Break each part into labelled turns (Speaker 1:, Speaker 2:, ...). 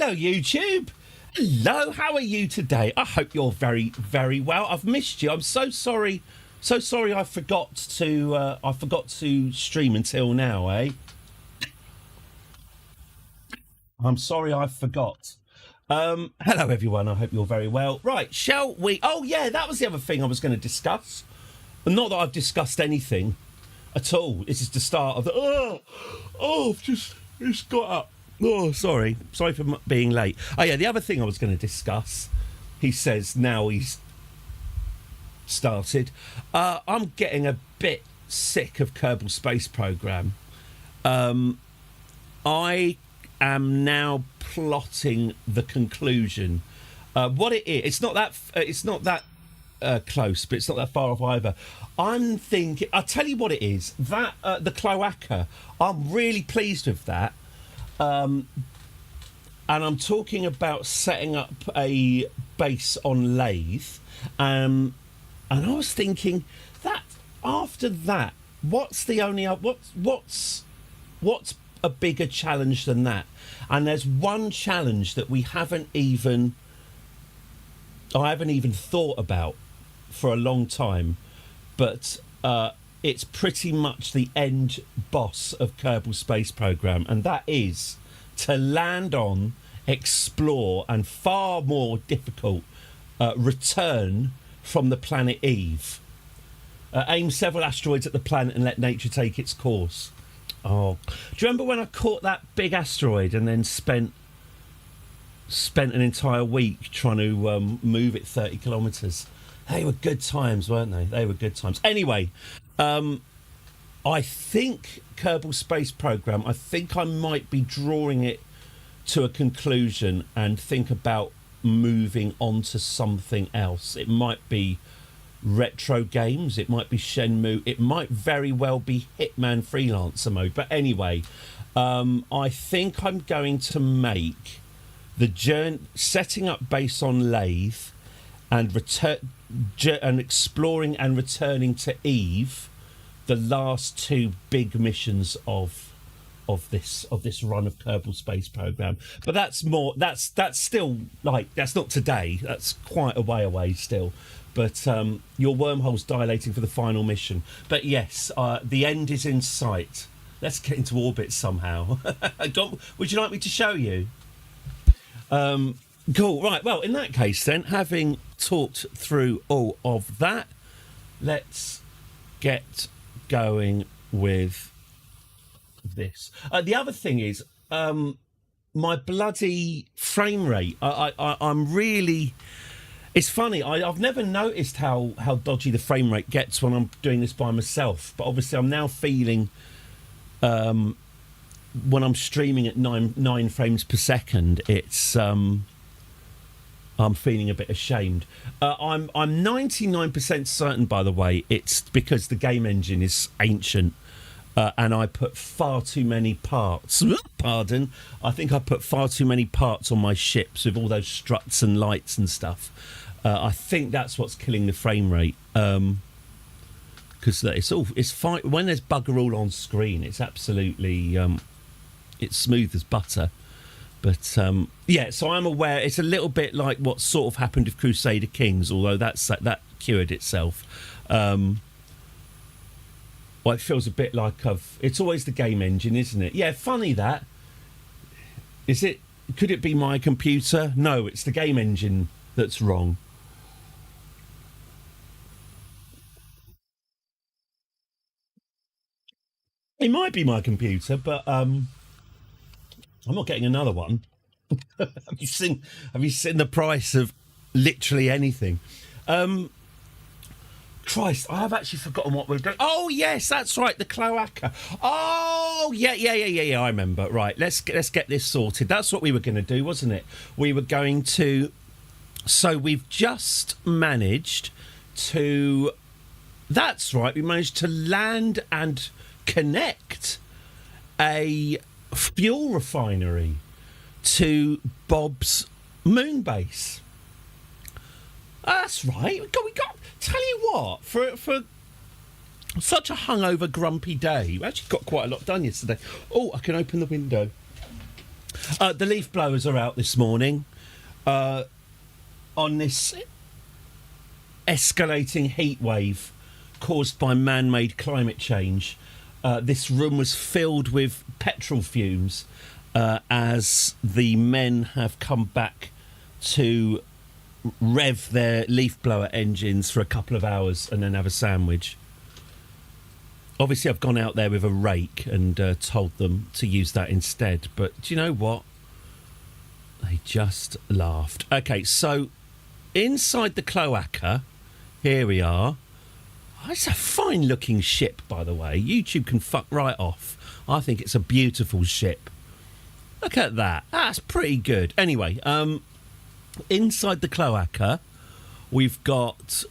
Speaker 1: Hello, YouTube. Hello, how are you today? I hope you're very, very well. I've missed you. I'm so sorry. So sorry I forgot to stream until now, eh? I'm sorry I forgot. Hello, everyone. I hope you're very well. Right, shall we... Oh, yeah, that was the other thing I was going to discuss. Not that I've discussed anything at all. This is the start of the... I've just got up. Oh, sorry. Sorry for being late. Oh, yeah, the other thing I was going to discuss, he says now he's started. I'm getting a bit sick of Kerbal Space Program. I am now plotting the conclusion. What it is, it's not that close, but it's not that far off either. I'm thinking, I'll tell you what it is, that the cloaca, I'm really pleased with that. And I'm talking about setting up a base on lathe. And I was thinking that after that, what's a bigger challenge than that? And there's one challenge that I haven't even thought about for a long time, but it's pretty much the end boss of Kerbal Space Program, and that is to land on, explore, and far more difficult, return from the planet Eve. Aim several asteroids at the planet and let nature take its course. Oh, do you remember when I caught that big asteroid and then spent an entire week trying to move it 30 kilometres? They were good times, weren't they? They were good times. Anyway, I think Kerbal Space Program, I think I might be drawing it to a conclusion and think about moving on to something else. It might be retro games, it might be Shenmue, it might very well be Hitman Freelancer mode. But anyway, I think I'm going to make the journey, setting up base on lathe and exploring and returning to Eve, the last two big missions of this run of Kerbal Space Program. But that's still, like, that's not today, that's quite a way away still. But your wormhole's dilating for the final mission. But yes, the end is in sight. Let's get into orbit somehow. Would you like me to show you? Cool. Right. Well, in that case, then, having talked through all of that, let's get going with this. The other thing is my bloody frame rate. I'm really... It's funny, I've never noticed how dodgy the frame rate gets when I'm doing this by myself, but obviously I'm now feeling, when I'm streaming at 9 frames per second, it's I'm feeling a bit ashamed. I'm 99% certain, by the way, it's because the game engine is ancient, and I put far too many parts. Pardon, I think I put far too many parts on my ships with all those struts and lights and stuff. I think that's what's killing the frame rate. Because it's fine when there's bugger all on screen. It's absolutely it's smooth as butter. But yeah, so I'm aware it's a little bit like what sort of happened with Crusader Kings, although that cured itself. Well, it feels a bit like it's always the game engine, isn't it? Yeah, funny that. Is it? Could it be my computer? No, it's the game engine that's wrong. It might be my computer, but I'm not getting another one. Have you seen the price of literally anything? Christ, I have actually forgotten what we're doing. Oh yes, that's right, the cloaca. Oh yeah. I remember. Right, let's get this sorted. That's what we were going to do, wasn't it? We were going to. So we've just managed to. That's right. We managed to land and connect a fuel refinery to Bob's moon base. That's right. We got. Tell you what, for such a hungover, grumpy day, we actually got quite a lot done yesterday. Oh, I can open the window. The leaf blowers are out this morning on this escalating heat wave caused by man-made climate change. This room was filled with petrol fumes as the men have come back to rev their leaf blower engines for a couple of hours and then have a sandwich. Obviously, I've gone out there with a rake and told them to use that instead. But do you know what? They just laughed. Okay, so inside the cloaca, here we are. Oh, it's a fine-looking ship, by the way. YouTube can fuck right off. I think it's a beautiful ship. Look at that. That's pretty good. Anyway, inside the cloaca, we've got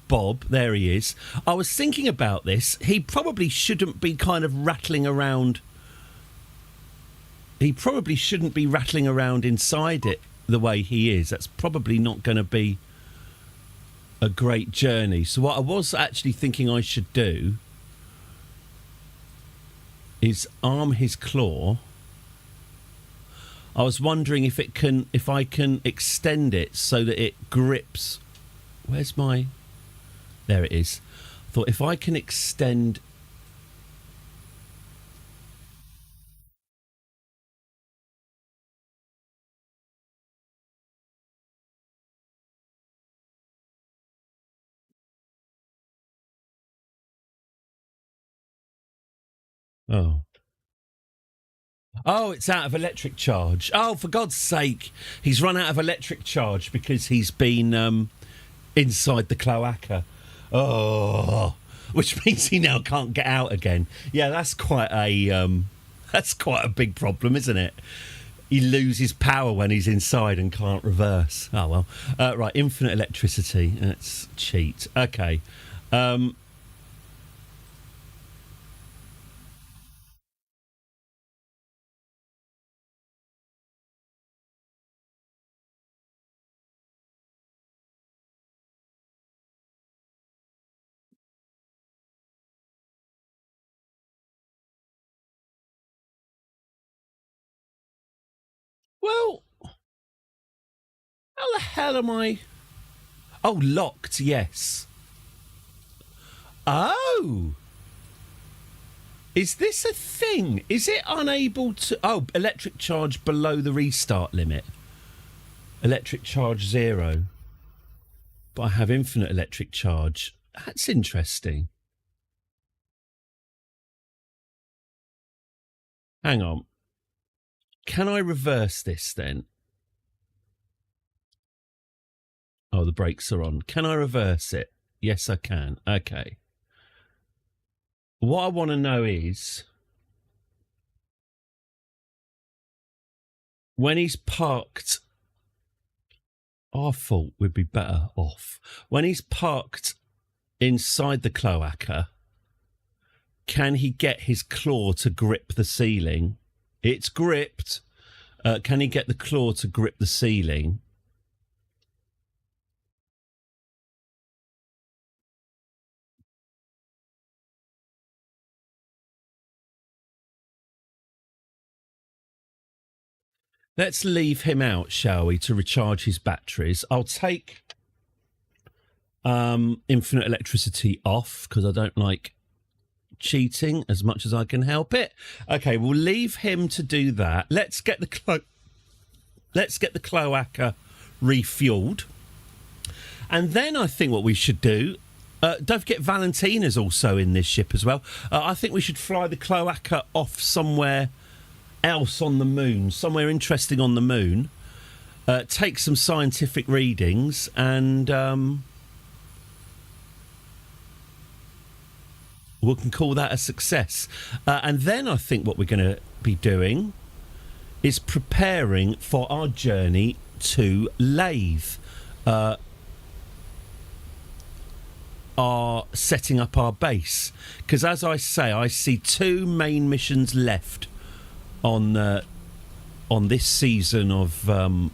Speaker 1: Bob. There he is. I was thinking about this. He probably shouldn't be kind of rattling around. He probably shouldn't be rattling around inside it the way he is. That's probably not going to be a great journey. So what I was actually thinking I should do is arm his claw. I was wondering if I can extend it so that it grips. Where's my... There it is. I thought if I can extend... Oh. Oh, it's out of electric charge. Oh, for God's sake. He's run out of electric charge because he's been inside the cloaca. Oh, which means he now can't get out again. Yeah, that's quite a big problem, isn't it? He loses power when he's inside and can't reverse. Oh, well. Right, infinite electricity. Let's cheat. Okay. Well, how the hell am I... Oh, locked, yes. Oh! Is this a thing? Is it unable to... Oh, electric charge below the restart limit. Electric charge 0. But I have infinite electric charge. That's interesting. Hang on. Can I reverse this then? Oh, the brakes are on. Can I reverse it? Yes, I can. Okay. What I want to know is... when he's parked... Our fault would be better off. When he's parked inside the cloaca, can he get his claw to grip the ceiling? It's gripped. Can he get the claw to grip the ceiling? Let's leave him out, shall we, to recharge his batteries. I'll take infinite electricity off because I don't like cheating as much as I can help it. Okay, we'll leave him to do that. Let's get the cloaca refueled. And then I think what we should do... don't forget Valentina's also in this ship as well. I think we should fly the cloaca off somewhere else on the moon, somewhere interesting on the moon, take some scientific readings, and we can call that a success. And then I think what we're going to be doing is preparing for our journey to Lathe. Are setting up our base, because as I say, I see 2 main missions left on this season of... I'm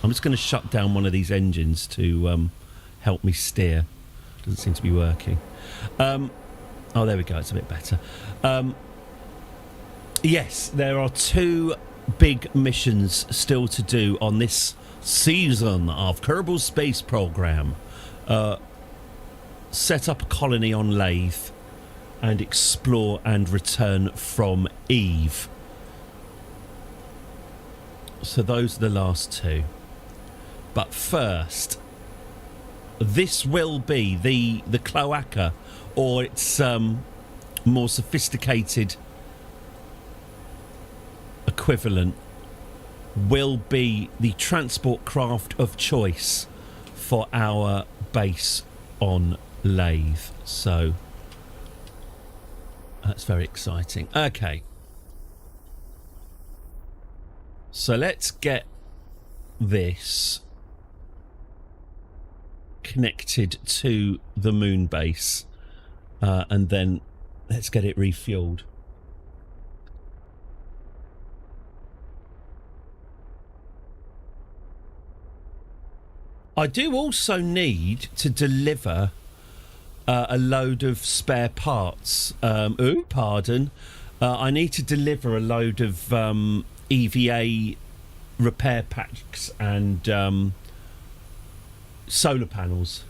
Speaker 1: just going to shut down one of these engines to help me steer. Doesn't seem to be working. Oh, there we go. It's a bit better. Yes, there are 2 big missions still to do on this season of Kerbal Space Program. Set up a colony on Lathe and explore and return from Eve. So those are the last 2. But first, this will be the cloaca, or its more sophisticated equivalent, will be the transport craft of choice for our base on Lathe. So that's very exciting. Okay, so let's get this connected to the moon base, and then let's get it refueled. I do also need to deliver a load of spare parts. I need to deliver a load of EVA repair packs and solar panels.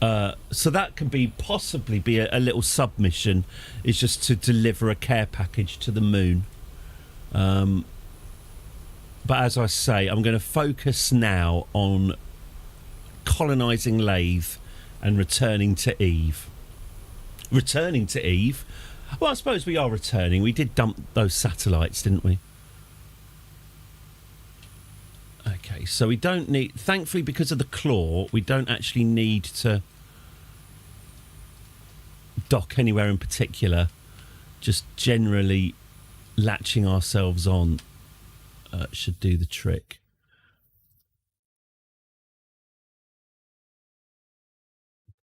Speaker 1: So that can possibly be a little submission, is just to deliver a care package to the moon. But as I say, I'm going to focus now on colonising Lathe and returning to Eve. Returning to Eve? Well, I suppose we are returning. We did dump those satellites, didn't we? Okay, so we don't need... Thankfully, because of the claw, we don't actually need to dock anywhere in particular. Just generally latching ourselves on should do the trick.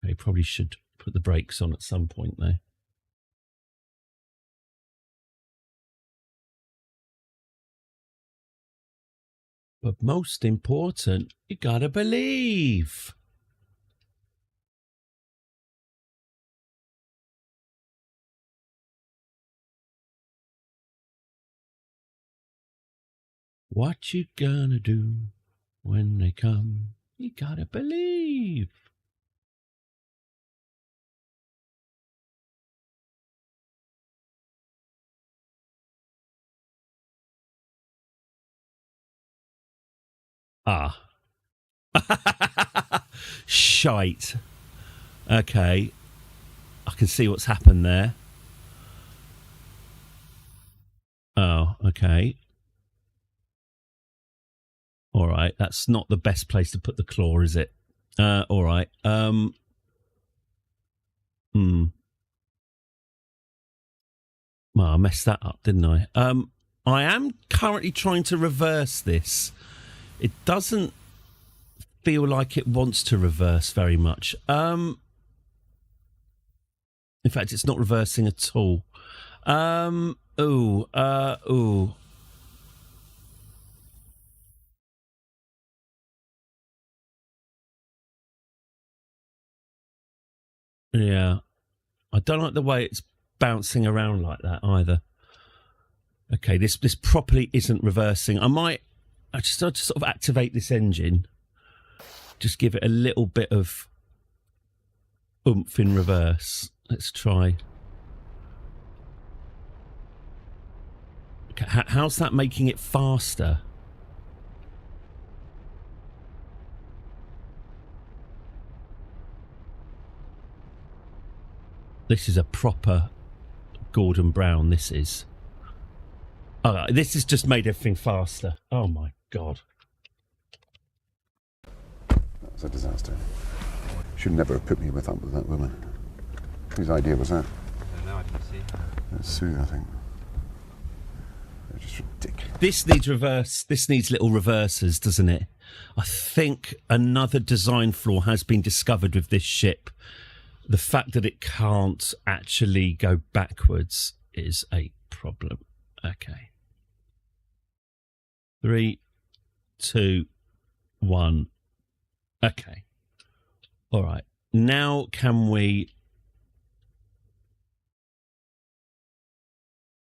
Speaker 1: Okay, probably should put the brakes on at some point, though. But most important, you gotta believe. What you gonna do when they come? You gotta believe. Ah. Shite. Okay. I can see what's happened there. Oh, okay. All right. That's not the best place to put the claw, is it? All right. Well, I messed that up, didn't I? I am currently trying to reverse this. It doesn't feel like it wants to reverse very much. In fact, it's not reversing at all. Ooh. Yeah. I don't like the way it's bouncing around like that either. Okay, this properly isn't reversing. I just sort of activate this engine. Just give it a little bit of oomph in reverse. Let's try. Okay, how's that making it faster? This is a proper Gordon Brown, this is. Oh, this has just made everything faster. Oh my God.
Speaker 2: That was a disaster. Should never have put me with that woman. Whose idea was that?
Speaker 3: I don't know, I didn't see.
Speaker 2: It's Sue, I think. They're just ridiculous.
Speaker 1: This needs little reversers, doesn't it? I think another design flaw has been discovered with this ship. The fact that it can't actually go backwards is a problem. Okay. 3, 2, 1. Okay. All right. Now can we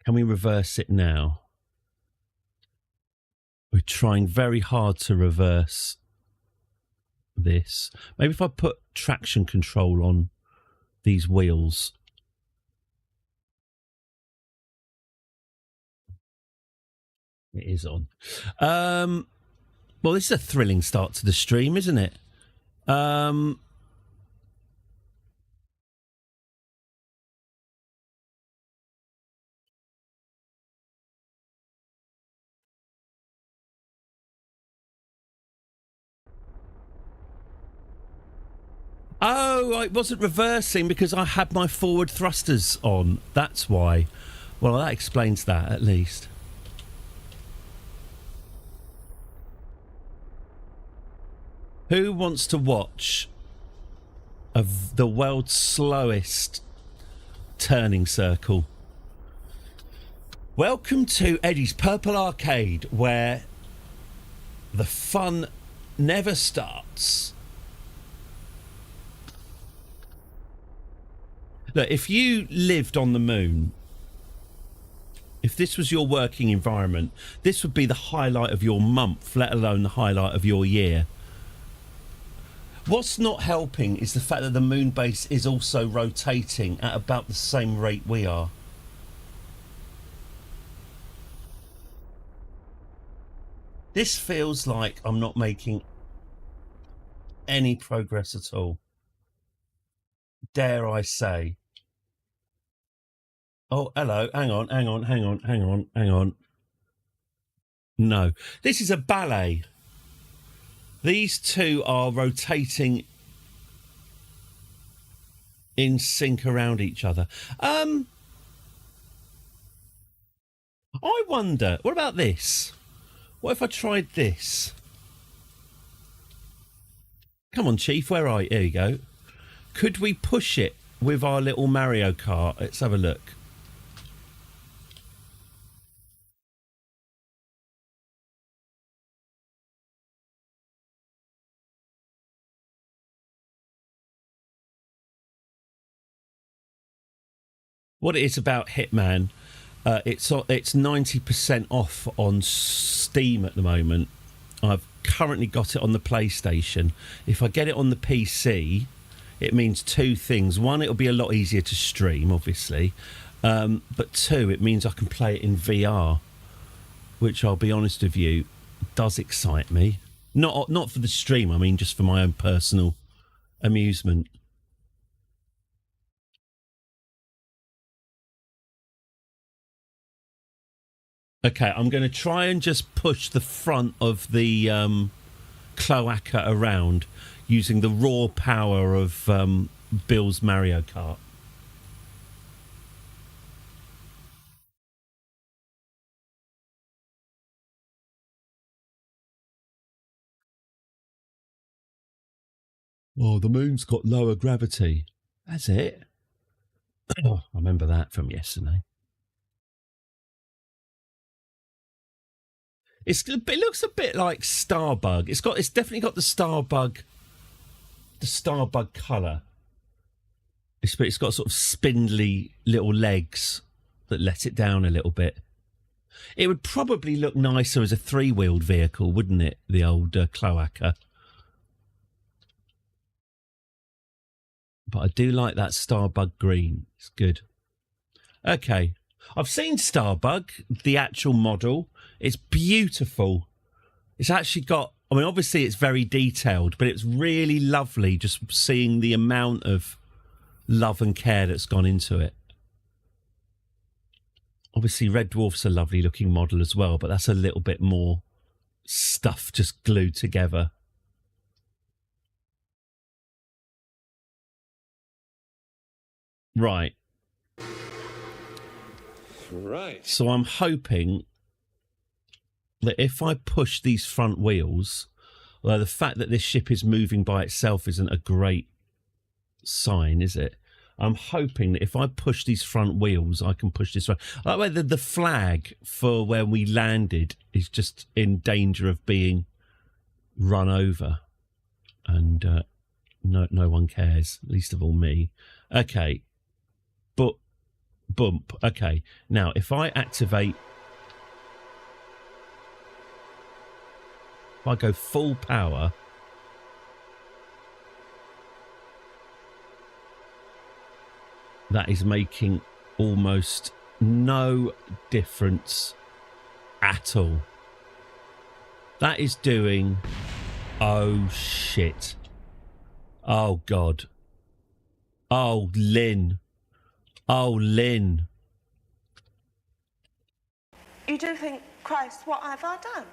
Speaker 1: Can we reverse it now? We're trying very hard to reverse this. Maybe if I put traction control on these wheels. It is on. Well, this is a thrilling start to the stream, isn't it? Oh, I wasn't reversing because I had my forward thrusters on. That's why. Well, that explains that, at least. Who wants to watch the world's slowest turning circle? Welcome to Eddie's Purple Arcade, where the fun never starts. Look, if you lived on the moon, if this was your working environment, this would be the highlight of your month, let alone the highlight of your year. What's not helping is the fact that the moon base is also rotating at about the same rate we are. This feels like I'm not making any progress at all. Dare I say. Oh, hello. Hang on. No. This is a ballet. These two are rotating in sync around each other. I wonder, what about this? What if I tried this? Come on, Chief, where are you? Here you go. Could we push it with our little Mario Kart? Let's have a look. What it is about Hitman, it's 90% off on Steam at the moment. I've currently got it on the PlayStation. If I get it on the PC, it means two things. One, it'll be a lot easier to stream, obviously. But two, it means I can play it in VR, which I'll be honest with you, does excite me. Not for the stream, I mean just for my own personal amusement. Okay, I'm going to try and just push the front of the cloaca around using the raw power of Bill's Mario Kart. Oh, the moon's got lower gravity. That's it. Oh, I remember that from yesterday. It looks a bit like Starbug. It's definitely got the Starbug colour. It's got sort of spindly little legs that let it down a little bit. It would probably look nicer as a three-wheeled vehicle, wouldn't it? The old cloaca. But I do like that Starbug green. It's good. Okay. I've seen Starbug, the actual model. It's beautiful. It's actually got, I mean, obviously it's very detailed, but it's really lovely just seeing the amount of love and care that's gone into it. Obviously Red Dwarf's a lovely looking model as well, but that's a little bit more stuff just glued together. Right. So I'm hoping that if I push these front wheels, although the fact that this ship is moving by itself isn't a great sign, is it? I'm hoping that if I push these front wheels, I can push this right. That way, the flag for where we landed is just in danger of being run over, and no one cares, least of all me. Okay, but bump. Okay, now if I activate, if I go full power, that is making almost no difference at all. That is doing... Oh, shit. Oh, God. Oh, Lynn. Oh, Lynn.
Speaker 3: You do think, Christ, what have I done?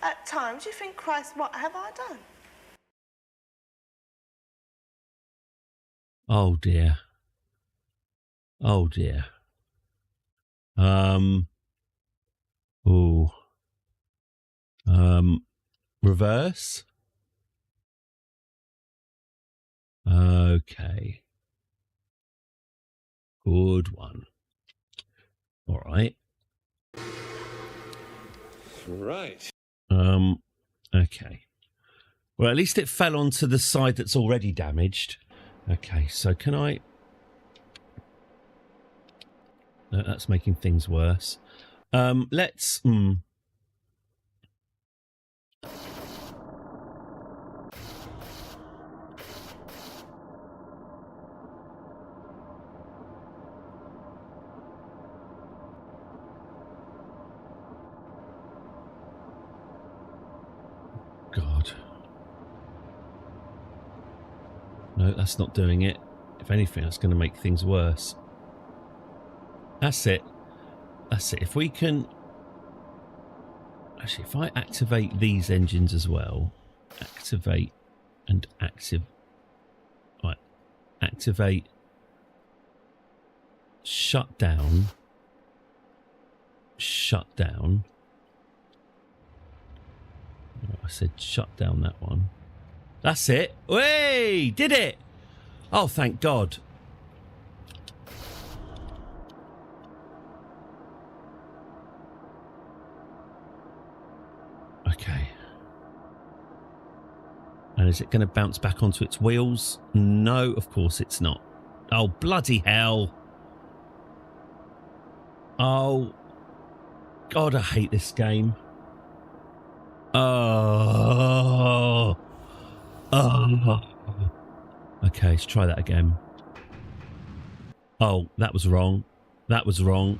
Speaker 3: At times you think, Christ, what have I done?
Speaker 1: Oh, dear. Oh, dear. Ooh. Reverse? Okay. Good one. All right.
Speaker 4: Right.
Speaker 1: Okay. Well, at least it fell onto the side that's already damaged. Okay, so can I... No, that's making things worse. Let's... God. No, that's not doing it. If anything, that's going to make things worse. That's it. That's it. If we can... Actually, if I activate these engines as well... Activate and active... Right. Activate... Shut down. Shut down. Oh, I said shut down that one. That's it. Way! Did it! Oh, thank God. Okay. And is it going to bounce back onto its wheels? No, of course it's not. Oh, bloody hell. Oh. God, I hate this game. Oh. Oh. Okay, let's try that again. Oh, that was wrong. That was wrong.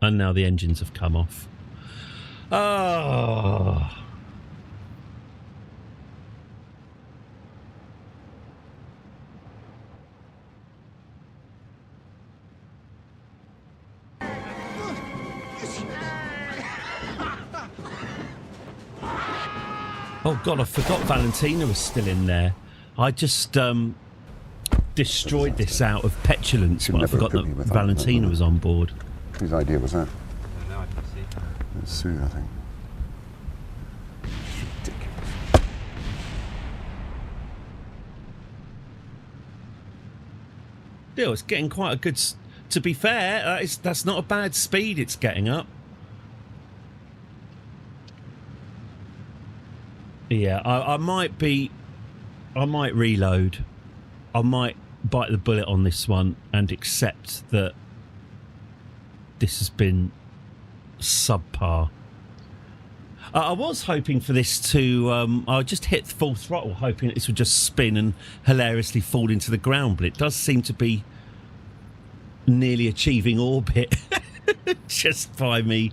Speaker 1: And now the engines have come off. Oh. Oh, God, I forgot Valentina was still in there. I just destroyed this out of petulance, but I forgot that Valentina was on board.
Speaker 2: Whose idea was that?
Speaker 4: No, I can see.
Speaker 2: It's Sue, I think. Ridiculous.
Speaker 1: Still, it's getting quite a good... To be fair, that's not a bad speed it's getting up. Yeah, I might reload. I might bite the bullet on this one and accept that this has been subpar. I was hoping for this to... I just hit full throttle, hoping that this would just spin and hilariously fall into the ground, but it does seem to be nearly achieving orbit just by me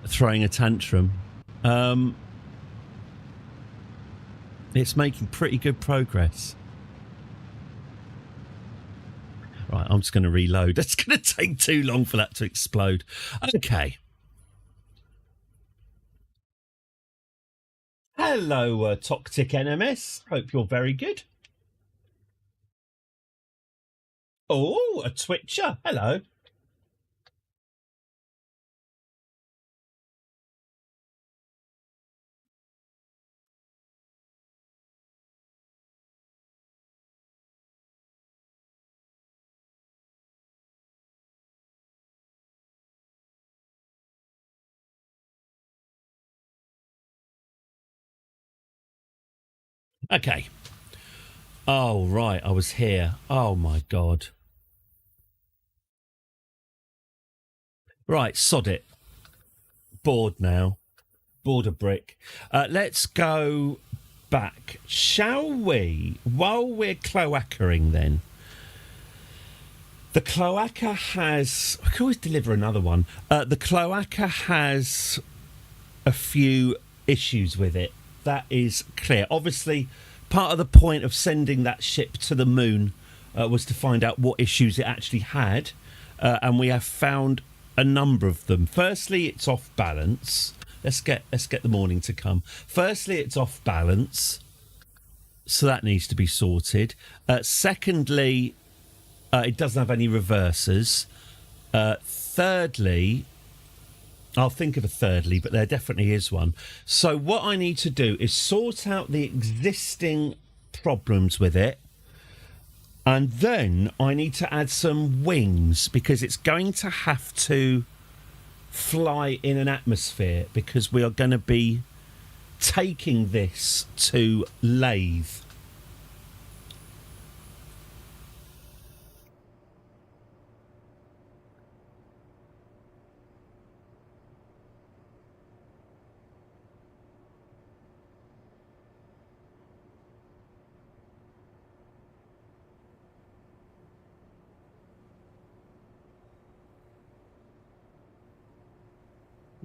Speaker 1: throwing a tantrum. It's making pretty good progress. Right, I'm just going to reload. It's going to take too long for that to explode. Okay. Hello, Toxic NMS. Hope you're very good. Oh, a Twitcher. Hello. Okay. Oh, right, I was here. Oh, my God. Right, sod it. Bored now. Board a brick. Let's go back, shall we? While we're cloacaing, then. The cloaca has... I can always deliver another one. The cloaca has a few issues with it. That is clear. Obviously, part of the point of sending that ship to the moon was to find out what issues it actually had. And we have found a number of them. Firstly, it's off balance. Let's get the morning to come. Firstly, it's off balance, so that needs to be sorted. Secondly, it doesn't have any reversers. Thirdly, I'll think of a thirdly, but there definitely is one. So what I need to do is sort out the existing problems with it, and then I need to add some wings, because it's going to have to fly in an atmosphere, because we are going to be taking this to Lathe.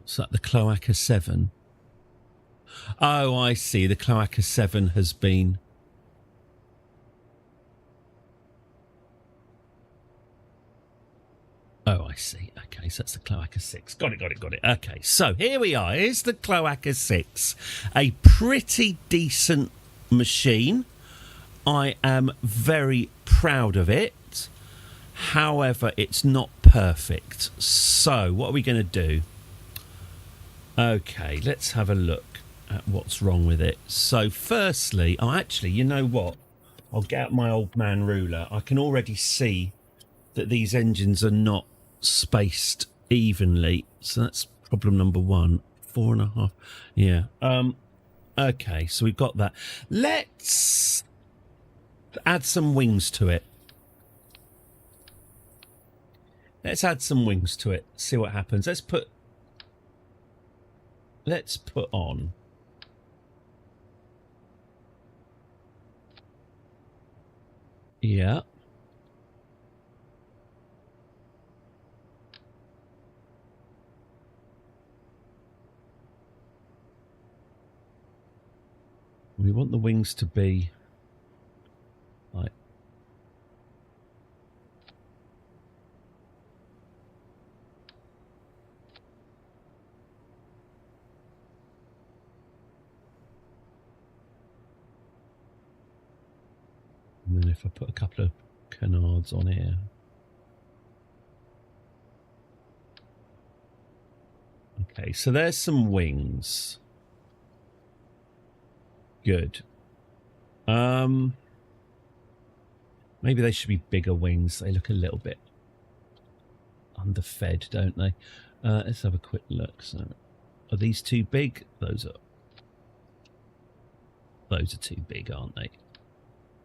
Speaker 1: What's that, the Cloaca 7? Oh, I see. The Cloaca 7 has been... Oh, I see. Okay, so that's the Cloaca 6. Got it. Okay, so here we are. Here's the Cloaca 6. A pretty decent machine. I am very proud of it. However, it's not perfect. So, what are we going to do? Okay, let's have a look at what's wrong with it. So, firstly... Oh, actually, you know what? I'll get out my old man ruler. I can already see that these engines are not spaced evenly. So that's problem number 1. 4.5. Yeah. Okay, so we've got that. Let's add some wings to it. Let's add some wings to it. See what happens. Let's put on... Yeah. We want the wings to be like... And then if I put a couple of canards on here. Okay, so there's some wings. Good. Maybe they should be bigger wings. They look a little bit underfed, don't they? Let's have a quick look. So, are these too big? Those are too big, aren't they?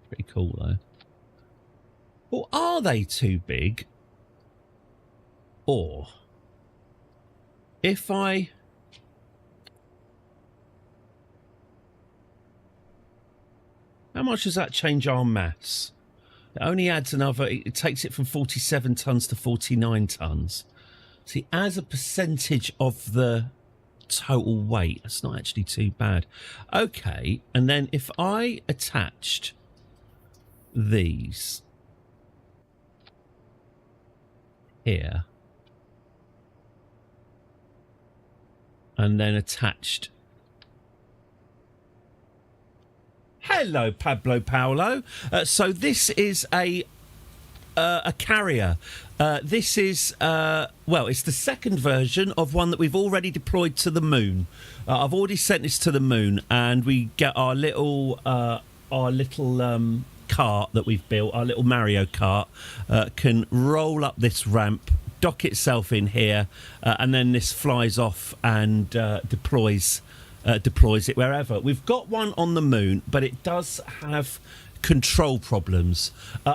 Speaker 1: Pretty cool, though. Or are they too big? Or if I... How much does that change our mass? It only adds another... It takes it from 47 tonnes to 49 tonnes. See, as a percentage of the total weight, that's not actually too bad. Okay, and then if I attached these here and then attached... Hello, Pablo Paolo. So this is a carrier. This is, well, it's the second version of one that we've already deployed to the moon. I've already sent this to the moon, and we get our little cart that we've built, our little Mario Kart, can roll up this ramp, dock itself in here, and then this flies off and deploys it wherever. We've got one on the moon, but it does have control problems.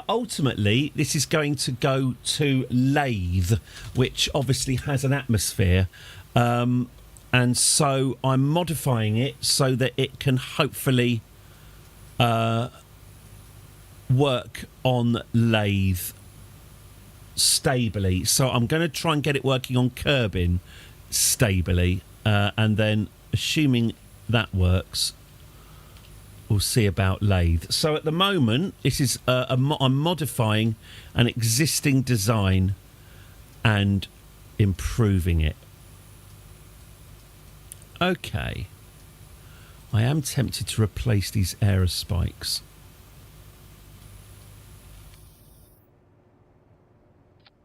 Speaker 1: Ultimately, this is going to go to lathe, which obviously has an atmosphere. And so I'm modifying it so that it can hopefully work on lathe stably. So I'm going to try and get it working on curbing stably, and then assuming that works, we'll see about lathe. So at the moment, this is I'm modifying an existing design and improving it. Okay. I am tempted to replace these error spikes.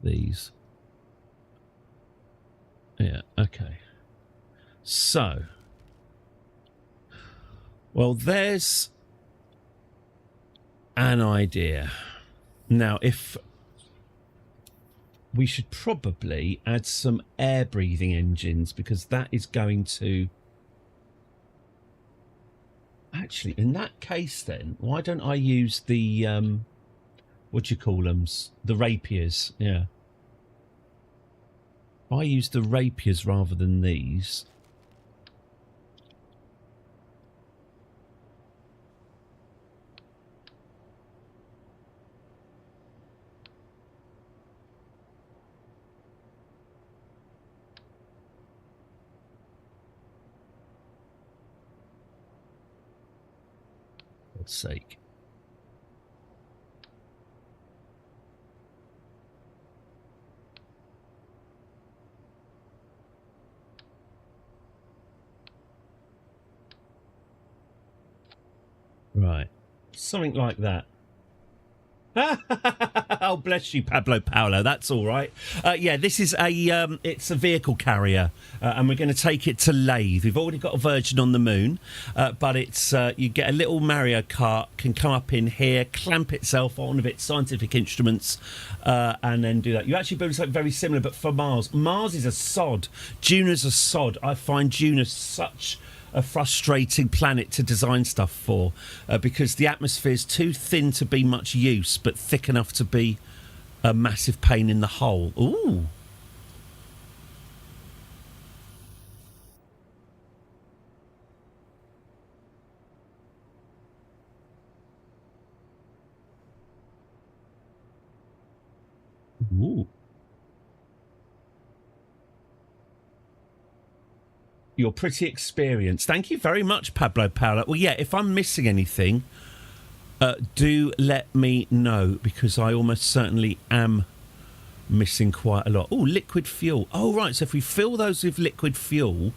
Speaker 1: These. Yeah, okay. So. Well, there's an idea. Now, if we should probably add some air breathing engines, because that is going to... Actually, in that case then, why don't I use the, what do you call them? The rapiers, yeah. If I use the rapiers rather than these... sake. Right. Something like that. Oh, bless you, Pablo Paolo. That's all right. Yeah, this is a it's a vehicle carrier, and we're going to take it to lathe. We've already got a version on the moon, but it's you get a little Mario Kart, can come up in here, clamp itself on with its scientific instruments, and then do that. You actually build something very similar, but for Mars. Mars is a sod. Juno's a sod. I find Juno such a frustrating planet to design stuff for, because the atmosphere is too thin to be much use, but thick enough to be a massive pain in the hole. Ooh. Ooh. You're pretty experienced. Thank you very much, Pablo Paolo. Well, yeah, if I'm missing anything, do let me know, because I almost certainly am missing quite a lot. Oh, liquid fuel. Oh, right. So if we fill those with liquid fuel,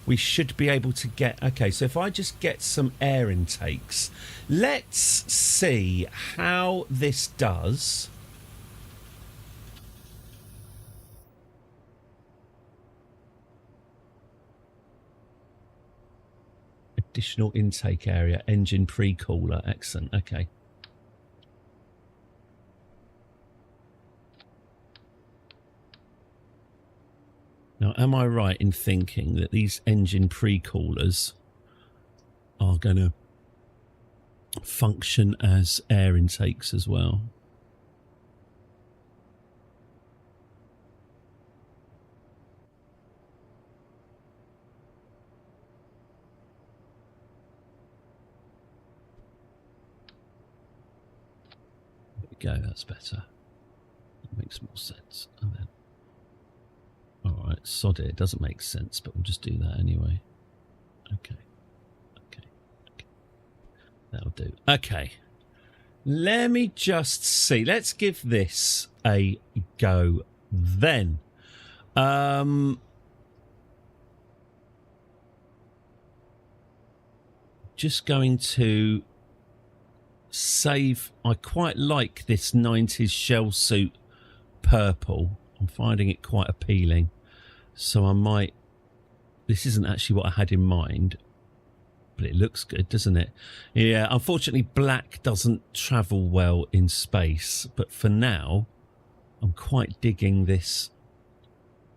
Speaker 1: we should be able to get... Okay, so if I just get some air intakes, let's see how this does. Additional intake area, engine pre-cooler. Excellent. Okay. Now, am I right in thinking that these engine pre-coolers are going to function as air intakes as well? Go, that's better. That makes more sense. And then, all right, sod it. It doesn't make sense, but we'll just do that anyway. Okay. That'll do. Okay. Let me just see. Let's give this a go then. Just going to save. I quite like this 90s shell suit purple. I'm finding it quite appealing, so I might... This isn't actually what I had in mind, but it looks good, doesn't it? Yeah, unfortunately black doesn't travel well in space, but for now I'm quite digging this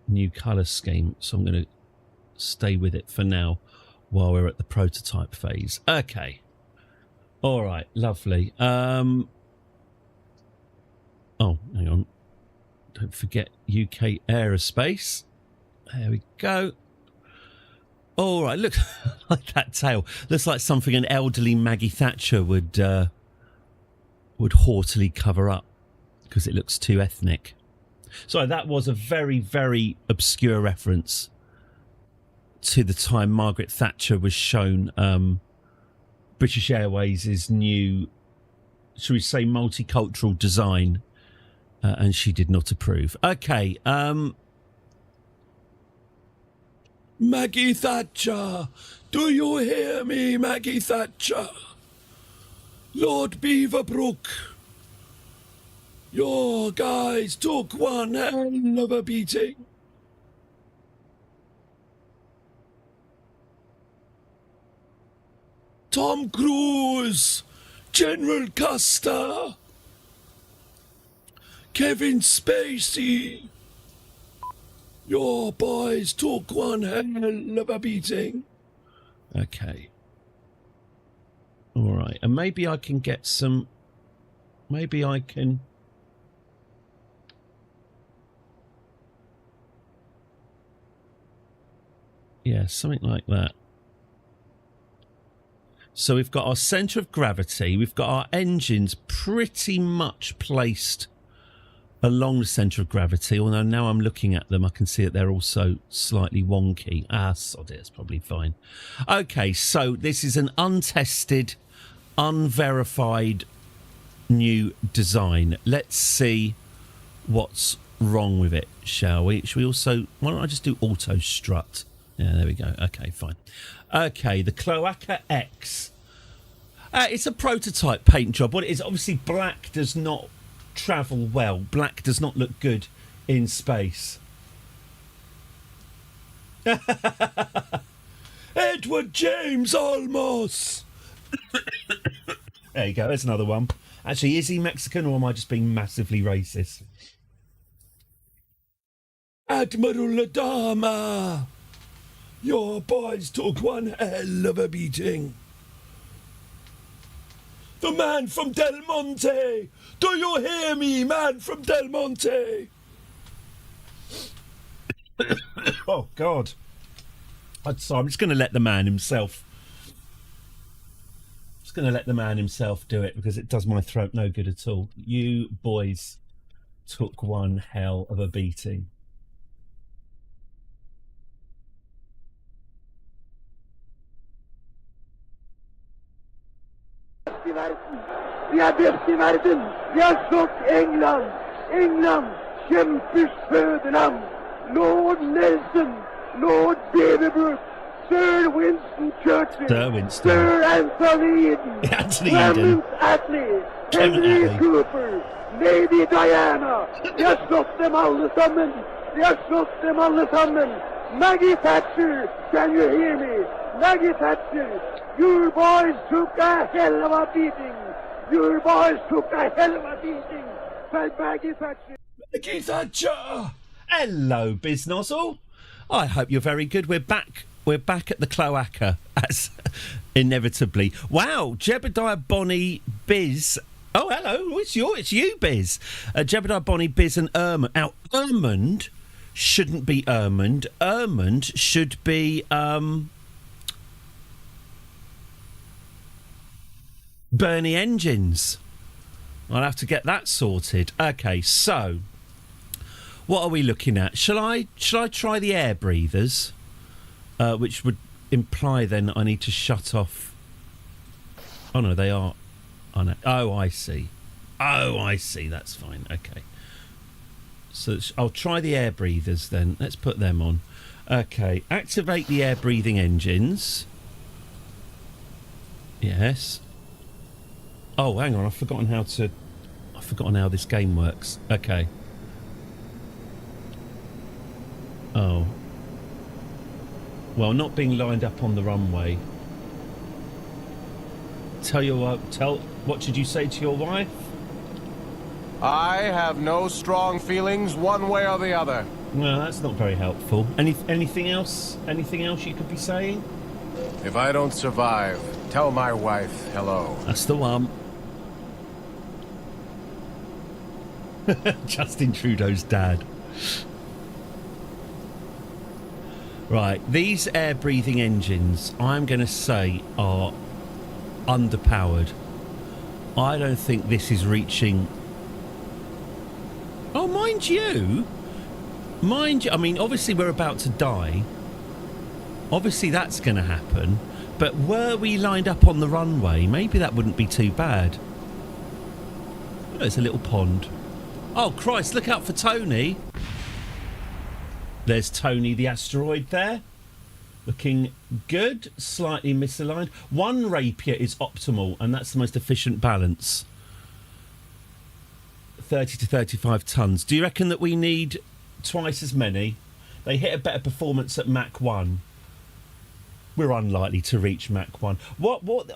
Speaker 1: new colour scheme, so I'm going to stay with it for now while we're at the prototype phase. Okay. All right, lovely. Oh, hang on. Don't forget UK Aerospace. There we go. All right, look, like that tail. Looks like something an elderly Maggie Thatcher would haughtily cover up because it looks too ethnic. Sorry, that was a very, very obscure reference to the time Margaret Thatcher was shown British Airways' new, shall we say, multicultural design, and she did not approve. Okay, Maggie Thatcher, do you hear me, Maggie Thatcher? Lord Beaverbrook, your guys took one hell of a beating. Tom Cruise, General Custer, Kevin Spacey, your boys took one hell of a beating. Okay. All right. And maybe I can get some... Maybe I can... Yeah, something like that. So we've got our centre of gravity. We've got our engines pretty much placed along the centre of gravity, although now I'm looking at them, I can see that they're also slightly wonky. Sod it, it's probably fine. Okay, so this is an untested, unverified new design. Let's see what's wrong with it, shall we? Should we also... Why don't I just do auto strut? Yeah, there we go. Okay, fine. Okay, the Cloaca X. It's a prototype paint job. What it is, obviously black does not travel well. Black does not look good in space. Edward James Olmos. There you go, there's another one. Actually, is he Mexican or am I just being massively racist? Admiral Ladama, your boys took one hell of a beating. The man from Del Monte! Do you hear me, man from Del Monte? Oh, God. I'm just going to let the man himself... Just going to let the man himself do it because it does my throat no good at all. You boys took one hell of a beating.
Speaker 5: Vi är bäst i världen. Vi har slått England. England, kämpers föderland. Lord Nelson, Lord Beaverbrook, Sir Winston Churchill, Sir Anthony Eden, Clement Attlee, Henry Cooper, Lady Diana. Vi har slått dem allesammen. Vi har slått dem allesammen. Maggie Thatcher, can you hear me? Maggie Thatcher, your boys took a hell of a beating. Your boys took a hell of a beating. By Maggie Thatcher.
Speaker 1: Maggie Thatcher! Hello, Biznozzle. I hope you're very good. We're back. We're back at the Cloaca, as inevitably. Wow, Jebediah, Bonnie, Biz. Oh, hello. It's you, Biz. Jebediah, Bonnie, Biz, and Ermund. Now, Ermund shouldn't be Ermund. Ermund should be Bernie Engines. I'll have to get that sorted. Okay, so what are we looking at? Shall I try the air breathers? Which would imply then I need to shut off. Oh no, they are. Oh, no. Oh, I see. Oh, I see. That's fine. Okay. So I'll try the air breathers then. Let's put them on. Okay. Activate the air breathing engines. Yes. Oh, hang on. I've forgotten how this game works. Okay. Oh. Well, not being lined up on the runway. What did you say to your wife?
Speaker 6: I have no strong feelings one way or the other.
Speaker 1: Well, that's not very helpful. Anything else? Anything else you could be saying?
Speaker 6: If I don't survive, Tell my wife hello.
Speaker 1: That's the one. Justin Trudeau's dad. Right, these air-breathing engines, I'm going to say, are underpowered. I don't think this is reaching... Oh, mind you, I mean, obviously we're about to die. Obviously that's going to happen. But were we lined up on the runway, maybe that wouldn't be too bad. Oh, there's a little pond. Oh, Christ, look out for Tony. There's Tony the asteroid there. Looking good. Slightly misaligned. One rapier is optimal, and that's the most efficient balance. 30 to 35 tons. Do you reckon that we need twice as many? They hit a better performance at Mach 1. We're unlikely to reach Mach 1.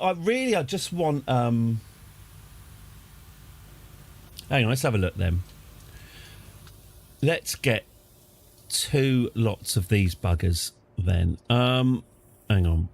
Speaker 1: I just want... Hang on, let's have a look then. Let's get 2 lots of these buggers then. Hang on.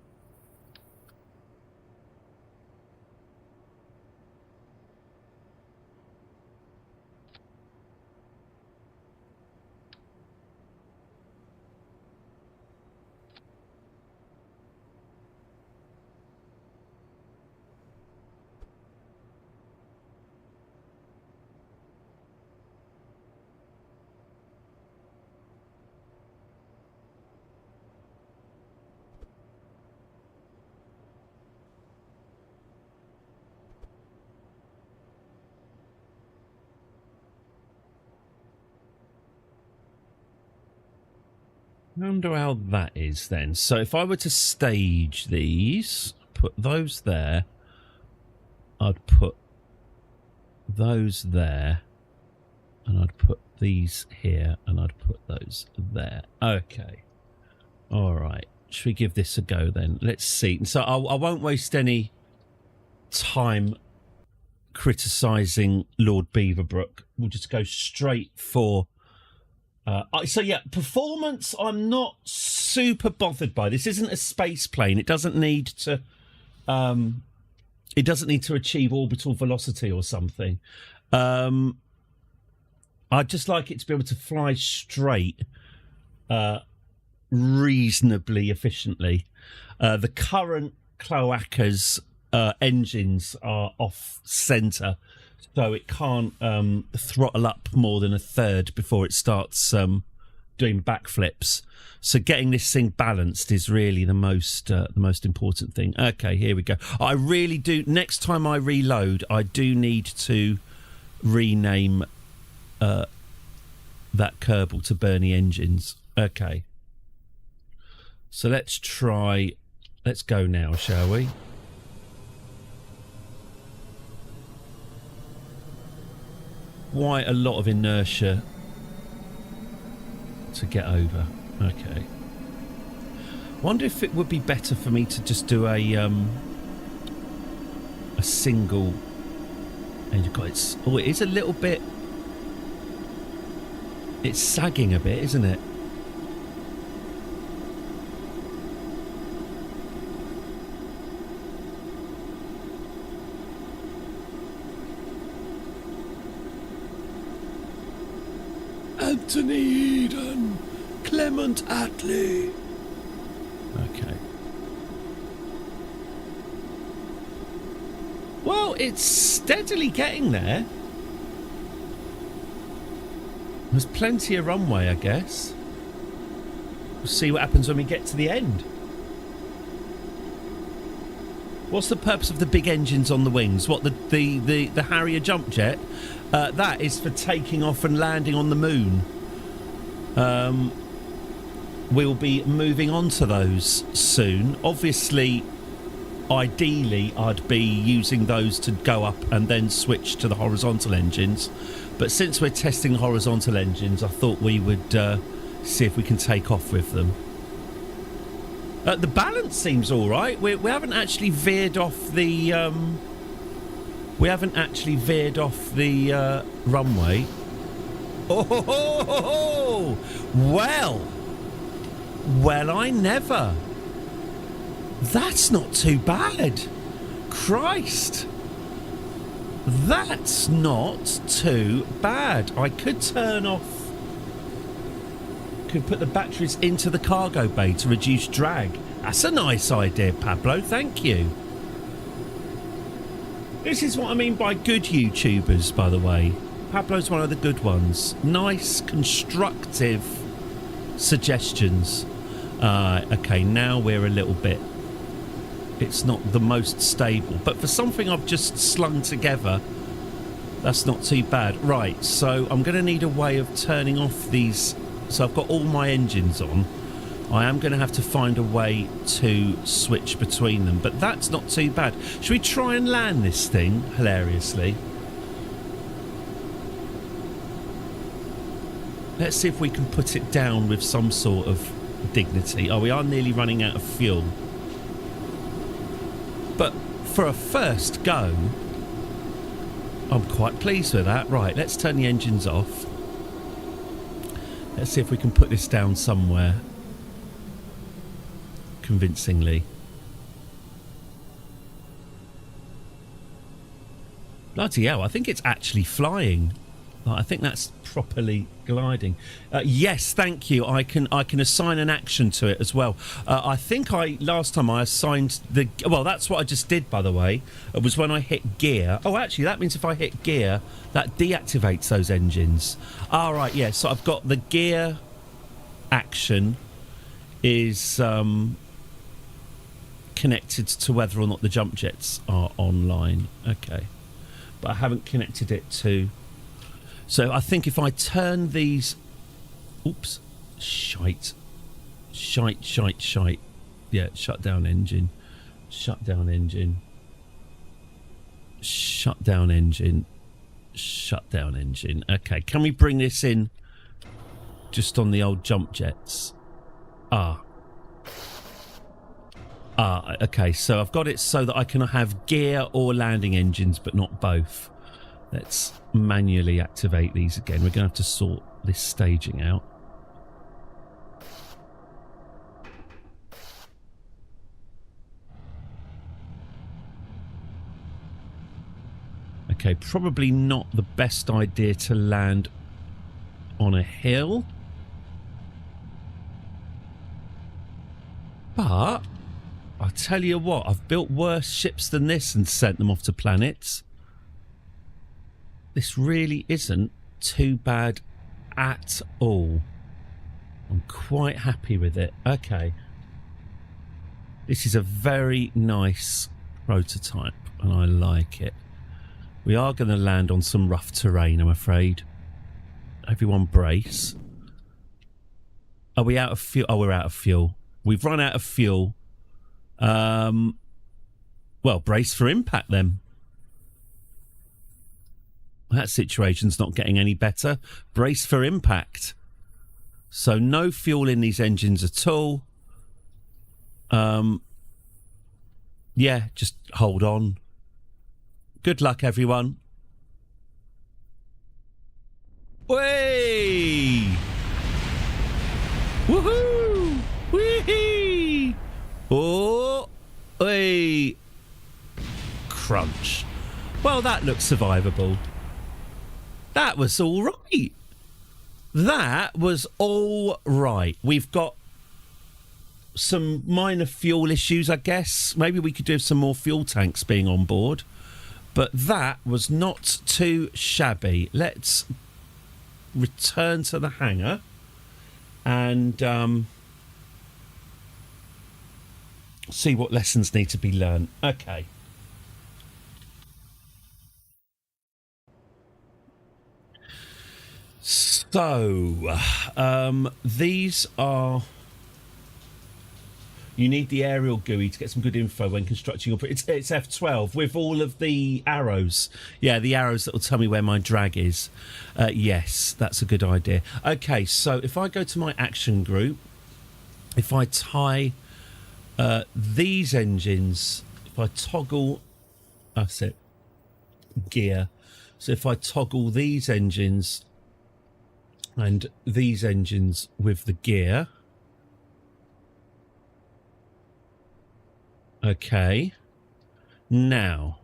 Speaker 1: I wonder how that is then. So if I were to stage these, put those there, I'd put those there, and I'd put these here, and I'd put those there. Okay. All right. Should we give this a go then? Let's see. So I won't waste any time criticising Lord Beaverbrook. We'll just go straight for... so yeah, performance I'm not super bothered by. This isn't a space plane. It doesn't need to achieve orbital velocity or something. I'd just like it to be able to fly straight reasonably efficiently. The current cloacas engines are off centre, so it can't throttle up more than a third before it starts doing backflips. So getting this thing balanced is really the most important thing. Okay, here we go. I really do. Next time I reload, I do need to rename that Kerbal to Bernie Engines. Okay. So let's try. Let's go now, shall we? Quite a lot of inertia to get over. Okay. Wonder if it would be better for me to just do a single. And God, it is a little bit. It's sagging a bit, isn't it? Anthony Eden, Clement Attlee. Okay. Well, it's steadily getting there. There's plenty of runway, I guess. We'll see what happens when we get to the end. What's the purpose of the big engines on the wings? What, the Harrier jump jet? That is for taking off and landing on the moon. We'll be moving on to those soon. Obviously, ideally, I'd be using those to go up and then switch to the horizontal engines. But since we're testing the horizontal engines, I thought we would see if we can take off with them. The balance seems all right. We haven't actually veered off the runway. Oh, well, I never. That's not too bad. Christ. That's not too bad. I could turn off... Could put the batteries into the cargo bay to reduce drag. That's a nice idea, Pablo. Thank you. This is what I mean by good YouTubers, by the way. Pablo's one of the good ones. Nice, constructive suggestions. Okay, now we're a little bit... It's not the most stable. But for something I've just slung together, that's not too bad. Right, so I'm going to need a way of turning off these... So I've got all my engines on. I am going to have to find a way to switch between them. But that's not too bad. Should we try and land this thing, hilariously? Let's see if we can put it down with some sort of dignity. Oh, we are nearly running out of fuel. But for a first go, I'm quite pleased with that. Right, let's turn the engines off. Let's see if we can put this down somewhere convincingly. Bloody hell, I think it's actually flying. I think that's properly gliding. Yes, thank you. I can assign an action to it as well. I think last time I assigned the... Well, that's what I just did, by the way. It was when I hit gear. Oh, actually, that means if I hit gear, that deactivates those engines. All right, yeah. So I've got the gear action is connected to whether or not the jump jets are online. Okay. But I haven't connected it to... So I think if I turn these... Oops. Shite. Yeah, shut down engine. Shut down engine. Shut down engine. Shut down engine. Okay, can we bring this in just on the old jump jets? Okay, so I've got it so that I can have gear or landing engines, but not both. Let's manually activate these again. We're going to have to sort this staging out. Okay, probably not the best idea to land on a hill. But I'll tell you what, I've built worse ships than this and sent them off to planets. This really isn't too bad at all. I'm quite happy with it. Okay. This is a very nice prototype and I like it. We are going to land on some rough terrain, I'm afraid. Everyone brace. Are we out of fuel? Oh, we're out of fuel. We've run out of fuel. Well, brace for impact then. That situation's not getting any better. Brace for impact. So no fuel in these engines at all. Yeah, just hold on. Good luck, everyone. Way! Woohoo! Wee-hee! Oh! Way! Crunch. Well, that looks survivable. That was all right. That was all right. We've got some minor fuel issues, I guess. Maybe we could do some more fuel tanks being on board. But that was not too shabby. Let's return to the hangar and see what lessons need to be learned. Okay. So, these are... You need the aerial GUI to get some good info when constructing your... It's F12 with all of the arrows. Yeah, the arrows that will tell me where my drag is. Yes, that's a good idea. Okay, so if I go to my action group, if I tie these engines, if I toggle... That's it. Gear. So if I toggle these engines and these engines with the gear... Okay. Now.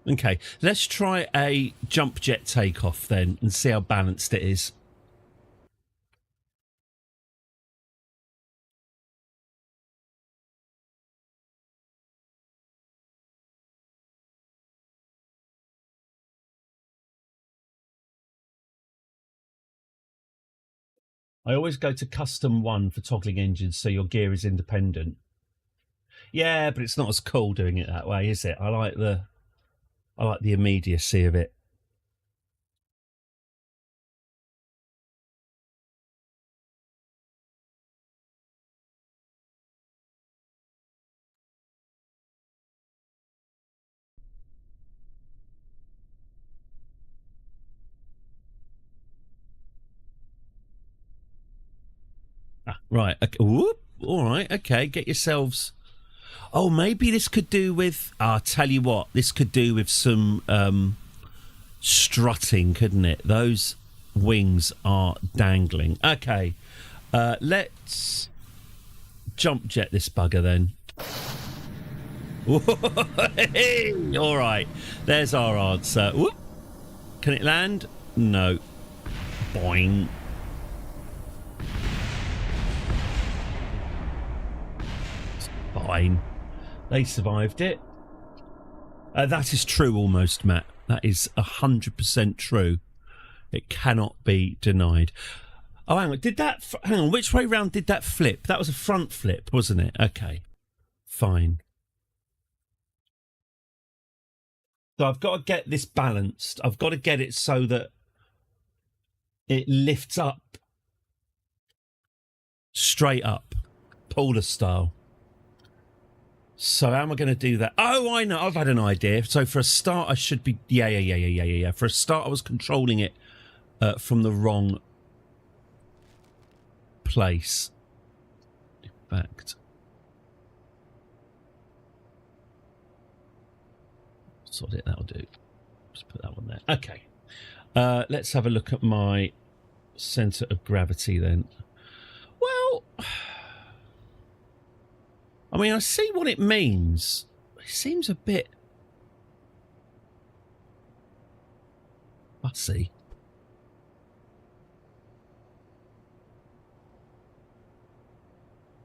Speaker 1: Okay, let's try a jump jet takeoff then and see how balanced it is. I always go to custom 1 for toggling engines so your gear is independent. Yeah, but it's not as cool doing it that way, is it? I like the immediacy of it. Ah, right. Okay. Whoop. All right. Okay. Get yourselves. Oh, maybe this could do with. I'll tell you what. This could do with some strutting, couldn't it? Those wings are dangling. Okay. Let's jump jet this bugger then. All right. There's our answer. Whoop. Can it land? No. Boing. Fine. They survived it. That is true almost, Matt. That is 100% true. It cannot be denied. Oh, hang on. Hang on. Which way round did that flip? That was a front flip, wasn't it? Okay. Fine. So I've got to get this balanced. I've got to get it so that it lifts up. Straight up. Polar style. So how am I going to do that? Oh, I know. I've had an idea. So for a start, I should be... Yeah. For a start, I was controlling it from the wrong place. In fact... Sod it, that'll do. Just put that one there. Okay. Let's have a look at my centre of gravity then. Well... I mean, I see what it means. It seems a bit fussy.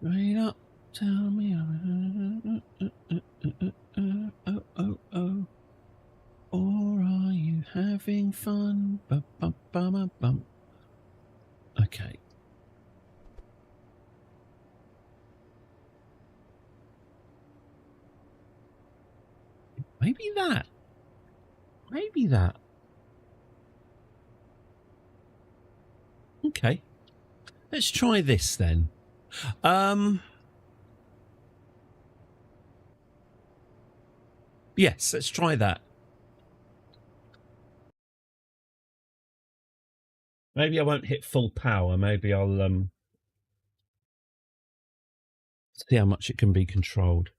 Speaker 1: Right up, tell me. Oh. Or are you having fun? Bum. Okay. Maybe that. Okay. Let's try this then. Yes, let's try that. Maybe I won't hit full power. Maybe I'll see how much it can be controlled.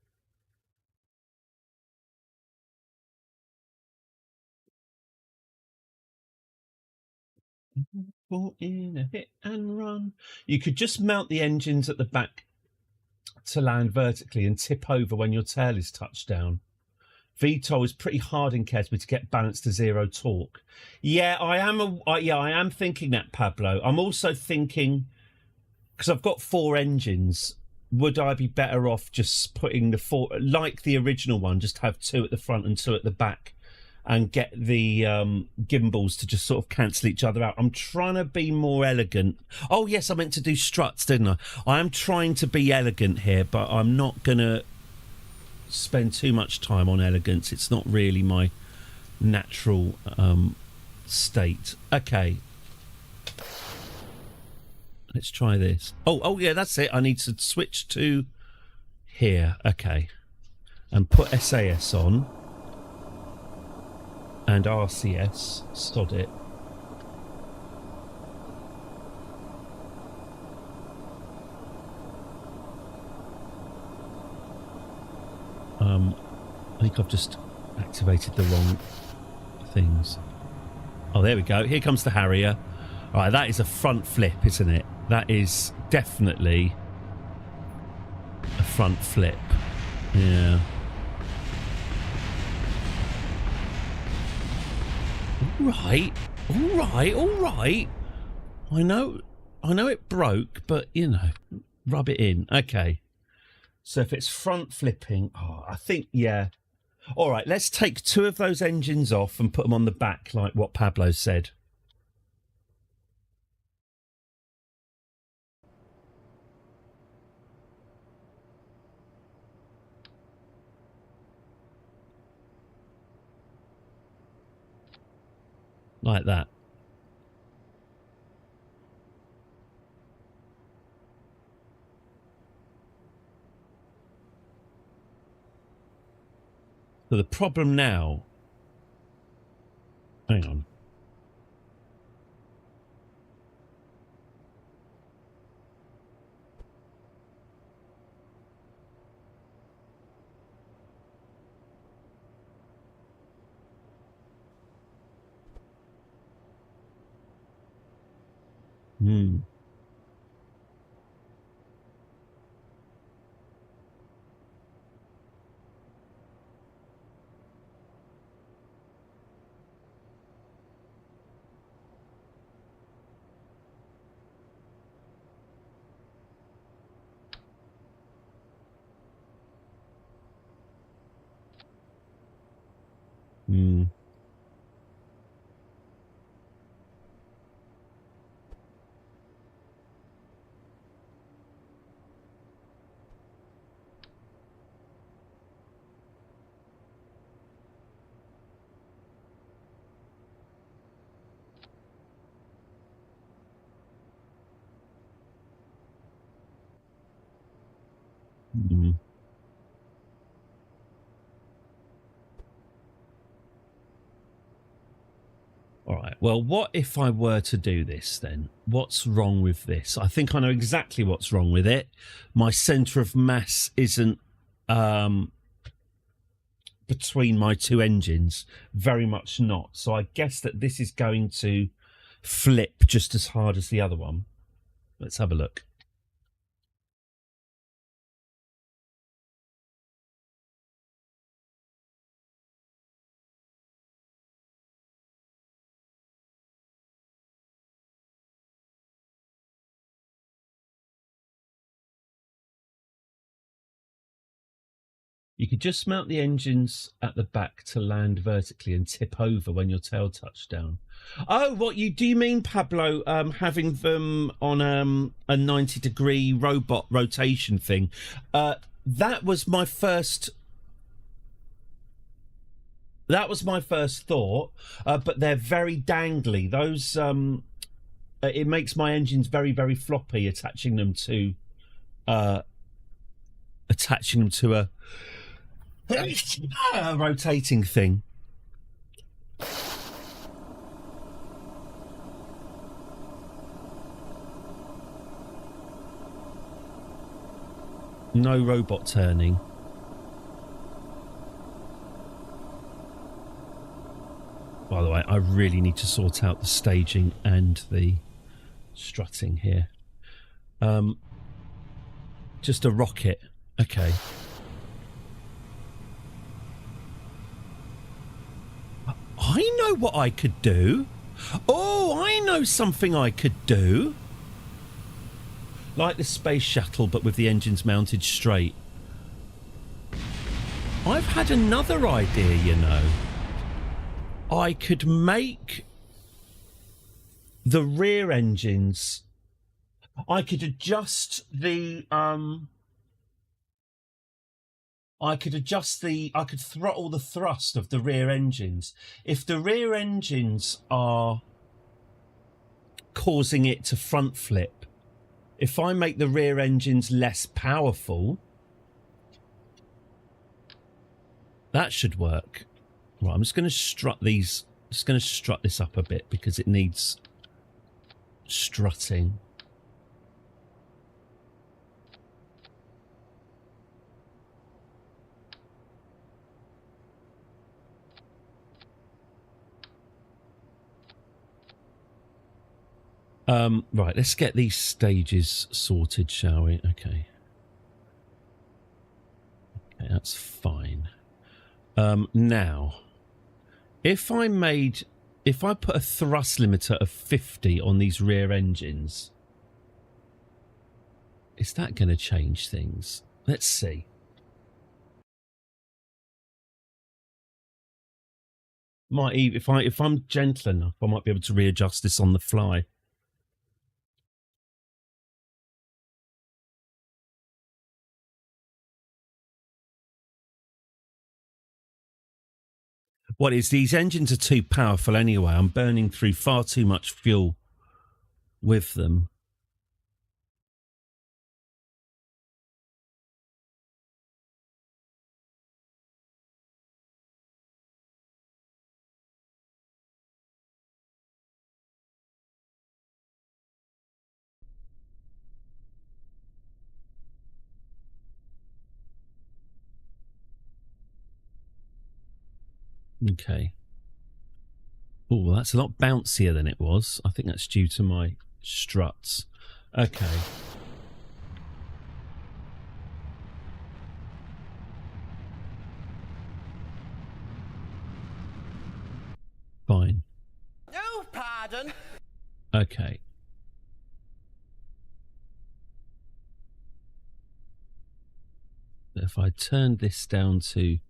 Speaker 1: In a hit and run. You could just mount the engines at the back to land vertically and tip over when your tail is touched down. VTOL is pretty hard in Kesby to get balance to 0 torque. Yeah, I am thinking that, Pablo. I'm also thinking, because I've got 4 engines, would I be better off just putting the 4, like the original one, just have 2 at the front and 2 at the back, and get the gimbals to just sort of cancel each other out? I'm trying to be more elegant. Oh, yes, I meant to do struts, didn't I? I am trying to be elegant here, but I'm not going to spend too much time on elegance. It's not really my natural state. Okay. Let's try this. Oh, yeah, that's it. I need to switch to here. Okay. And put SAS on. and RCS. Sod it. I think I've just activated the wrong things. Oh, there we go. Here comes the Harrier. All right, that is a front flip, isn't it? That is definitely a front flip. Yeah. All right. I know it broke, but, you know, rub it in. Okay. So if it's front flipping, I think, yeah. All right, let's take 2 of those engines off and put them on the back, like what Pablo said. Like that. So the problem now... Hang on. All right. Well, what if I were to do this then? What's wrong with this? I think I know exactly what's wrong with it. My centre of mass isn't between my 2 engines. Very much not. So I guess that this is going to flip just as hard as the other one. Let's have a look. You could just mount the engines at the back to land vertically and tip over when your tail touched down. Oh, what do you mean, Pablo, having them on a 90-degree robot rotation thing? That was my first thought, but they're very dangly. Those it makes my engines very, very floppy attaching them to a rotating thing. No robot turning. By the way, I really need to sort out the staging and the strutting here. Just a rocket. Okay. I know what I could do. Oh, I know something I could do. Like the space shuttle, but with the engines mounted straight. I've had another idea, you know. I could make the rear engines... I could adjust the... I could throttle the thrust of the rear engines. If the rear engines are causing it to front flip, if I make the rear engines less powerful, that should work. Right, I'm just going to strut these. Just going to strut this up a bit because it needs strutting. Right, let's get these stages sorted, shall we? Okay. Okay, that's fine. Now, if I put a thrust limiter of 50 on these rear engines, is that going to change things? Let's see. Might even, if I'm gentle enough, I might be able to readjust this on the fly. What is, these engines are too powerful anyway. I'm burning through far too much fuel with them. Okay. Oh, that's a lot bouncier than it was. I think that's due to my struts. Okay. Fine.
Speaker 7: No, pardon.
Speaker 1: Okay. If I turn this down to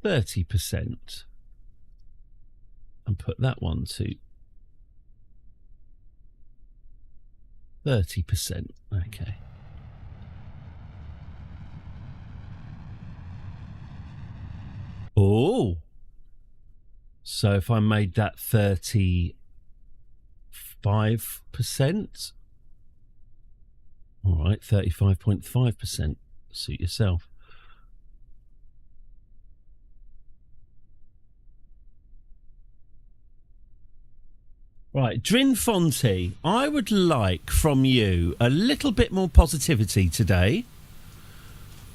Speaker 1: 30% and put that one to 30%. Okay. Oh. So if I made that 35%, all right, 35.5%. Suit yourself. Right, Drinfonte, I would like from you a little bit more positivity today.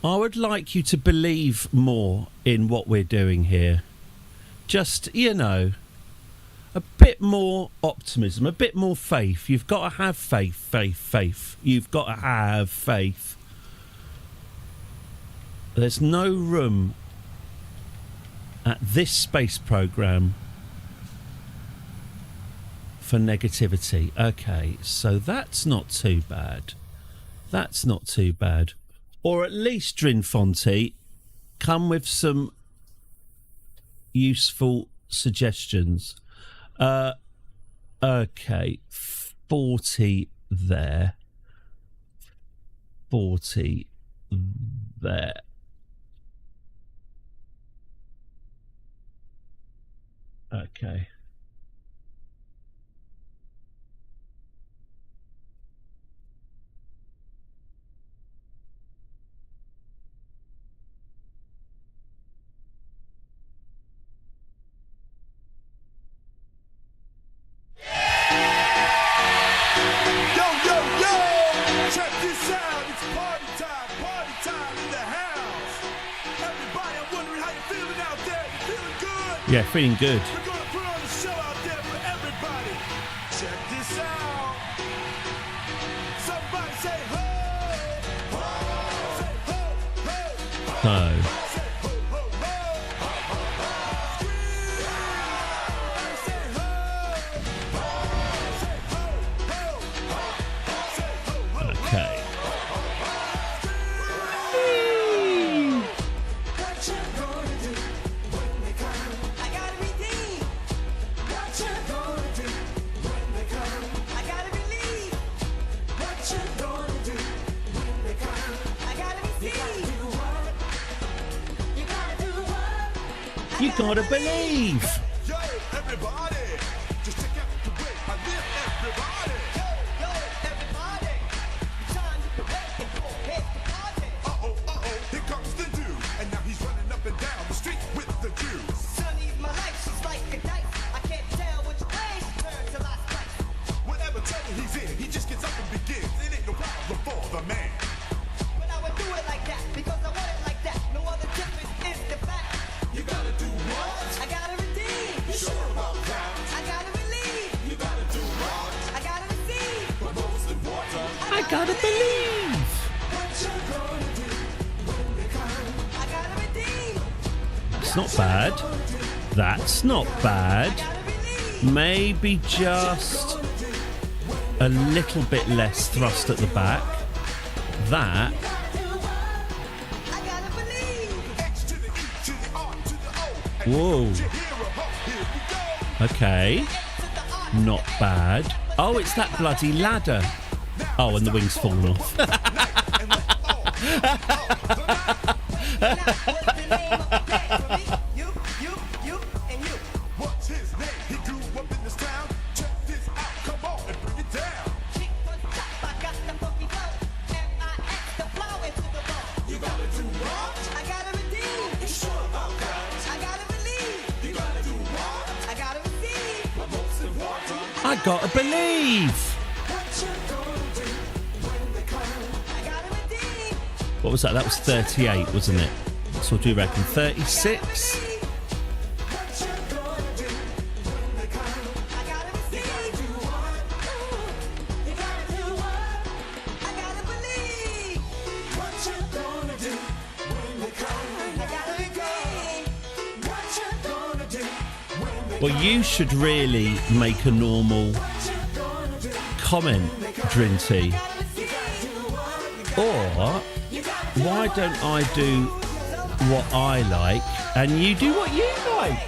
Speaker 1: I would like you to believe more in what we're doing here. Just, you know, a bit more optimism, a bit more faith. You've got to have faith. You've got to have faith. There's no room at this space program for negativity. Okay, so that's not too bad. That's not too bad. Or at least, Drinfonte, come with some useful suggestions. Okay, 40 there. 40 there. Okay. Yeah, feeling good.
Speaker 8: We're gonna put on a show out there for everybody. Check this out. Somebody say ho, ho, say ho, ho,
Speaker 1: So,
Speaker 8: say ho, ho, ho. Say ho, say ho, ho,
Speaker 1: okay. You gotta believe.
Speaker 8: yo, everybody, just check out the way I live, everybody. Yo, everybody, time to break and go ahead to party. Uh-oh, here comes the dude, and now he's running up and down the street.
Speaker 1: gotta believe. It's not bad. That's not bad. Maybe just a little bit less thrust at the back. That. Whoa. Okay. Not bad. Oh, it's that bloody ladder. Oh, and the wing's fallen off. I gotta believe. What was that? That was 38, wasn't it? So what do you reckon? 36? Well, you should really make a normal comment, Drinty. Or why don't I do what I like and you do what you like?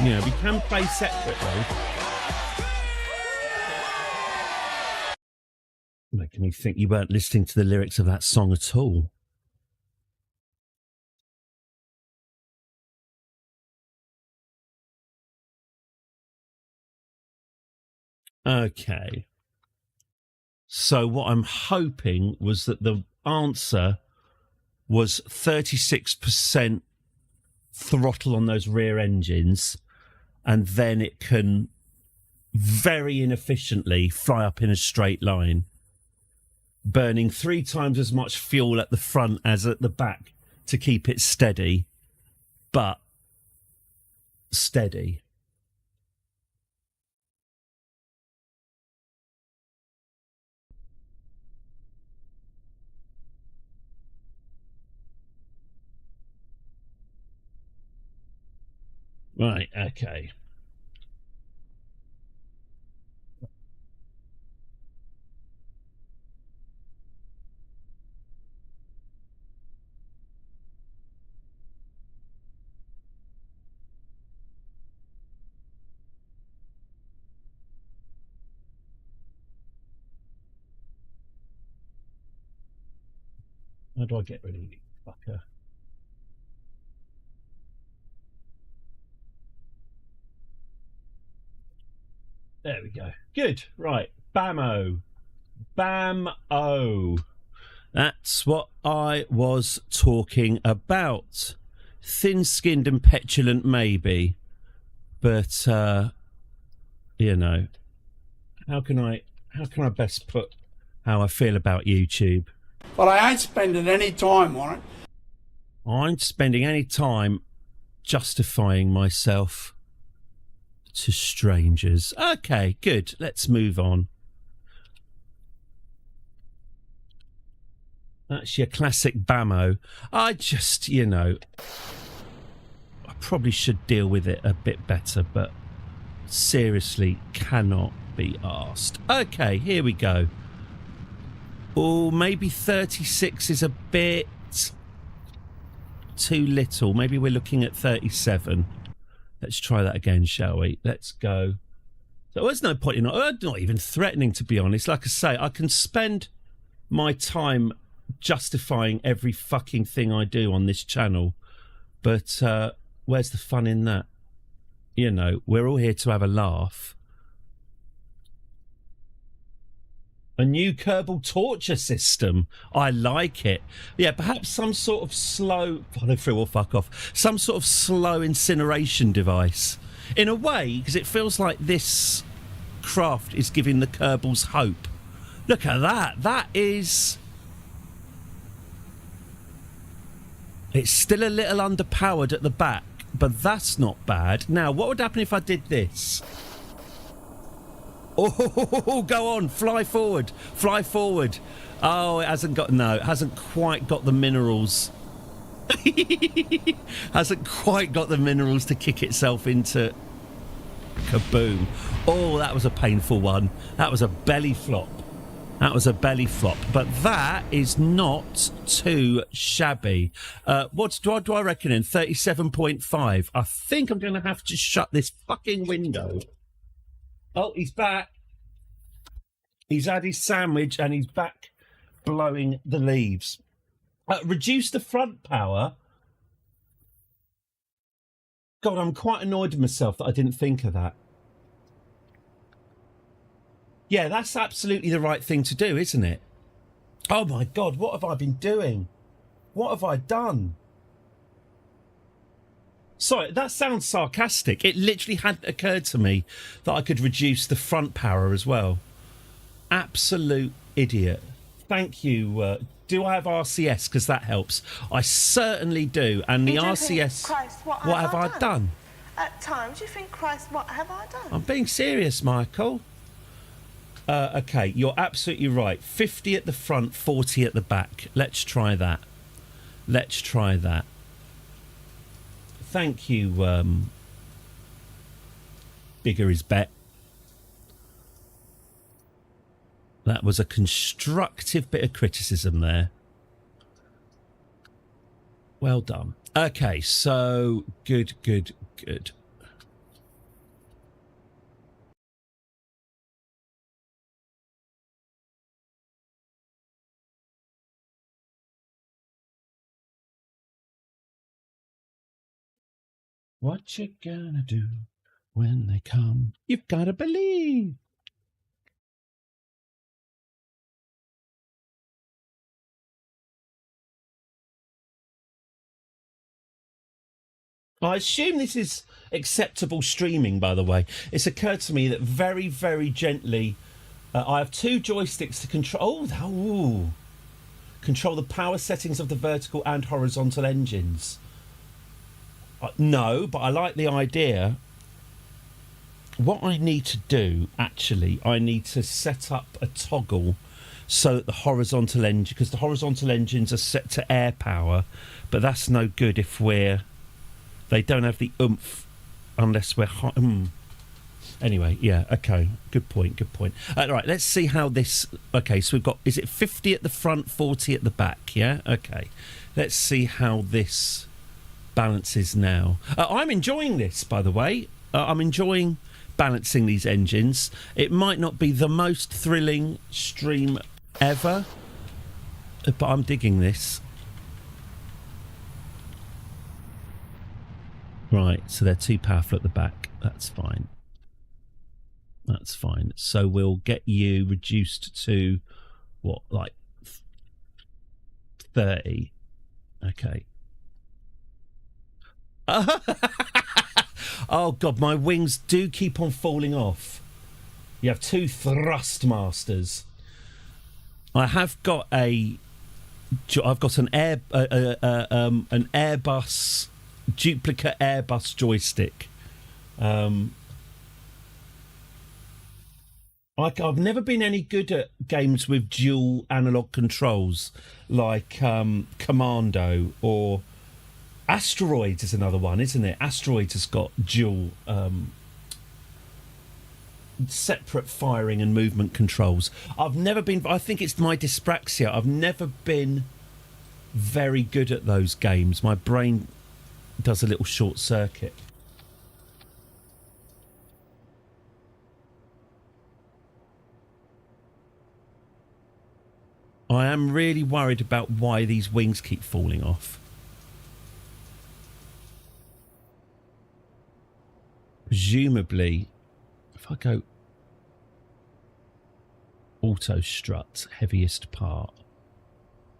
Speaker 1: You know, we can play separately. Making me think you weren't listening to the lyrics of that song at all. Okay. So what I'm hoping was that the answer was 36% throttle on those rear engines, and then it can very inefficiently fly up in a straight line, burning 3 times as much fuel at the front as at the back to keep it steady, but steady. Right, okay. How do I get rid of you, fucker? There we go. Good. Right. Bam-o. Bam-o. That's what I was talking about. Thin-skinned and petulant, maybe. But, you know, how can I best put how I feel about YouTube?
Speaker 9: But I ain't spending any time on it.
Speaker 1: I ain't spending any time justifying myself to strangers. Okay, good. Let's move on. That's your classic Bamo. I just, you know, I probably should deal with it a bit better, but seriously cannot be asked. Okay, here we go. Oh, maybe 36 is a bit too little. Maybe we're looking at 37. Let's try that again, shall we? Let's go. So there's no point in I'm not even threatening, to be honest. Like I say, I can spend my time justifying every fucking thing I do on this channel, but where's the fun in that? You know, we're all here to have a laugh. A new Kerbal torture system. I like it. Yeah, perhaps some sort of slow... Follow through or fuck off. Some sort of slow incineration device. In a way, because it feels like this craft is giving the Kerbals hope. Look at that. That is... It's still a little underpowered at the back, but that's not bad. Now, what would happen if I did this? Oh, go on, fly forward, fly forward. Oh, it hasn't quite got the minerals. Hasn't quite got the minerals to kick itself into kaboom. Oh, that was a painful one. That was a belly flop. But that is not too shabby. What do I reckon in? 37.5. I think I'm going to have to shut this fucking window. Oh, he's back. He's had his sandwich and he's back blowing the leaves. Reduce the front power. God, I'm quite annoyed with myself that I didn't think of that. Yeah, that's absolutely the right thing to do, isn't it? Oh my God, what have I been doing? What have I done? Sorry, that sounds sarcastic. It literally hadn't occurred to me that I could reduce the front power as well. Absolute idiot. Thank you. Do I have RCS? Because that helps. I certainly do. And the RCS...
Speaker 3: Christ, what
Speaker 1: have I done?
Speaker 3: At times you think, Christ, what have I done?
Speaker 1: I'm being serious, Michael. Okay, you're absolutely right. 50 at the front, 40 at the back. Let's try that. Thank you, Bigger is Bet. That was a constructive bit of criticism there. Well done. Okay, so good. What you gonna do when they come? You've gotta believe. I assume this is acceptable streaming, by the way. It's occurred to me that very, very gently, I have two joysticks to control. Control the power settings of the vertical and horizontal engines. No, but I like the idea. What I need to do, actually, I need to set up a toggle so that the horizontal engine, because the horizontal engines are set to air power, but that's no good if they don't have the oomph unless we're Anyway, yeah, okay, good point. Right, let's see how this... Okay, so we've got... Is it 50 at the front, 40 at the back, yeah? Okay, let's see how this balances now. I'm enjoying this, by the way. I'm enjoying balancing these engines. It might not be the most thrilling stream ever, but I'm digging this. Right, so they're too powerful at the back. That's fine. So we'll get you reduced to, what, like 30? Okay. Oh, God, my wings do keep on falling off. You have two thrust masters. I've got an Airbus... duplicate Airbus joystick. I've never been any good at games with dual analog controls, like Commando or Asteroids is another one, isn't it? Asteroids has got dual separate firing and movement controls. I've never been... I think it's my dyspraxia. I've never been very good at those games. My brain does a little short circuit. I am really worried about why these wings keep falling off. Presumably, if I go auto strut, heaviest part,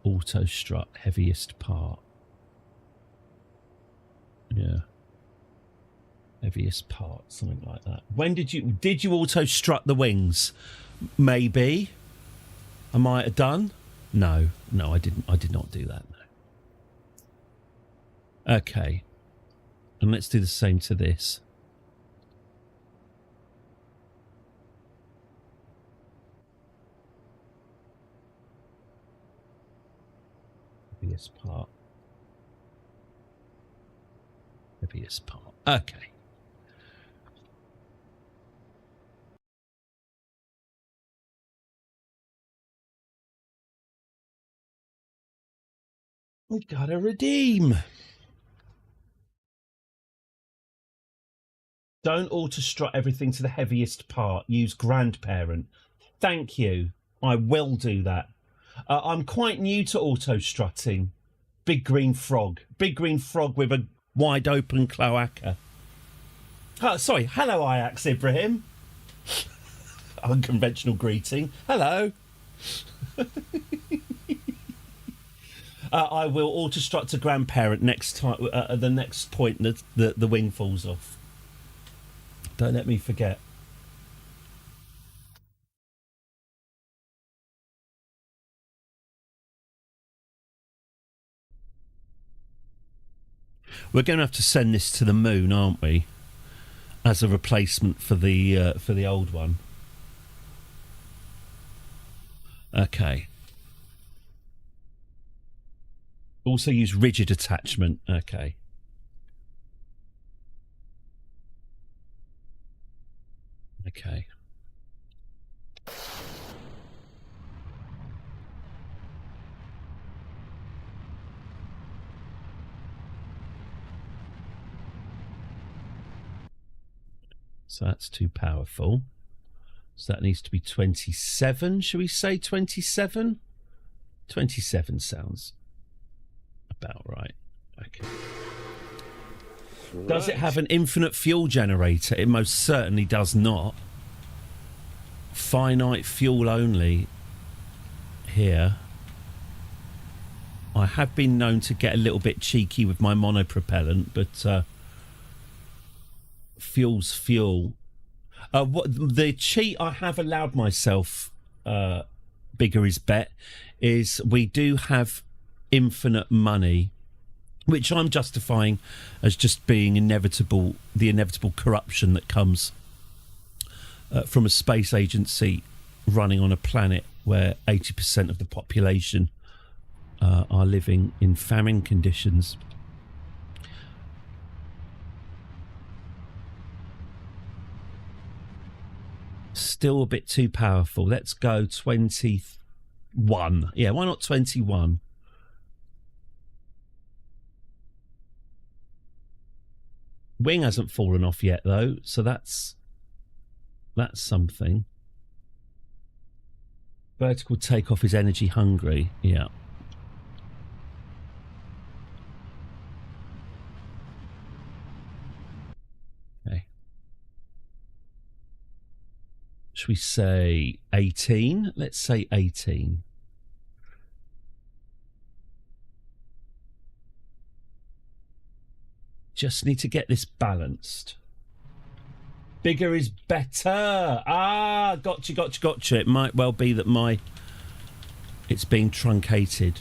Speaker 1: auto strut, heaviest part. Yeah. Heaviest part, something like that. When did you auto strut the wings? Maybe. I might have done. No, I didn't. I did not do that. No. Okay. And let's do the same to this. Heaviest part. Heaviest part. Okay. We gotta redeem. Don't auto-strut everything to the heaviest part. Use grandparent. Thank you. I will do that. I'm quite new to auto-strutting. Big green frog. Big green frog with a wide open cloaca. Oh, sorry. Hello, Ajax Ibrahim. Unconventional greeting. Hello. I will auto-strut to grandparent next time. At the next point the wing falls off. Don't let me forget. We're going to have to send this to the moon, aren't we? As a replacement for the old one. Okay. Also use rigid attachment. Okay. Okay. So that's too powerful. So that needs to be 27. Should we say 27? 27 sounds about right. Okay. Right. Does it have an infinite fuel generator? It most certainly does not. Finite fuel only here. I have been known to get a little bit cheeky with my monopropellant, but fuel's fuel. What the cheat I have allowed myself, bigger is bet, is we do have infinite money, which I'm justifying as just being inevitable, the inevitable corruption that comes from a space agency running on a planet where 80% of the population are living in famine conditions. Still a bit too powerful. Let's go 21. Yeah, why not 21? Wing hasn't fallen off yet, though, so that's something. Vertical takeoff is energy hungry. Yeah. Okay. Should we say 18? Let's say 18. Just need to get this balanced. Bigger is better. Ah, gotcha. It might well be that it's being truncated.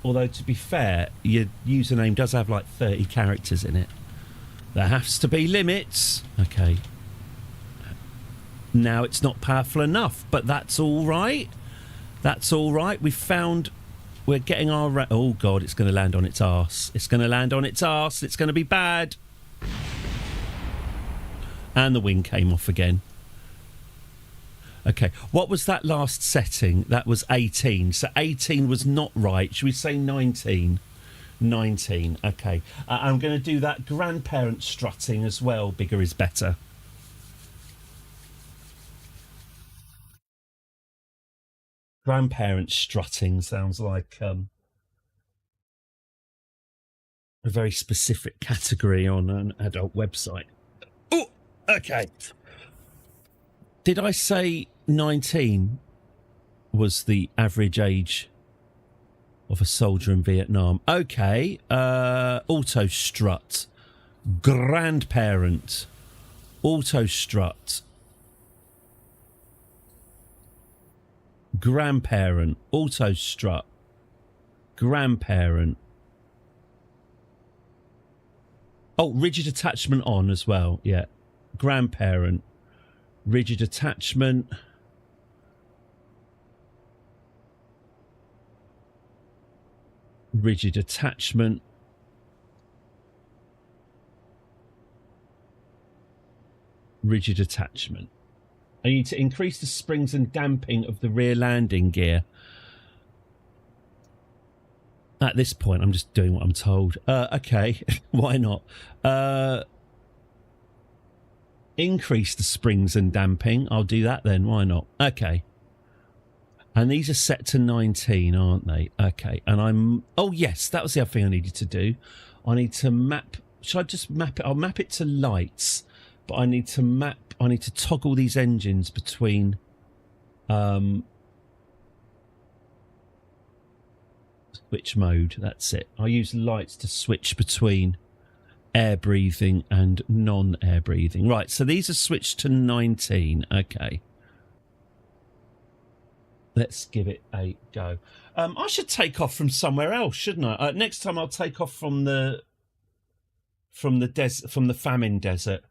Speaker 1: Although, to be fair, your username does have like 30 characters in it. There has to be limits. Okay. Now it's not powerful enough, but that's all right. That's all right. We're getting our... Oh, God, it's going to land on its arse. It's going to land on its arse. It's going to be bad. And the wing came off again. Okay, what was that last setting? That was 18. So 18 was not right. Should we say 19? 19, okay. I'm going to do that grandparent strutting as well. Bigger is better. Grandparent strutting sounds like a very specific category on an adult website. Oh, okay. Did I say 19 was the average age of a soldier in Vietnam? Okay. Auto strut. Grandparent. Auto strut. Grandparent, auto strut, grandparent. Oh, rigid attachment on as well. Yeah. Grandparent. Rigid attachment. Rigid attachment. Rigid attachment. I need to increase the springs and damping of the rear landing gear. At this point, I'm just doing what I'm told. Okay, why not? Increase the springs and damping. I'll do that then. Why not? Okay. And these are set to 19, aren't they? Okay. And I'm... Oh, yes, that was the other thing I needed to do. I need to map... Should I just map it? I'll map it to lights. But I need to map... I need to toggle these engines between... Switch mode. That's it. I use lights to switch between air breathing and non-air breathing. Right, so these are switched to 19. Okay. Let's give it a go. I should take off from somewhere else, shouldn't I? Next time I'll take off from the famine desert.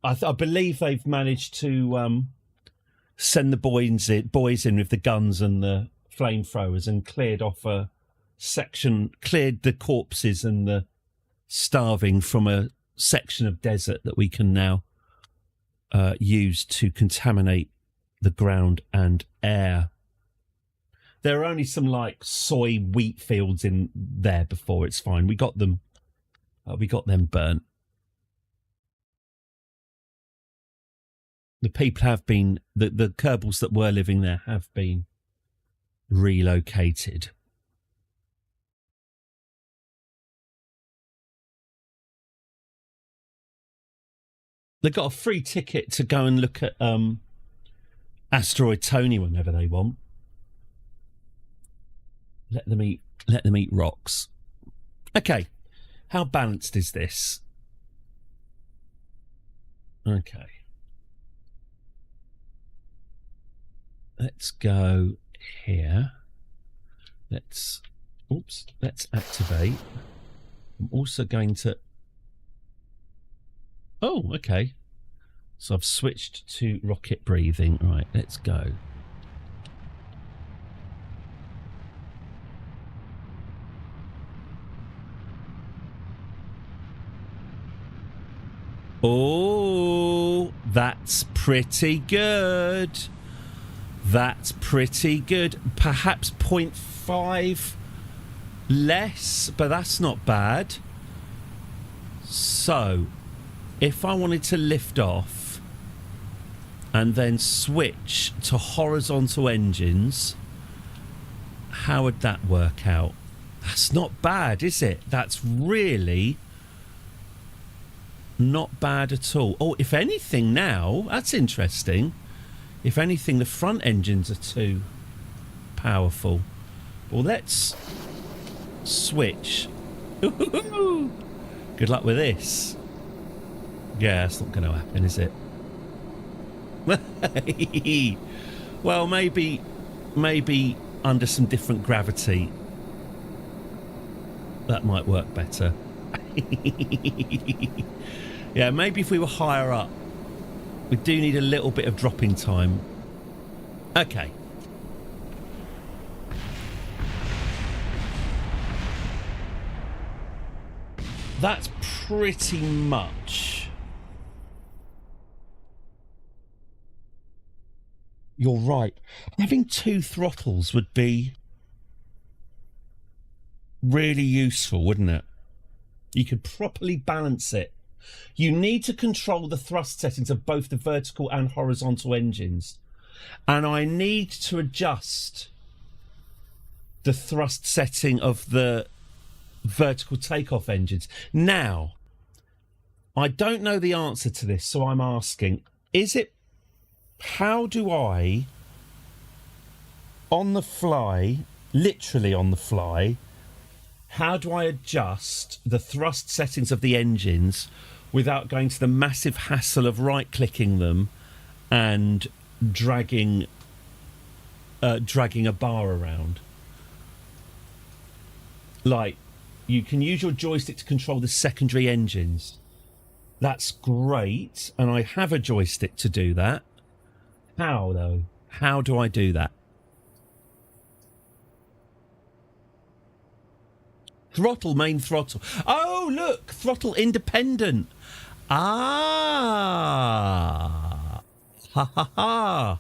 Speaker 1: I believe they've managed to send the boys in with the guns and the flamethrowers and cleared off a section, cleared the corpses and the starving from a section of desert that we can now use to contaminate the ground and air. There are only some like soy wheat fields in there before. It's fine. We got them burnt. The people have been, the Kerbals that were living there have been relocated. They got a free ticket to go and look at Asteroid Tony whenever they want. Let them eat rocks. Okay. How balanced is this? Okay. Let's go here. Let's activate. I'm also going to... Oh, okay. So I've switched to rocket breathing. Right, let's go. Oh, that's pretty good. That's pretty good. Perhaps 0.5 less, but that's not bad. So, if I wanted to lift off and then switch to horizontal engines, how would that work out? That's not bad, is it? That's really not bad at all. Oh, if anything now, that's interesting. If anything, the front engines are too powerful. Well, let's switch. Good luck with this. Yeah, that's not going to happen, is it? Well, maybe under some different gravity that might work better. Yeah, maybe if we were higher up. We do need a little bit of dropping time. Okay. That's pretty much... You're right. Having two throttles would be really useful, wouldn't it? You could properly balance it. You need to control the thrust settings of both the vertical and horizontal engines. And I need to adjust the thrust setting of the vertical takeoff engines. Now, I don't know the answer to this, so I'm asking, how do I, on the fly, literally on the fly, how do I adjust the thrust settings of the engines without going to the massive hassle of right-clicking them and dragging a bar around? Like, You can use your joystick to control the secondary engines. That's great, and I have a joystick to do that. How, though? How do I do that? Throttle, main throttle. Oh, look! Throttle independent. Ah! Ha ha ha!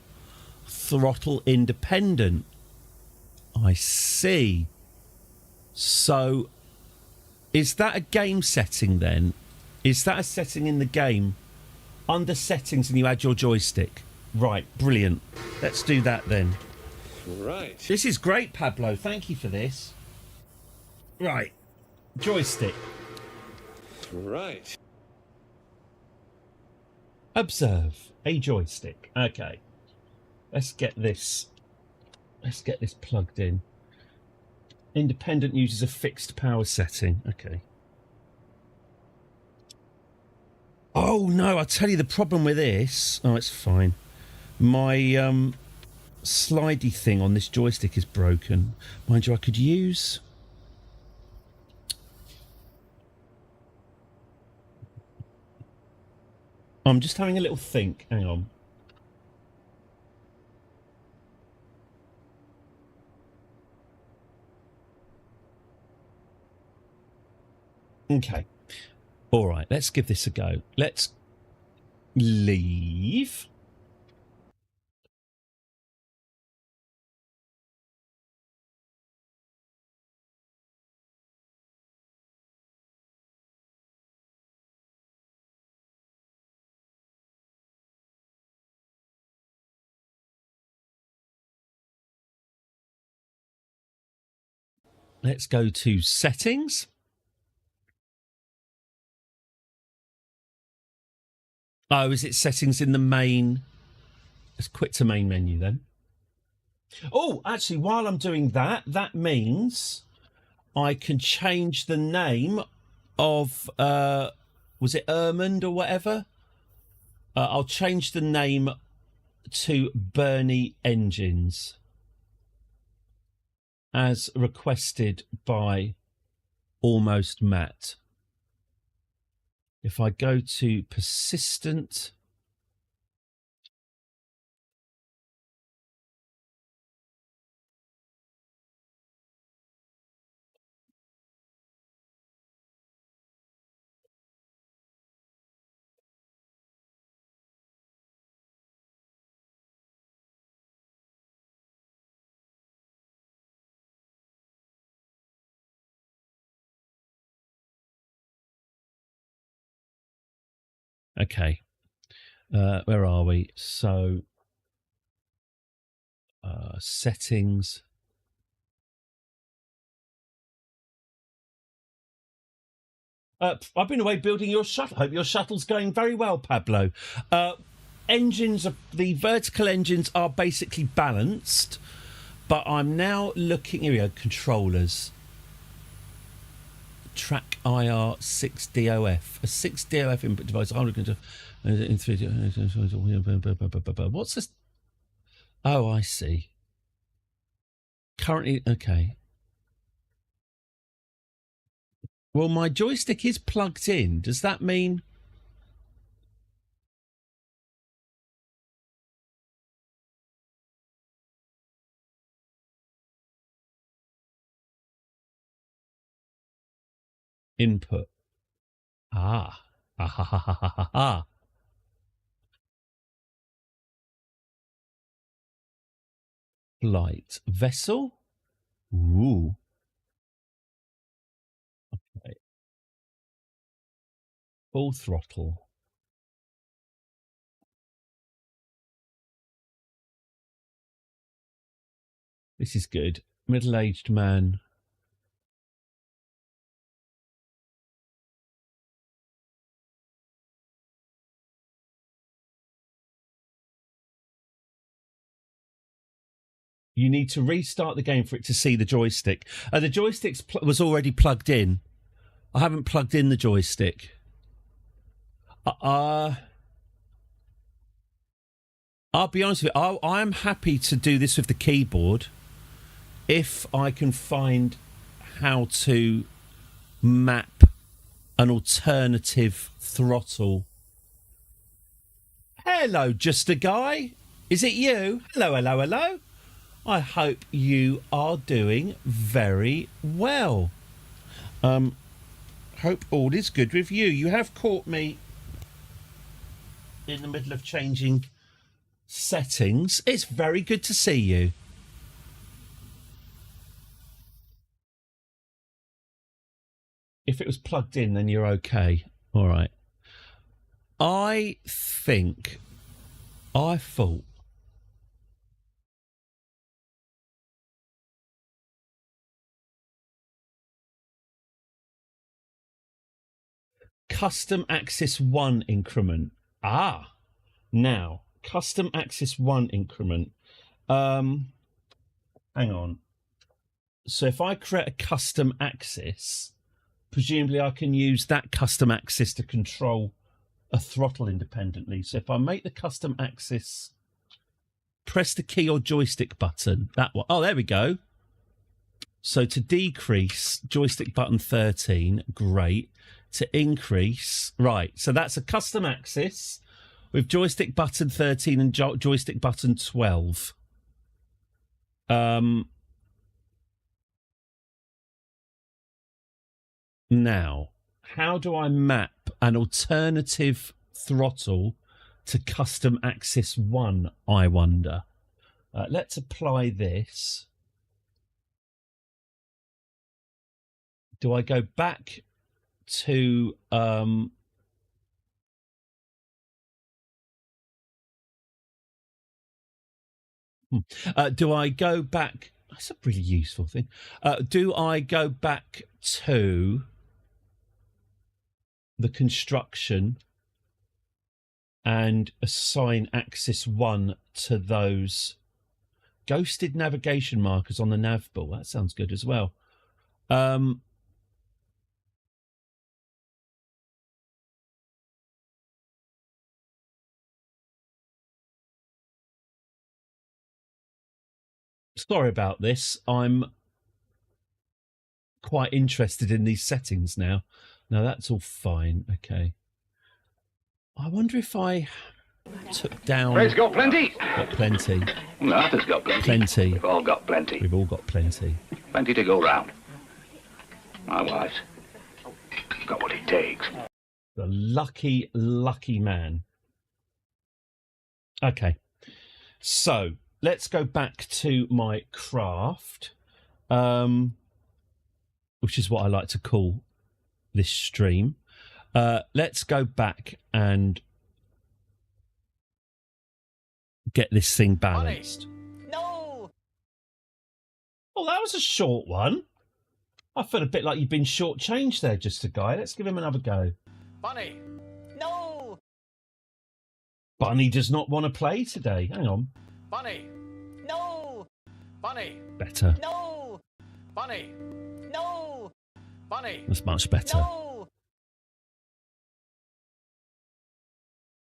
Speaker 1: Throttle independent. I see. So, is that a game setting then? Is that a setting in the game? Under settings and you add your joystick. Right, brilliant. Let's do that then.
Speaker 4: Right.
Speaker 1: This is great, Pablo. Thank you for this. Right. Joystick.
Speaker 4: Right.
Speaker 1: Observe. A joystick. Okay. Let's get this plugged in. Independent uses a fixed power setting. Okay. Oh no, I'll tell you the problem with this. Oh, it's fine. My slidey thing on this joystick is broken. Mind you, I could use... I'm just having a little think. Hang on. Okay. All right, let's give this a go. Let's leave. Let's go to settings. Oh, is it settings in the main? Let's quit to main menu then. Oh, actually, while I'm doing that, that means I can change the name of, was it Ermund or whatever? I'll change the name to Bernie Engines as requested by Almost Matt. If I go to persistent, okay, where are we? So, settings. I've been away building your shuttle. Hope your shuttle's going very well, Pablo. Engines, the vertical engines are basically balanced, but I'm now looking. Here we go. Controllers. Track IR 6DOF. A 6DOF input device. What's this? Oh, I see. Currently, okay. Well, my joystick is plugged in. Does that mean... Input. Ah. Ah ha ha ha ha ha ha. Flight. Vessel. Ooh. Okay. Full throttle. This is good. Middle-aged man. You need to restart the game for it to see the joystick. The joystick was already plugged in. I haven't plugged in the joystick. I'll be honest with you. I am happy to do this with the keyboard if I can find how to map an alternative throttle. Hello, just a guy. Is it you? Hello, hello, hello. I hope you are doing very well. Hope all is good with you. You have caught me in the middle of changing settings. It's very good to see you. If it was plugged in, then you're okay. All right. I thought custom axis 1 increment. Now custom axis 1 increment. Hang on. So if I create a custom axis, presumably I can use that custom axis to control a throttle independently. So if I make the custom axis, press the key or joystick button, that one. Oh, there we go. So to decrease, joystick button 13, great. To increase, right. So that's a custom axis with joystick button 13 and joystick button 12. Now, how do I map an alternative throttle to custom axis 1, I wonder? Let's apply this. Do I go back to... do I go back... That's a really useful thing. Do I go back to the construction and assign axis 1 to those ghosted navigation markers on the nav ball? That sounds good as well. Sorry about this. I'm quite interested in these settings now. No, that's all fine. Okay. I wonder if I took down...
Speaker 10: Fred's got plenty.
Speaker 1: Got plenty.
Speaker 10: Arthur's got plenty.
Speaker 1: Plenty.
Speaker 10: We've all got plenty.
Speaker 1: We've all got plenty.
Speaker 10: Plenty to go round. My wife's got what it takes.
Speaker 1: The lucky, lucky man. Okay. So, let's go back to my craft, which is what I like to call this stream. Let's go back and get this thing balanced.
Speaker 7: No!
Speaker 1: Oh, that was a short one. I feel a bit like you've been shortchanged there, just a guy. Let's give him another go.
Speaker 7: Bunny! No!
Speaker 1: Bunny does not want to play today. Hang on.
Speaker 7: Bunny! No! Bunny!
Speaker 1: Better.
Speaker 7: No! Bunny! No! Bunny!
Speaker 1: That's much better.
Speaker 7: No!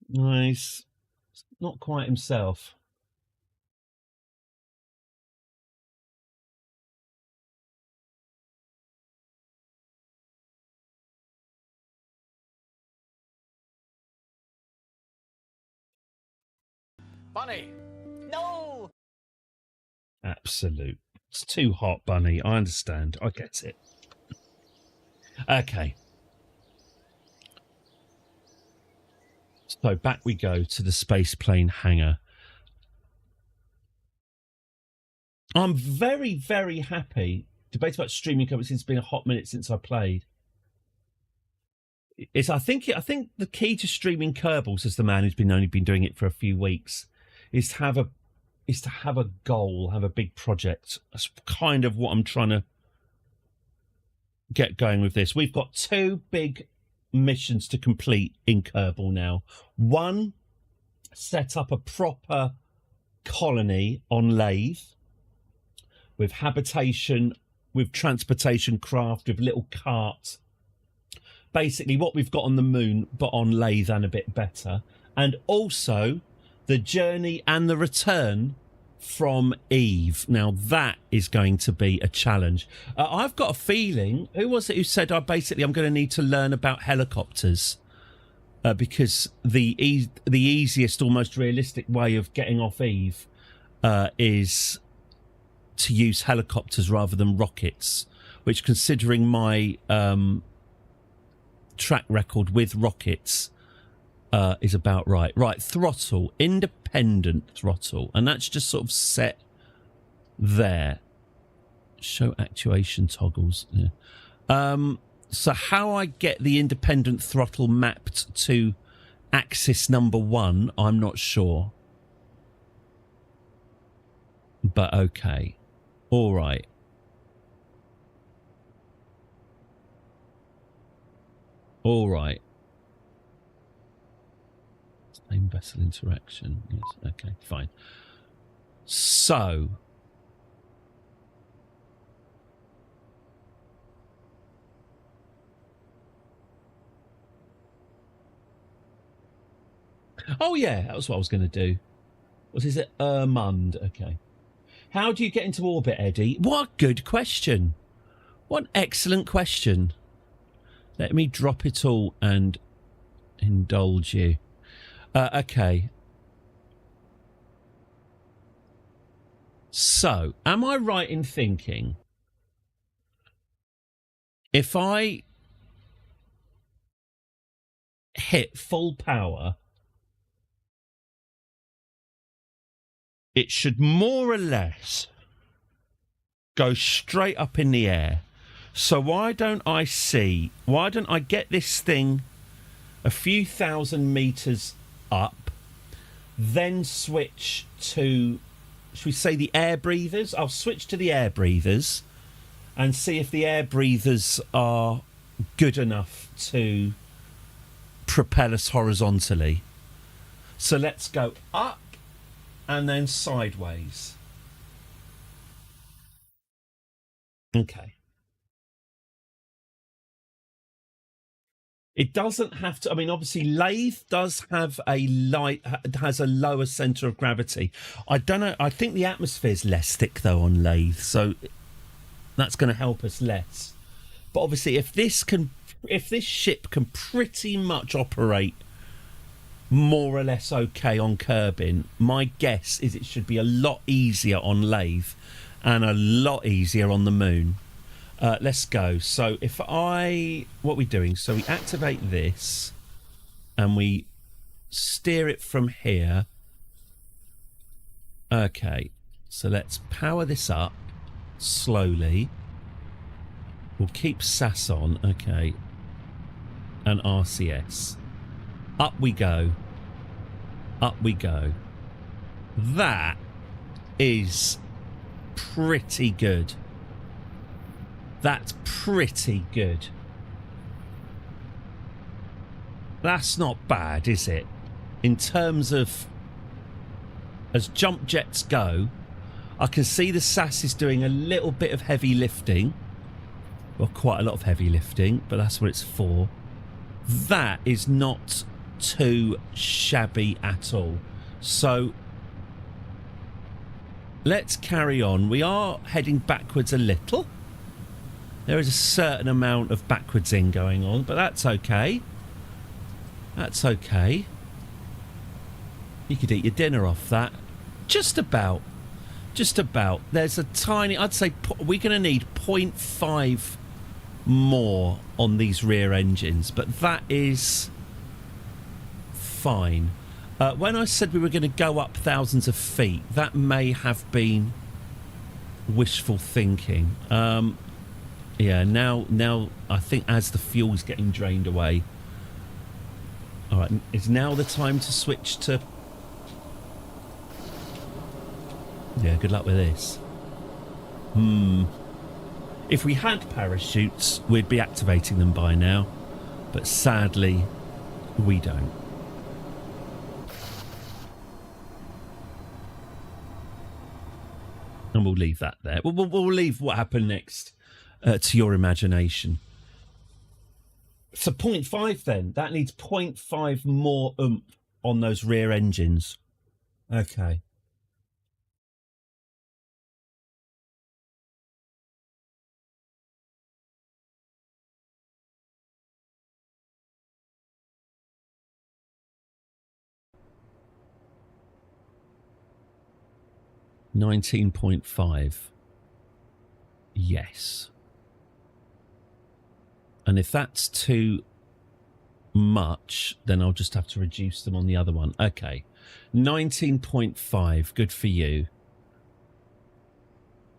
Speaker 1: Nice. Not quite himself.
Speaker 7: Bunny! No!
Speaker 1: Absolute. It's too hot, Bunny. I understand. I get it. Okay. So back we go to the space plane hangar. I'm very, very happy. Debate about streaming since it's been a hot minute since I played. I think the key to streaming Kerbal, says the man who's only been doing it for a few weeks, is to have a goal, have a big project. That's kind of what I'm trying to get going with this. We've got 2 big missions to complete in Kerbal now. One, set up a proper colony on Lathe with habitation, with transportation craft, with little carts. Basically what we've got on the moon, but on Lathe and a bit better. And also the journey and the return from Eve. Now, that is going to be a challenge. I've got a feeling, who was it who said, I'm going to need to learn about helicopters because the easiest, almost realistic way of getting off Eve is to use helicopters rather than rockets, which, considering my track record with rockets, is about right. Right, throttle, independent throttle, and that's just sort of set there. Show actuation toggles. Yeah. So how I get the independent throttle mapped to axis number 1, I'm not sure. But okay. All right. All right. Same vessel interaction. Yes. Okay, fine. So... Oh, yeah, that was what I was going to do. What is it? Ermund. Okay. How do you get into orbit, Eddie? What a good question. What an excellent question. Let me drop it all and indulge you. Okay. So, am I right in thinking if I hit full power, it should more or less go straight up in the air? So why don't I get this thing a few thousand meters up, then switch to, should we say, the air breathers? I'll switch to the air breathers and see if the air breathers are good enough to propel us horizontally. So let's go up and then sideways. Okay. It doesn't have to. I mean, obviously, Lathe does have has a lower centre of gravity. I don't know. I think the atmosphere's less thick though on Lathe, so that's going to help us less. But obviously, if this ship can pretty much operate more or less okay on Kerbin, my guess is it should be a lot easier on Lathe and a lot easier on the moon. Let's go. So what are we doing? So we activate this and we steer it from here. Okay. So let's power this up slowly. We'll keep SAS on. Okay. And RCS. Up we go. Up we go. That is pretty good. That's pretty good. That's not bad, is it? In terms of, as jump jets go, I can see the SAS is doing a little bit of heavy lifting. Well, quite a lot of heavy lifting, but that's what it's for. That is not too shabby at all. So let's carry on. We are heading backwards a little. There is a certain amount of backwards-ing going on, but that's okay. That's okay. You could eat your dinner off that. Just about. Just about. There's a tiny... I'd say we're going to need 0.5 more on these rear engines, but that is fine. When I said we were going to go up thousands of feet, that may have been wishful thinking. Yeah, now I think as the fuel's getting drained away. All right, is now the time to switch to... Yeah, good luck with this. If we had parachutes, we'd be activating them by now. But sadly, we don't. And we'll leave that there. We'll leave what happened next to your imagination. So 0.5 then. That needs 0.5 more oomph on those rear engines. Okay. 19.5. Yes. And if that's too much, then I'll just have to reduce them on the other one. Okay. 19.5. Good for you.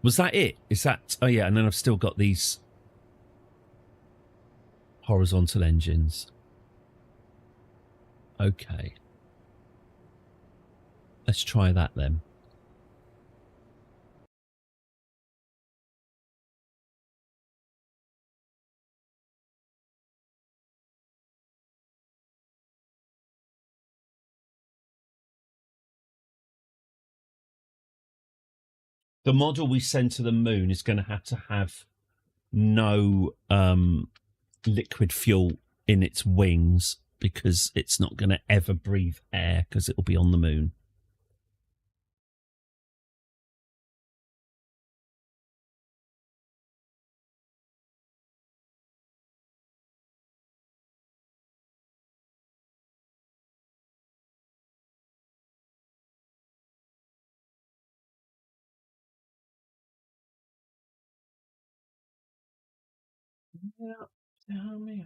Speaker 1: Was that it? Is that... Oh, yeah. And then I've still got these horizontal engines. Okay. Let's try that then. The model we send to the moon is going to have no liquid fuel in its wings because it's not going to ever breathe air because it'll be on the moon. Tell me,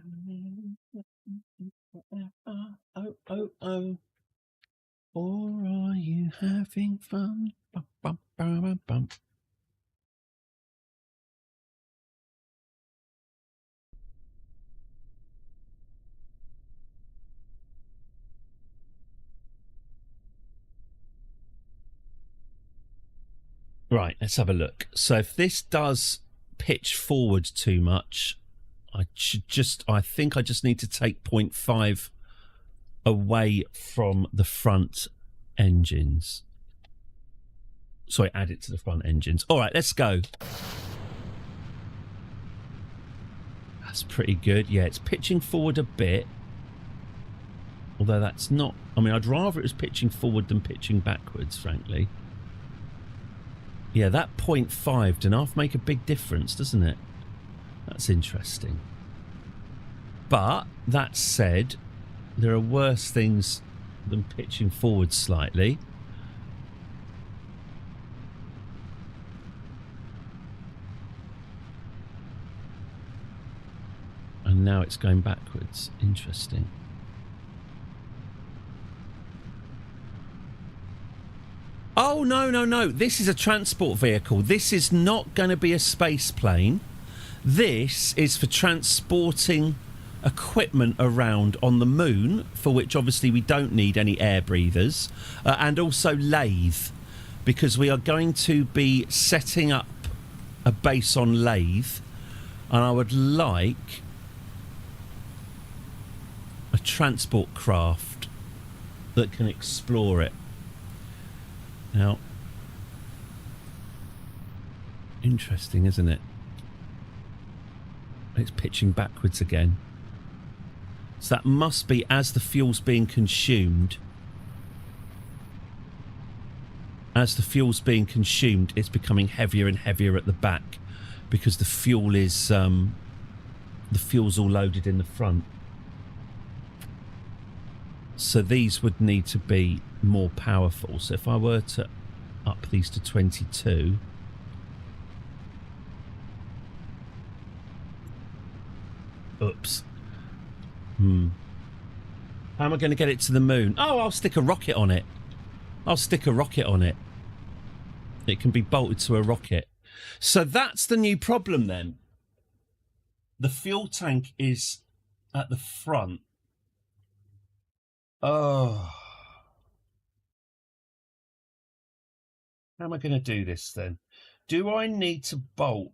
Speaker 1: oh. Or are you having fun? Bum, bum, bum, bum, bum. Right, let's have a look. So if this does pitch forward too much, I think I just need to take 0.5 away from the front engines. Sorry, add it to the front engines. All right, let's go. That's pretty good. Yeah, it's pitching forward a bit. Although that's not... I mean, I'd rather it was pitching forward than pitching backwards, frankly. Yeah, that 0.5 and a half make a big difference, doesn't it? That's interesting. But, that said, there are worse things than pitching forward slightly. And now it's going backwards. Interesting. Oh, no. This is a transport vehicle. This is not going to be a space plane. This is for transporting equipment around on the moon, for which obviously we don't need any air breathers, and also lathe, because we are going to be setting up a base on lathe, and I would like a transport craft that can explore it. Now, interesting, isn't it? It's pitching backwards again. So that must be as the fuel's being consumed. As the fuel's being consumed, it's becoming heavier and heavier at the back because the fuel is the fuel's all loaded in the front. So these would need to be more powerful. So if I were to up these to 22, oops. How am I going to get it to the moon? Oh, I'll stick a rocket on it. It can be bolted to a rocket. So that's the new problem then. The fuel tank is at the front. Oh. How am I going to do this then? Do I need to bolt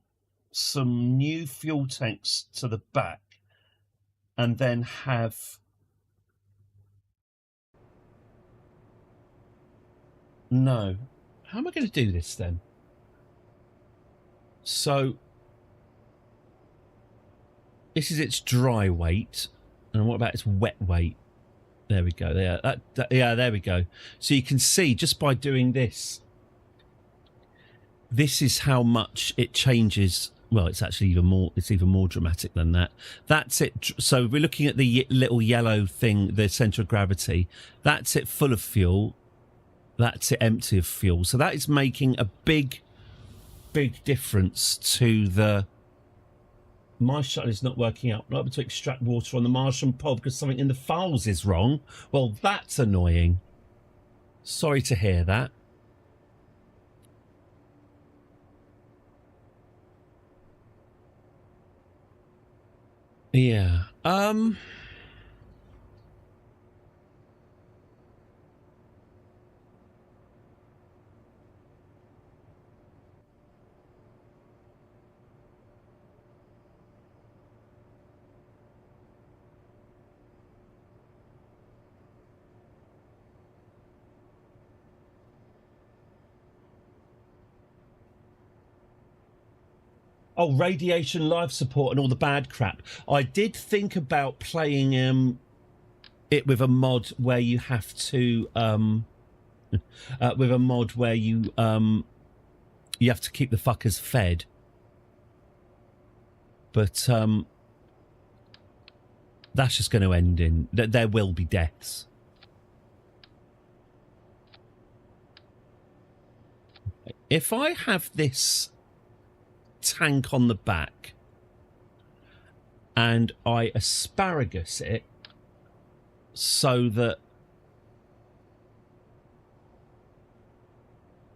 Speaker 1: some new fuel tanks to the back and then have... No. How am I going to do this then? So, this is its dry weight. And what about its wet weight? There we go. Yeah, there we go. So you can see just by doing this, this is how much it changes. Well, it's actually even more dramatic than that. That's it. So we're looking at the little yellow thing, the centre of gravity. That's it full of fuel. That's it, empty of fuel. So that is making a big difference to the... My shuttle is not working out. I'm not able to extract water on the Martian pod because something in the files is wrong. Well, that's annoying. Sorry to hear that. Yeah. Oh, radiation life support and all the bad crap. I did think about playing it with a mod where you have to with a mod where you have to keep the fuckers fed. But that's just going to end in there will be deaths. If I have this tank on the back and I asparagus it so that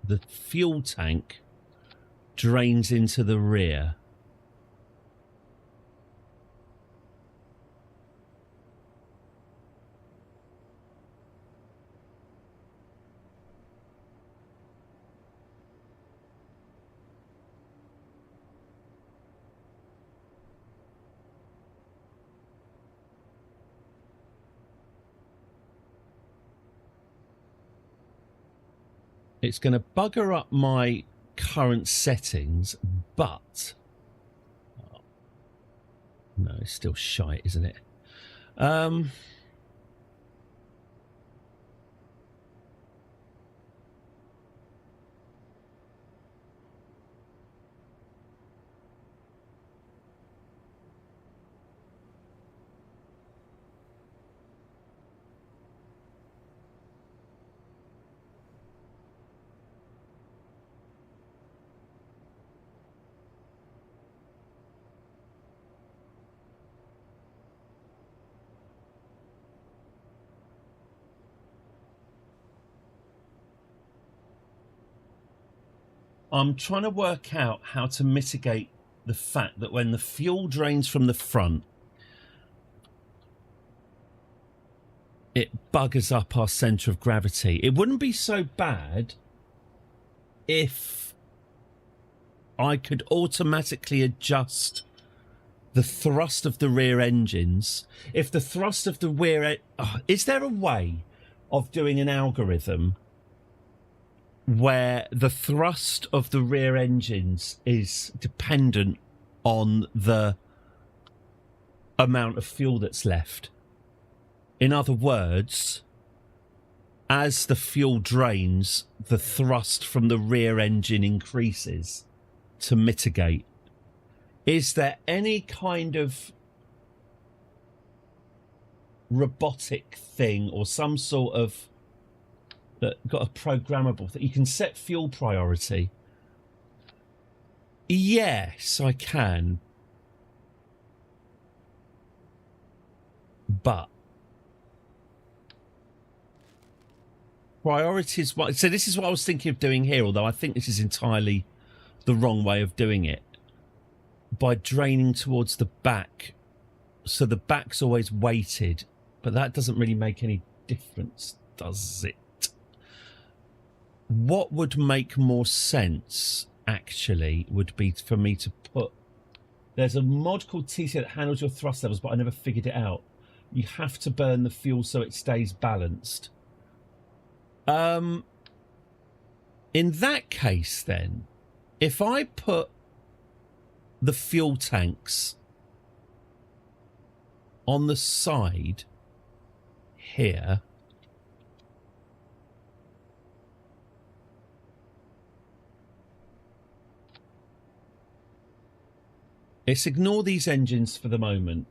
Speaker 1: the fuel tank drains into the rear, it's going to bugger up my current settings, but... Oh, no, it's still shite, isn't it? I'm trying to work out how to mitigate the fact that when the fuel drains from the front, it buggers up our centre of gravity. It wouldn't be so bad if I could automatically adjust the thrust of the rear engines. If the thrust of the rear... is there a way of doing an algorithm where the thrust of the rear engines is dependent on the amount of fuel that's left? In other words, as the fuel drains, the thrust from the rear engine increases to mitigate. Is there any kind of robotic thing or some sort of... that got a programmable that you can set fuel priority? Yes, I can. But priorities, so this is what I was thinking of doing here, although I think this is entirely the wrong way of doing it. By draining towards the back, so the back's always weighted, but that doesn't really make any difference, does it? What would make more sense, actually, would be for me to put... There's a mod called TC that handles your thrust levels, but I never figured it out. You have to burn the fuel so it stays balanced. In that case, then, if I put the fuel tanks on the side here... Let's ignore these engines for the moment.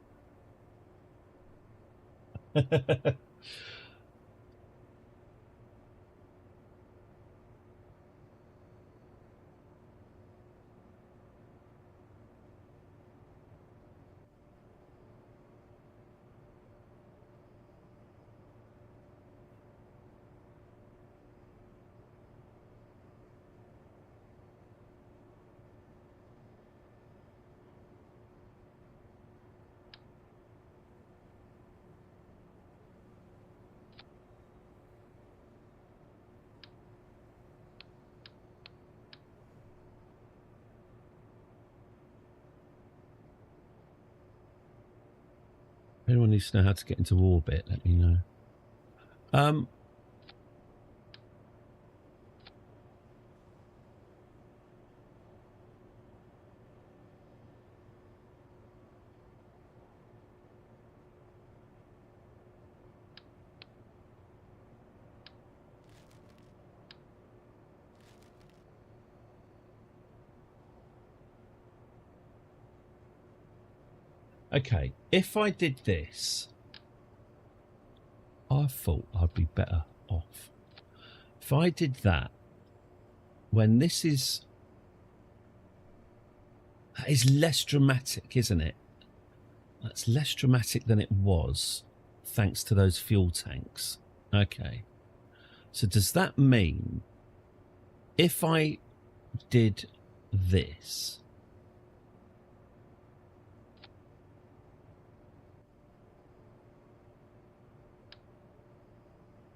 Speaker 1: anyone needs to know how to get into orbit, let me know. Okay, if I did this, I thought I'd be better off. If I did that, when this is... That is less dramatic, isn't it? That's less dramatic than it was, thanks to those fuel tanks. Okay. So does that mean if I did this...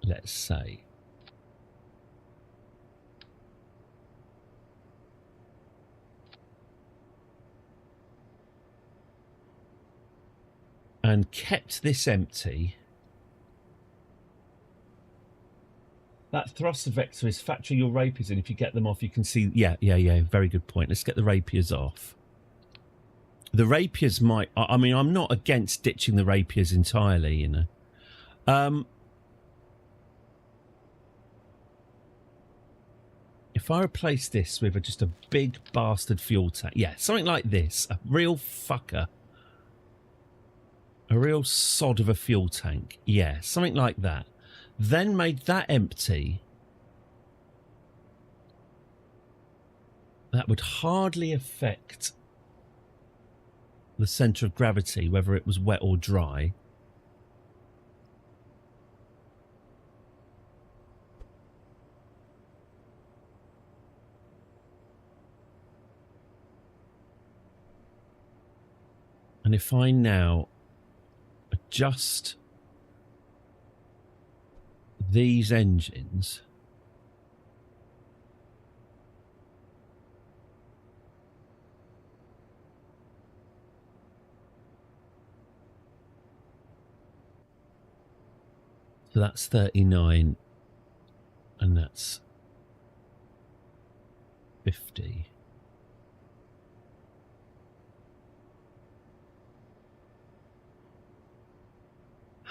Speaker 1: Let's say... and kept this empty, that thruster vector is factor your rapiers in. If you get them off, you can see... Yeah, very good point. Let's get the rapiers off. The rapiers might... I mean, I'm not against ditching the rapiers entirely, you know. If I replace this with just a big bastard fuel tank... Yeah, something like this. A real fucker. A real sod of a fuel tank. Yeah, something like that. Then made that empty. That would hardly affect the centre of gravity, whether it was wet or dry. And if I now adjust these engines, so that's 39 and that's 50.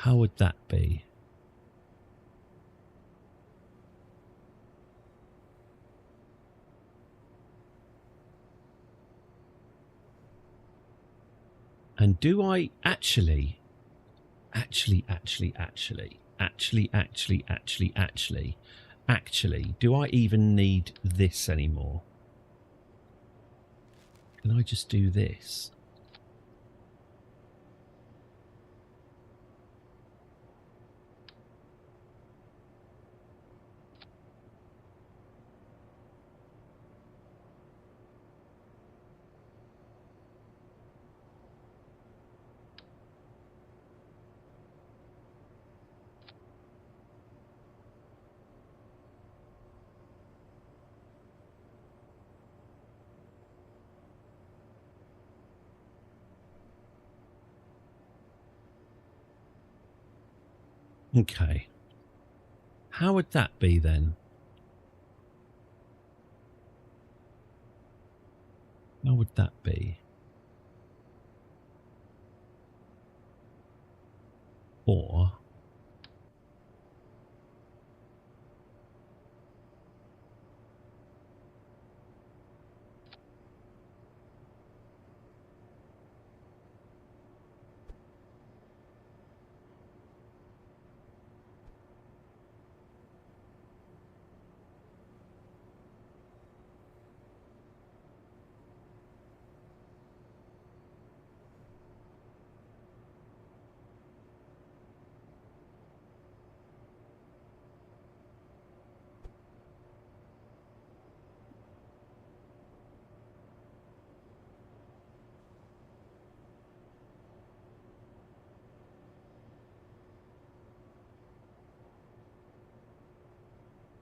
Speaker 1: How would that be? And do I actually, do I even need this anymore? Can I just do this? Okay. How would that be then? How would that be? Or...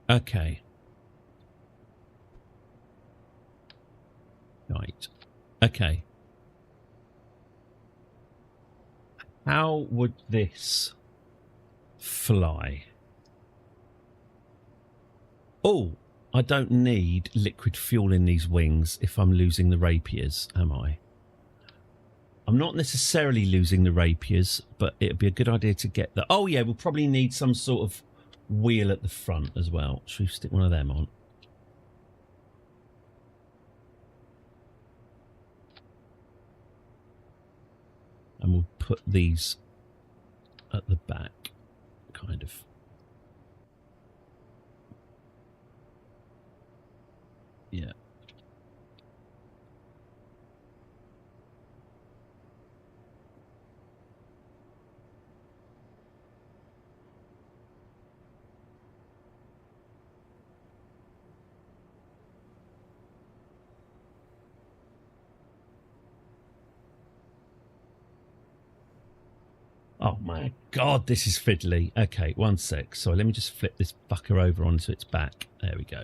Speaker 1: Okay. Right. Okay. How would this fly? Oh, I don't need liquid fuel in these wings if I'm losing the rapiers, am I? I'm not necessarily losing the rapiers, but it'd be a good idea to get the... Oh, yeah, we'll probably need some sort of wheel at the front as well. Should we stick one of them on? And we'll put these at the back, kind of. Yeah. Oh my God, this is fiddly. Okay, one sec. So let me just flip this fucker over onto its back. There we go.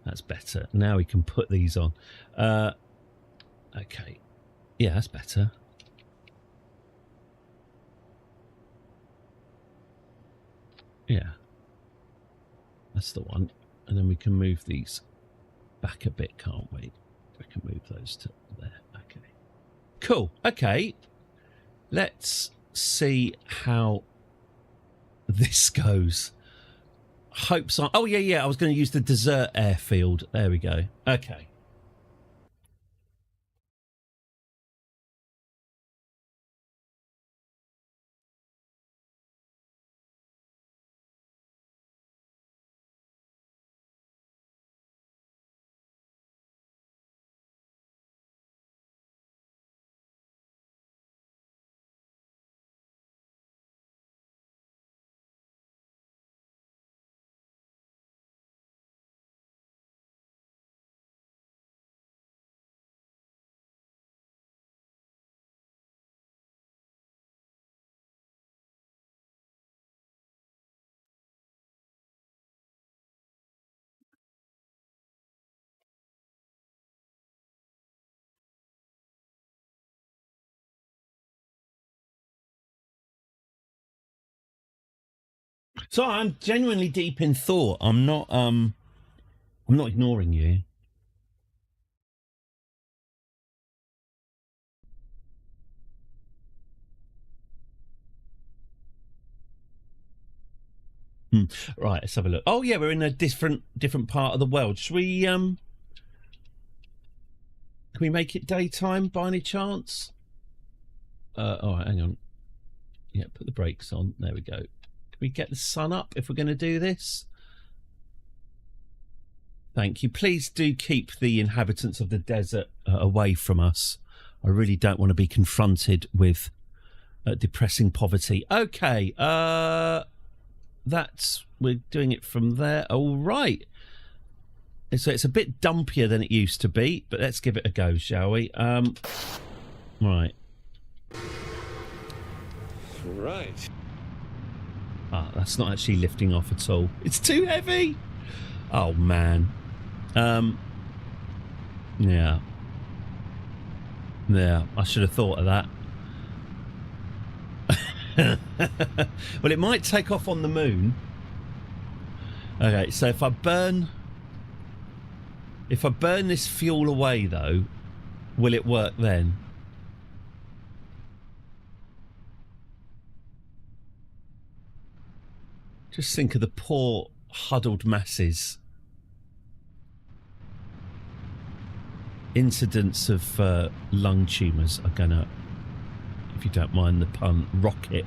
Speaker 1: That's better. Now we can put these on. Okay. Yeah, that's better. Yeah. That's the one. And then we can move these back a bit, can't we? We can move those to there. Okay. Cool. Okay. Let's see how this goes. Hope so. Oh, yeah. I was going to use the desert airfield. There we go. Okay. So I'm genuinely deep in thought. I'm not ignoring you. Right, let's have a look. Oh yeah, we're in a different part of the world. Should we can we make it daytime by any chance? All right, hang on. Yeah, put the brakes on. There we go. Can we get the sun up if we're going to do this? Thank you. Please do keep the inhabitants of the desert away from us. I really don't want to be confronted with depressing poverty. Okay, we're doing it from there. All right. So it's a bit dumpier than it used to be, but let's give it a go, shall we? Right.
Speaker 4: Right.
Speaker 1: Ah, that's not actually lifting off at all. It's too heavy. Oh man. Yeah. Yeah, I should have thought of that. Well, it might take off on the moon. Okay, so if I burn this fuel away though, will it work then? Just think of the poor huddled masses. Incidents of lung tumours are gonna, if you don't mind the pun, rocket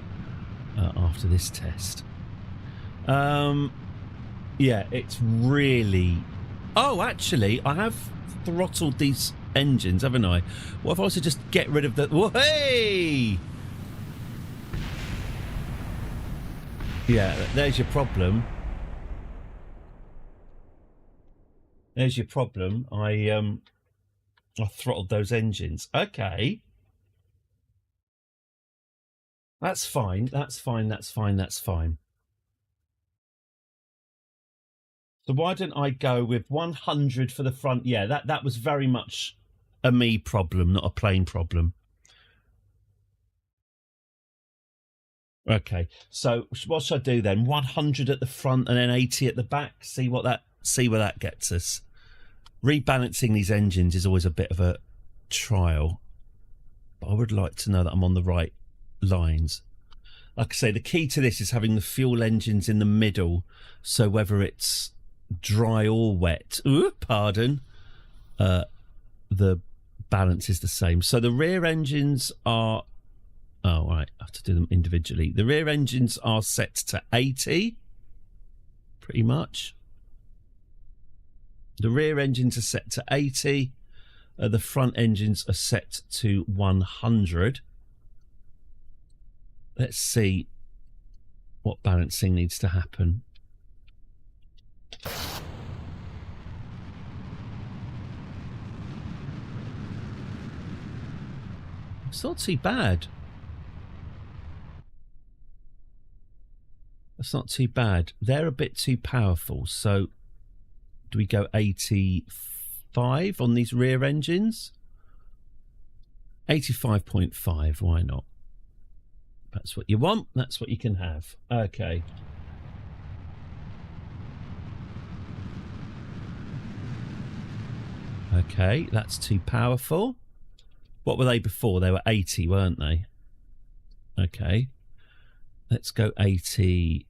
Speaker 1: after this test. Yeah, it's really... Oh, actually, I have throttled these engines, haven't I? What if I was to just get rid of the... Whoa, hey! Yeah, there's your problem. There's your problem. I throttled those engines. Okay. That's fine. That's fine. That's fine. That's fine. So why don't I go with 100 for the front? Yeah, that was very much a me problem, not a plane problem. Okay, so what should I do then? 100 at the front and then 80 at the back. See where that gets us. Rebalancing these engines is always a bit of a trial, but I would like to know that I'm on the right lines. Like I say, the key to this is having the fuel engines in the middle, so whether it's dry or wet, the balance is the same. So the rear engines are, oh right, I have to do them individually. The rear engines are set to 80, pretty much. The rear engines are set to 80. The front engines are set to 100. Let's see what balancing needs to happen. It's not too bad. That's not too bad. They're a bit too powerful. So do we go 85 on these rear engines? 85.5, why not? That's what you want. That's what you can have. Okay. Okay, that's too powerful. What were they before? They were 80, weren't they? Okay. Let's go 83.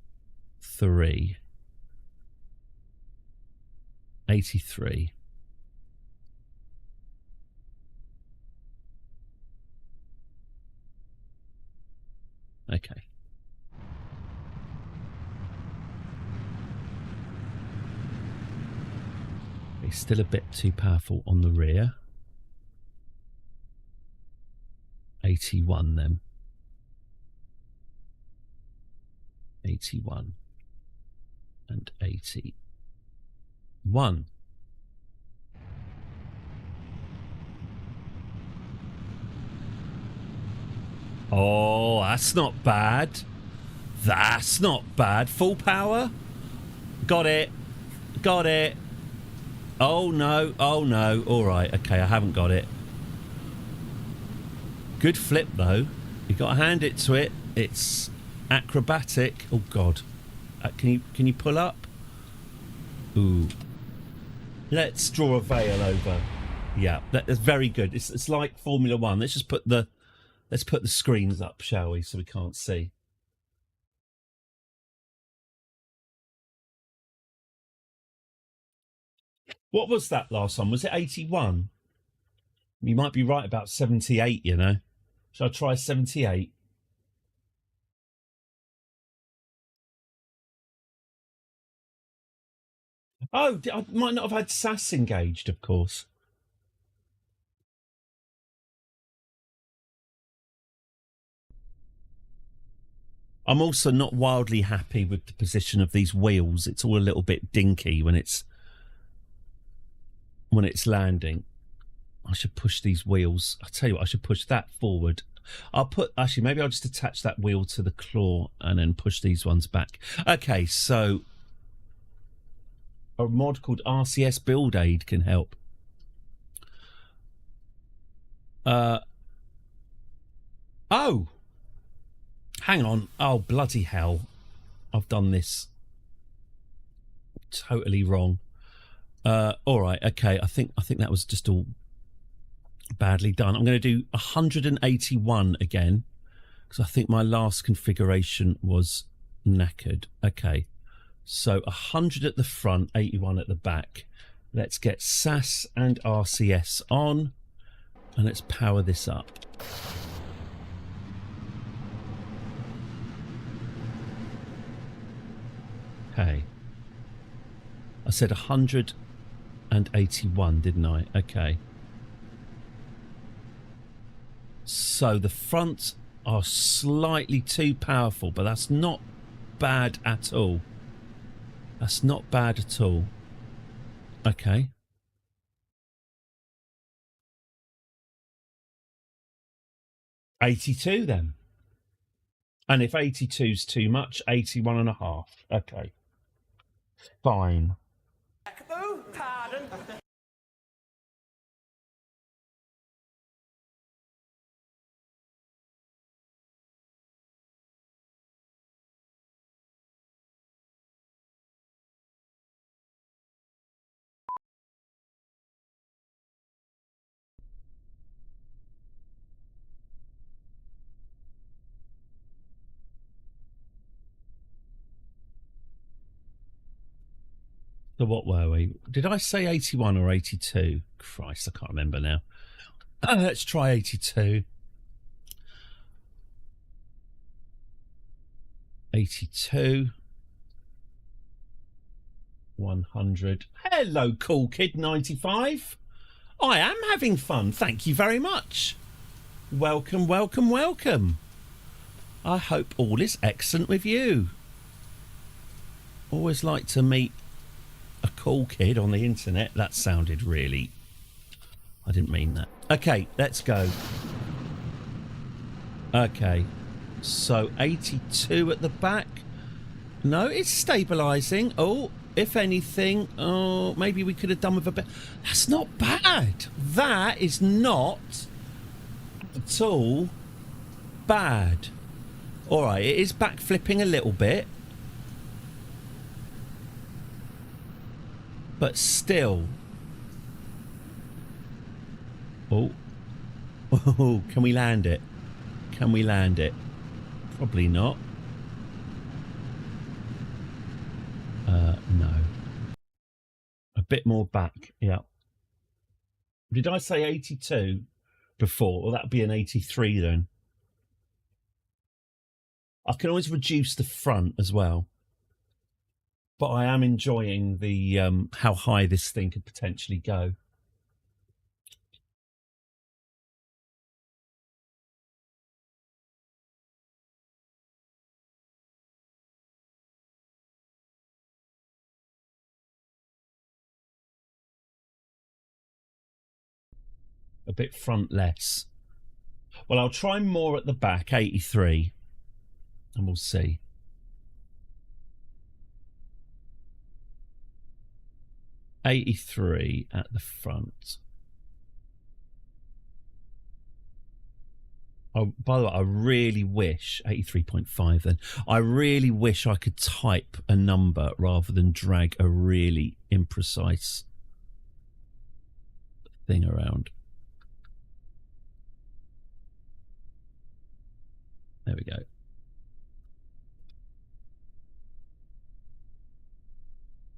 Speaker 1: 83. Okay. It's still a bit too powerful on the rear. 81 then. 81 and 81. Oh, that's not bad. That's not bad. Full power. Got it. Got it. Oh no. Oh no. All right. Okay, I haven't got it. Good flip though. You got to hand it to it. It's acrobatic. Oh god. Can you pull up? Ooh. Let's draw a veil over. Yeah, that's very good. It's like Formula One. Let's just put the screens up, shall we, so we can't see. What was that last one? Was it 81? You might be right about 78, you know. Shall I try 78? Oh, I might not have had SAS engaged, of course. I'm also not wildly happy with the position of these wheels. It's all a little bit dinky when it's landing. I should push these wheels. I'll tell you what, I should push that forward. Maybe I'll just attach that wheel to the claw and then push these ones back. Okay, so a mod called RCS Build Aid can help. Oh! Hang on. Oh, bloody hell. I've done this totally wrong. All right, okay. I think that was just all badly done. I'm going to do 181 again because I think my last configuration was knackered. Okay, so 100 at the front, 81 at the back. Let's get SAS and RCS on and let's power this up. Okay, I said 181, didn't I? Okay. So the fronts are slightly too powerful, but that's not bad at all. That's not bad at all. Okay. $82 then. And if 82's too much, 81.5. Okay. Fine.
Speaker 5: Pardon?
Speaker 1: So what were we? Did I say 81 or 82? Christ, I can't remember now. Let's try 82. 82. 100. Hello, Cool Kid 95. I am having fun. Thank you very much. Welcome, welcome, welcome. I hope all is excellent with you. Always like to meet a cool kid on the internet. That sounded really... I didn't mean that. Okay, let's go. Okay, so 82 at the back. No, it's stabilising. Oh, if anything, oh, maybe we could have done with a bit. That's not bad. That is not at all bad. All right, it is backflipping a little bit. But still. Oh. Oh, can we land it? Can we land it? Probably not. No. A bit more back, yeah. Did I say 82 before? Or that'd be an 83 then. I can always reduce the front as well. But I am enjoying the how high this thing could potentially go. A bit frontless. Well, I'll try more at the back, 83. And we'll see. '83 at the front. Oh, by the way, I really wish 83.5 then. I really wish I could type a number rather than drag a really imprecise thing around. There we go.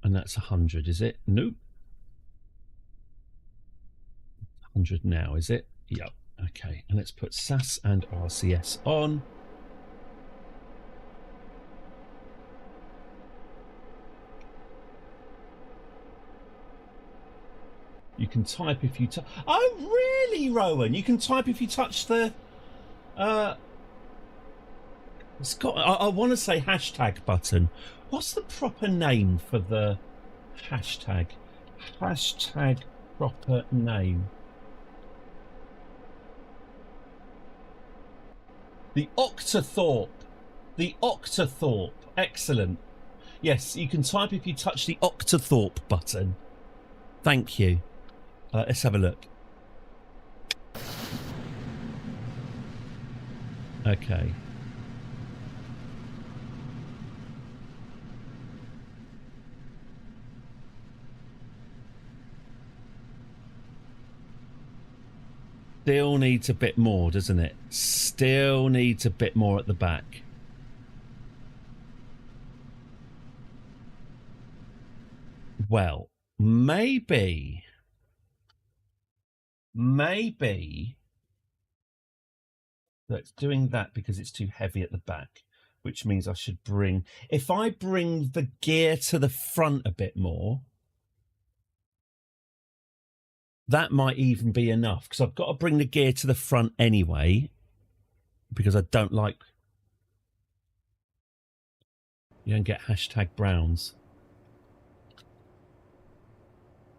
Speaker 1: And that's 100, is it? Nope. 100 now, is it? Yep. Okay. And let's put SAS and RCS on. You can type if you touch. Oh, really, Rowan? You can type if you touch the. It's got. I want to say hashtag button. What's the proper name for the hashtag? Hashtag proper name. The Octothorpe. The Octothorpe. Excellent. Yes, you can type if you touch the Octothorpe button. Thank you. Let's have a look. Okay. Still needs a bit more, doesn't it? Still needs a bit more at the back. Well, maybe that's doing that because it's too heavy at the back, which means I should bring... If I bring the gear to the front a bit more... That might even be enough, because I've got to bring the gear to the front anyway, because I don't like... You don't get hashtag browns.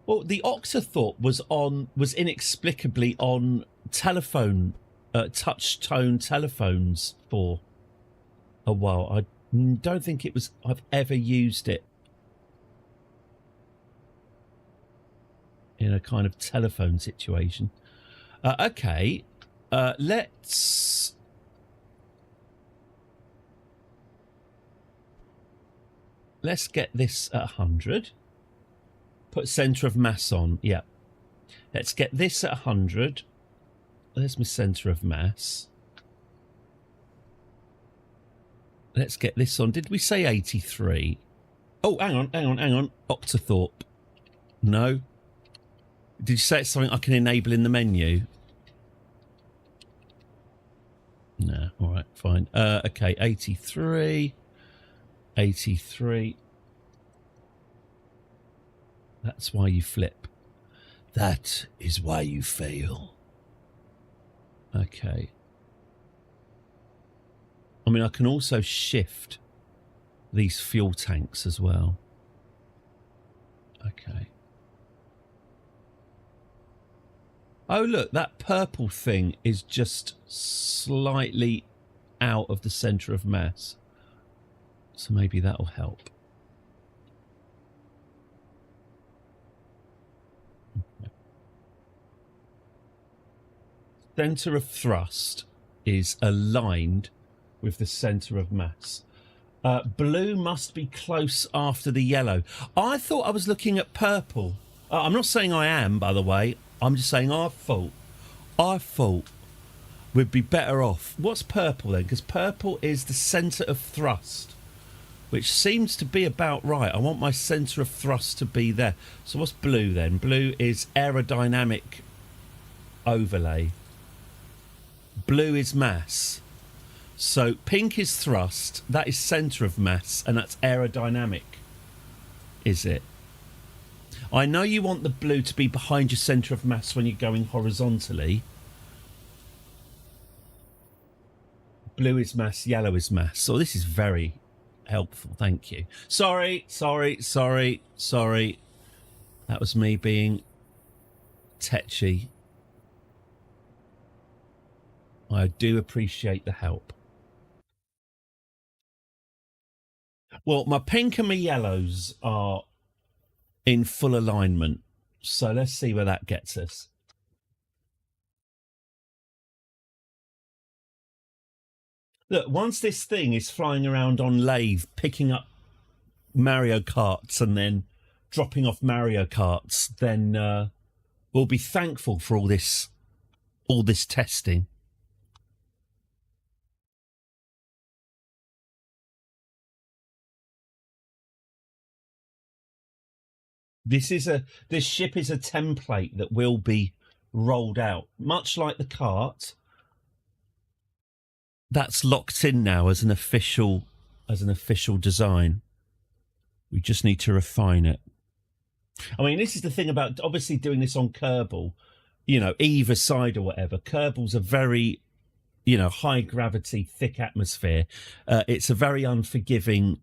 Speaker 1: Well, the Octothorpe was inexplicably on telephone, touch tone telephones for a while. I don't think I've ever used it in a kind of telephone situation. Okay, let's get this at 100. Put centre of mass on. Yeah. Let's get this at 100. There's my centre of mass. Let's get this on. Did we say 83? Oh, hang on. Octothorpe. No. Did you say it's something I can enable in the menu? No. All right, fine. Okay, 83. 83. That's why you flip. That is why you fail. Okay. I mean, I can also shift these fuel tanks as well. Okay. Oh, look, that purple thing is just slightly out of the centre of mass. So maybe that'll help. Centre of thrust is aligned with the centre of mass. Blue must be close after the yellow. I thought I was looking at purple. I'm not saying I am, by the way. I'm just saying I thought we'd be better off. What's purple then? Because purple is the centre of thrust, which seems to be about right. I want my centre of thrust to be there. So what's blue then? Blue is aerodynamic overlay. Blue is mass. So pink is thrust, that is centre of mass, and that's aerodynamic, is it? I know you want the blue to be behind your centre of mass when you're going horizontally. Blue is mass, yellow is mass. So this is very helpful, thank you. Sorry. That was me being tetchy. I do appreciate the help. Well, my pink and my yellows are in full alignment. So let's see where that gets us. Look, once this thing is flying around on lathe, picking up Mario Karts and then dropping off Mario Karts, then we'll be thankful for all this testing. This ship is a template that will be rolled out, much like the cart. That's locked in now as an official design. We just need to refine it. I mean, this is the thing about obviously doing this on Kerbal, either side or whatever. Kerbal's a very, high gravity, thick atmosphere. It's a very unforgiving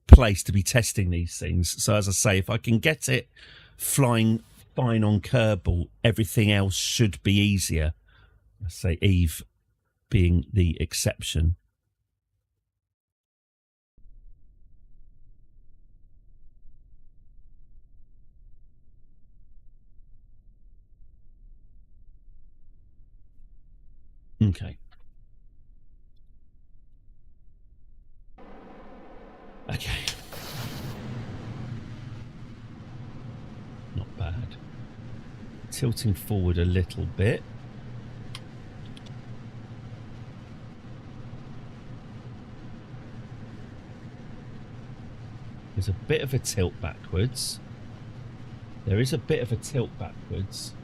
Speaker 1: place to be testing these things. So as I say, if I can get it flying fine on Kerbal, everything else should be easier. I say Eve being the exception. Okay. Not bad. Tilting forward a little bit. There's a bit of a tilt backwards. There is a bit of a tilt backwards.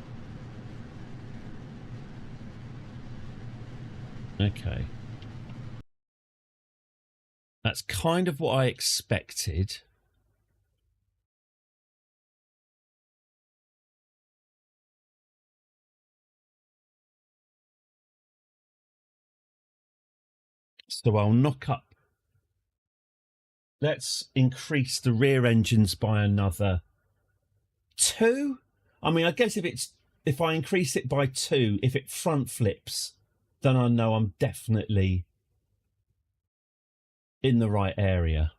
Speaker 1: Okay. That's kind of what I expected. So I'll knock up. Let's increase the rear engines by another 2. I mean, I guess if I increase it by 2, if it front flips, then I know I'm definitely in the right area.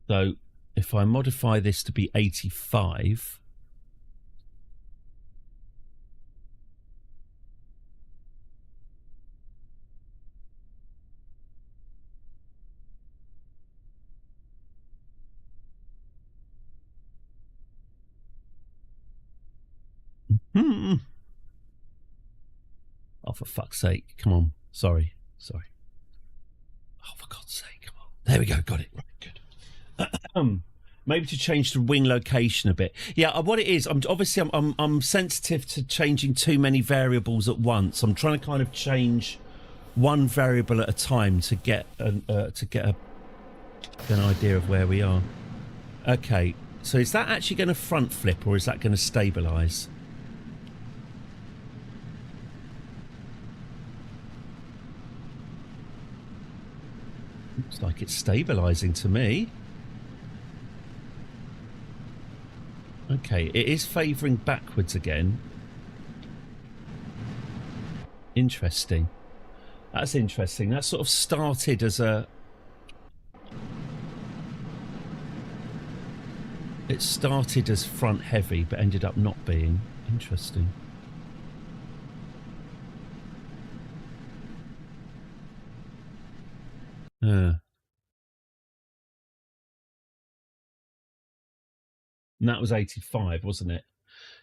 Speaker 1: So if I modify this to be 85, Hmm. Oh, for fuck's sake. Come on. Sorry. Oh, for God's sake. Come on. There we go. Got it. Right, good. Maybe to change the wing location a bit. Yeah, what it is, I'm sensitive to changing too many variables at once. I'm trying to kind of change one variable at a time to get an idea of where we are. Okay, so is that actually going to front flip or is that going to stabilise? Looks like it's stabilising to me. Okay, it is favouring backwards again. Interesting. That's interesting. That sort of started as a... It started as front heavy, but ended up not being. Interesting. And that was 85, wasn't it?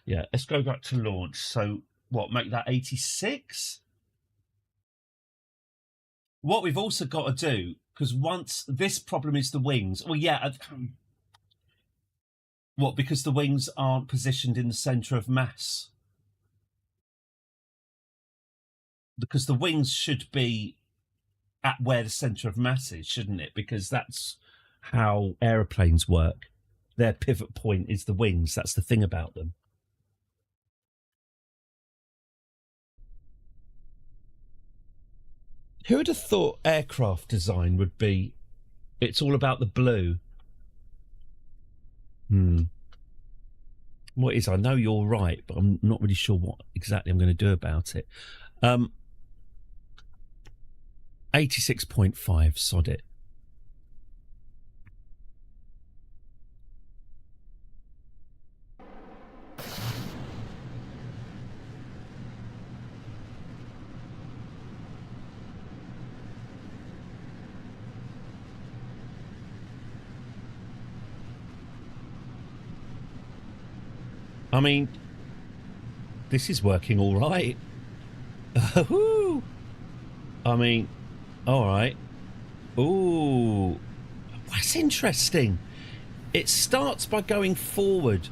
Speaker 1: Yeah, let's go back to launch. So, what, make that 86? What we've also got to do, because once this problem is the wings. Well, yeah. What, because the wings aren't positioned in the centre of mass? Because the wings should be at where the centre of mass is, shouldn't it? Because that's how aeroplanes work. Their pivot point is the wings. That's the thing about them. Who would have thought aircraft design would be... It's all about the blue. What is? I know you're right, but I'm not really sure what exactly I'm going to do about it. 86.5, sod it. I mean, this is working all right. I mean, all right. Ooh, that's interesting. It starts by going forward.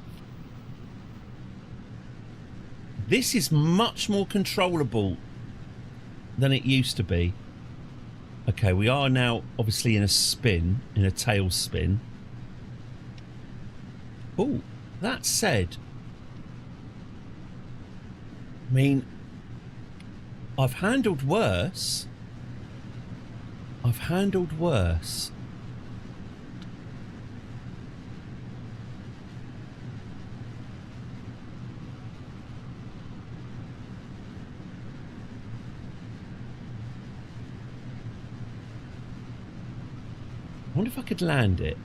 Speaker 1: This is much more controllable than it used to be. Okay, we are now obviously in a spin, in a tail spin. Oh, that said, I mean, I've handled worse. I wonder if I could land it.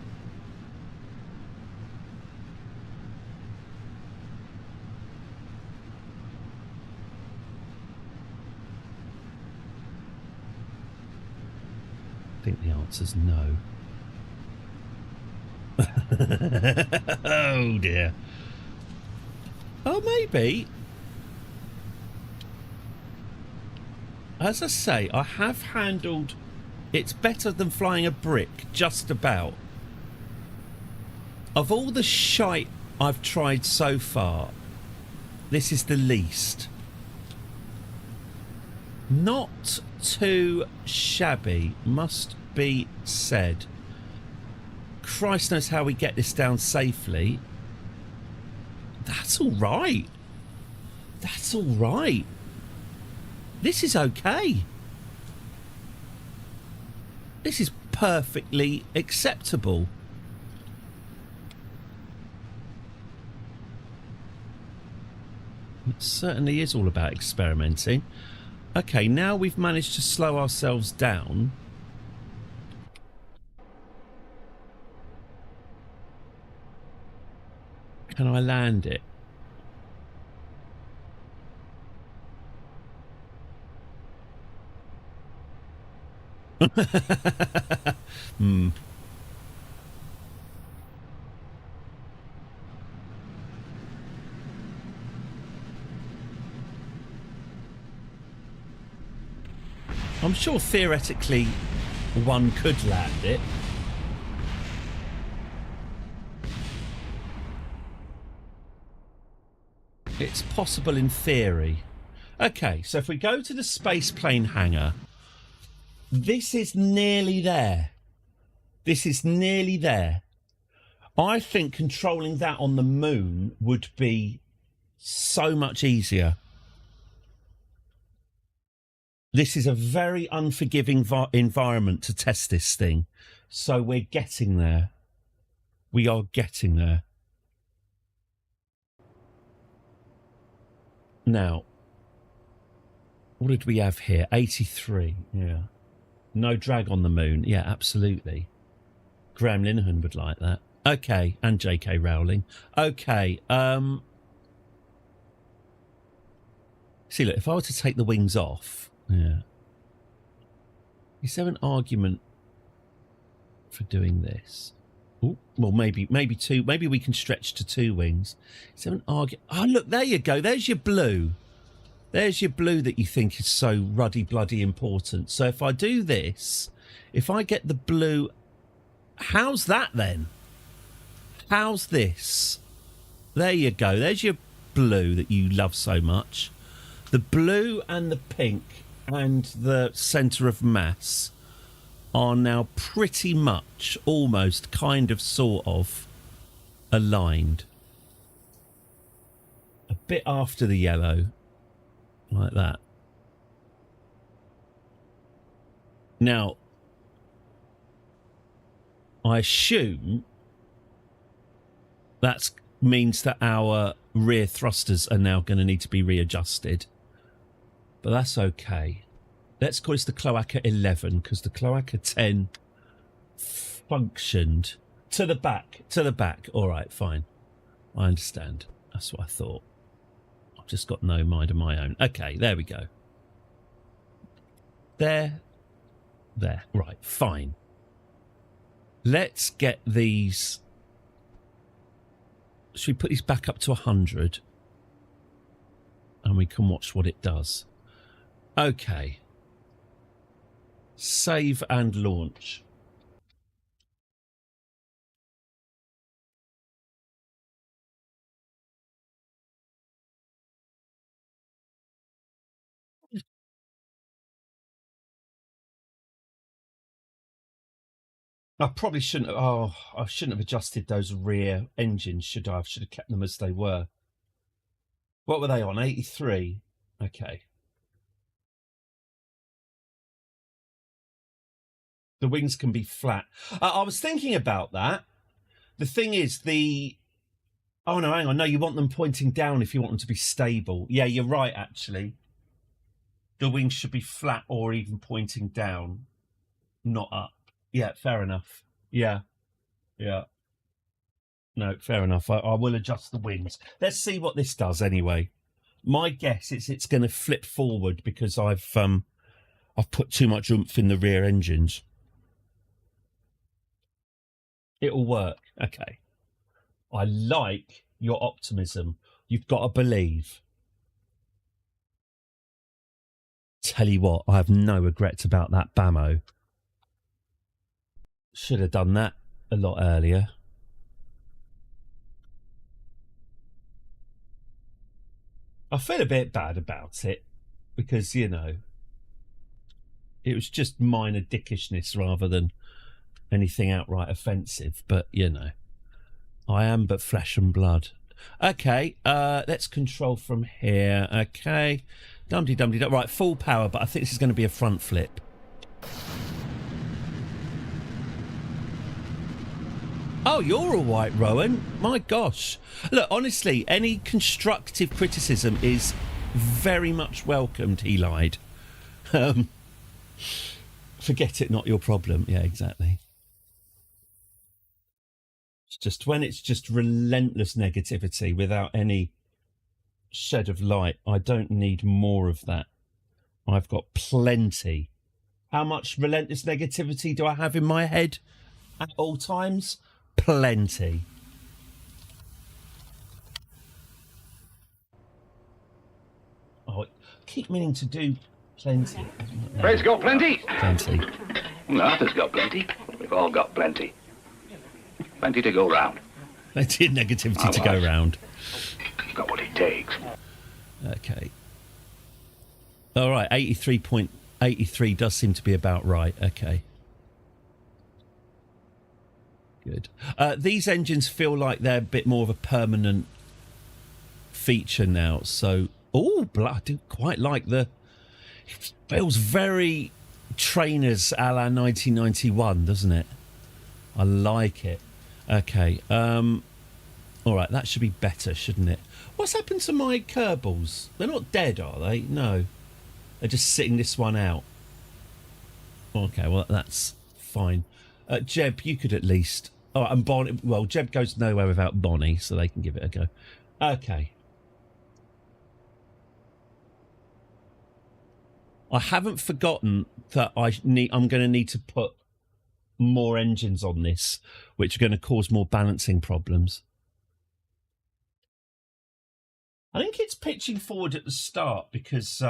Speaker 1: I think the answer's no. Oh dear. Oh, maybe. As I say, I have handled... It's better than flying a brick, just about. Of all the shite I've tried so far, this is the least. Not too shabby, must be said. Christ knows how we get this down safely. That's all right. That's all right. This is okay. This is perfectly acceptable. It certainly is all about experimenting. Okay, now we've managed to slow ourselves down. Can I land it? I'm sure theoretically one could land it. It's possible in theory. Okay, so if we go to the space plane hangar, this is nearly there. This is nearly there. I think controlling that on the moon would be so much easier. This is a very unforgiving environment to test this thing. So we're getting there. We are getting there. Now, what did we have here? 83, yeah. No drag on the moon. Yeah, absolutely. Graham Linehan would like that. Okay, and J.K. Rowling. Okay, see, look, if I were to take the wings off, yeah. Is there an argument for doing this? Ooh, well, maybe two. Maybe we can stretch to 2 wings. Is there an argument? Oh, look, there you go. There's your blue. There's your blue that you think is so ruddy bloody important. So if I do this, if I get the blue, how's that then? How's this? There you go. There's your blue that you love so much. The blue and the pink and the centre of mass are now pretty much, almost, kind of, sort of, aligned. A bit after the yellow, like that. Now, I assume that means that our rear thrusters are now going to need to be readjusted. But that's okay. Let's call this the Cloaca 11, because the Cloaca 10 functioned. To the back. To the back. All right, fine. I understand. That's what I thought. I've just got no mind of my own. Okay, there we go. There. There. Right, fine. Let's get these... Should we put these back up to 100? And we can watch what it does. Okay. Save and launch. I probably shouldn't have, I shouldn't have adjusted those rear engines, should I? I should have kept them as they were. What were they on? 83? Okay. The wings can be flat. I was thinking about that. The thing is, oh, no, hang on. No, you want them pointing down if you want them to be stable. Yeah, you're right, actually. The wings should be flat or even pointing down, not up. Yeah, fair enough. Yeah. Yeah. No, fair enough. I will adjust the wings. Let's see what this does anyway. My guess is it's going to flip forward because I've put too much oomph in the rear engines. It'll work. Okay. I like your optimism. You've got to believe. Tell you what, I have no regrets about that Bamo. Should have done that a lot earlier. I feel a bit bad about it because, you know, it was just minor dickishness rather than anything outright offensive. But, you know, I am but flesh and blood. Okay, let's control from here. Okay, dum-de-dum-de-dum. Right, full power, but I think this is going to be a front flip. Oh, you're all right, Rowan. My gosh. Look, honestly, any constructive criticism is very much welcomed, he lied. Forget it, not your problem. Yeah, exactly. It's just when it's just relentless negativity without any shed of light, I don't need more of that. I've got plenty. How much relentless negativity do I have in my head at all times? Plenty. Oh, I keep meaning to do Plenty.
Speaker 10: Fred's got plenty.
Speaker 1: Plenty.
Speaker 10: Arthur's got plenty. We've all got plenty. Plenty to go round.
Speaker 1: Plenty of negativity to go round.
Speaker 10: Got what it takes.
Speaker 1: Okay. All right, 83.83 does seem to be about right. Okay. Good. These engines feel like they're a bit more of a permanent feature now. So, I do quite like the... It feels very trainers a la 1991, doesn't it? I like it. Okay. All right, that should be better, shouldn't it? What's happened to my Kerbals? They're not dead, are they? No. They're just sitting this one out. Okay, well, that's fine. Jeb, you could at least... Oh, and Bonnie... Well, Jeb goes nowhere without Bonnie, so they can give it a go. Okay. I haven't forgotten that I'm going to need to put more engines on this, which are going to cause more balancing problems. I think it's pitching forward at the start because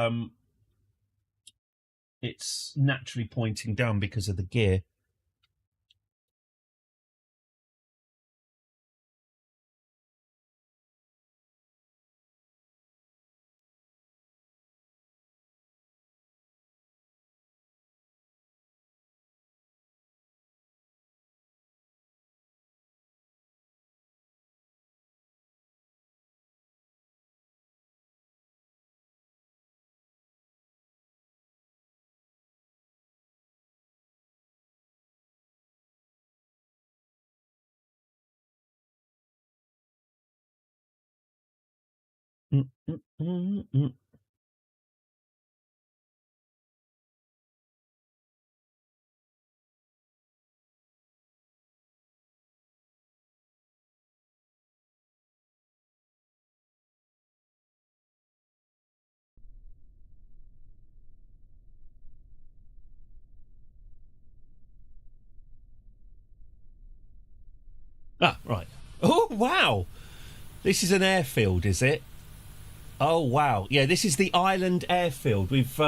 Speaker 1: it's naturally pointing down because of the gear. Ah, right. Oh, wow. This is an airfield, is it? Oh, wow. Yeah, this is the island airfield. We've,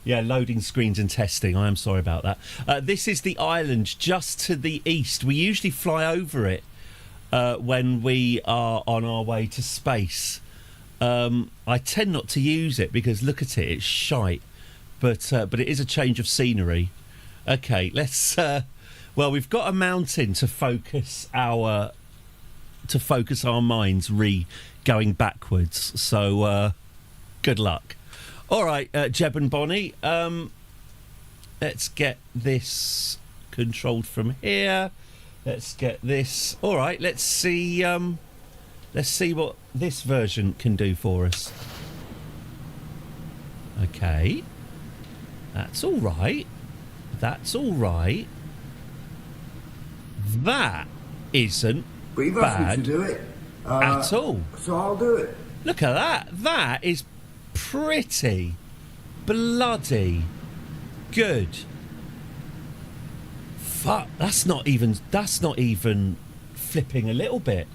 Speaker 1: loading screens and testing. I am sorry about that. This is the island just to the east. We usually fly over it when we are on our way to space. I tend not to use it because look at it, it's shite. But it is a change of scenery. Okay, let's... well, we've got a mountain to focus our minds going backwards. So good luck. All right, Jeb and Bonnie. Let's get this controlled from here. Let's get this. All right, let's see what this version can do for us. Okay. That's all right. That's all right. That isn't
Speaker 11: But you've
Speaker 1: bad
Speaker 11: asked me to do it.
Speaker 1: at all.
Speaker 11: So I'll do it.
Speaker 1: Look at that. That is pretty bloody good. Fuck, that's not even flipping a little bit.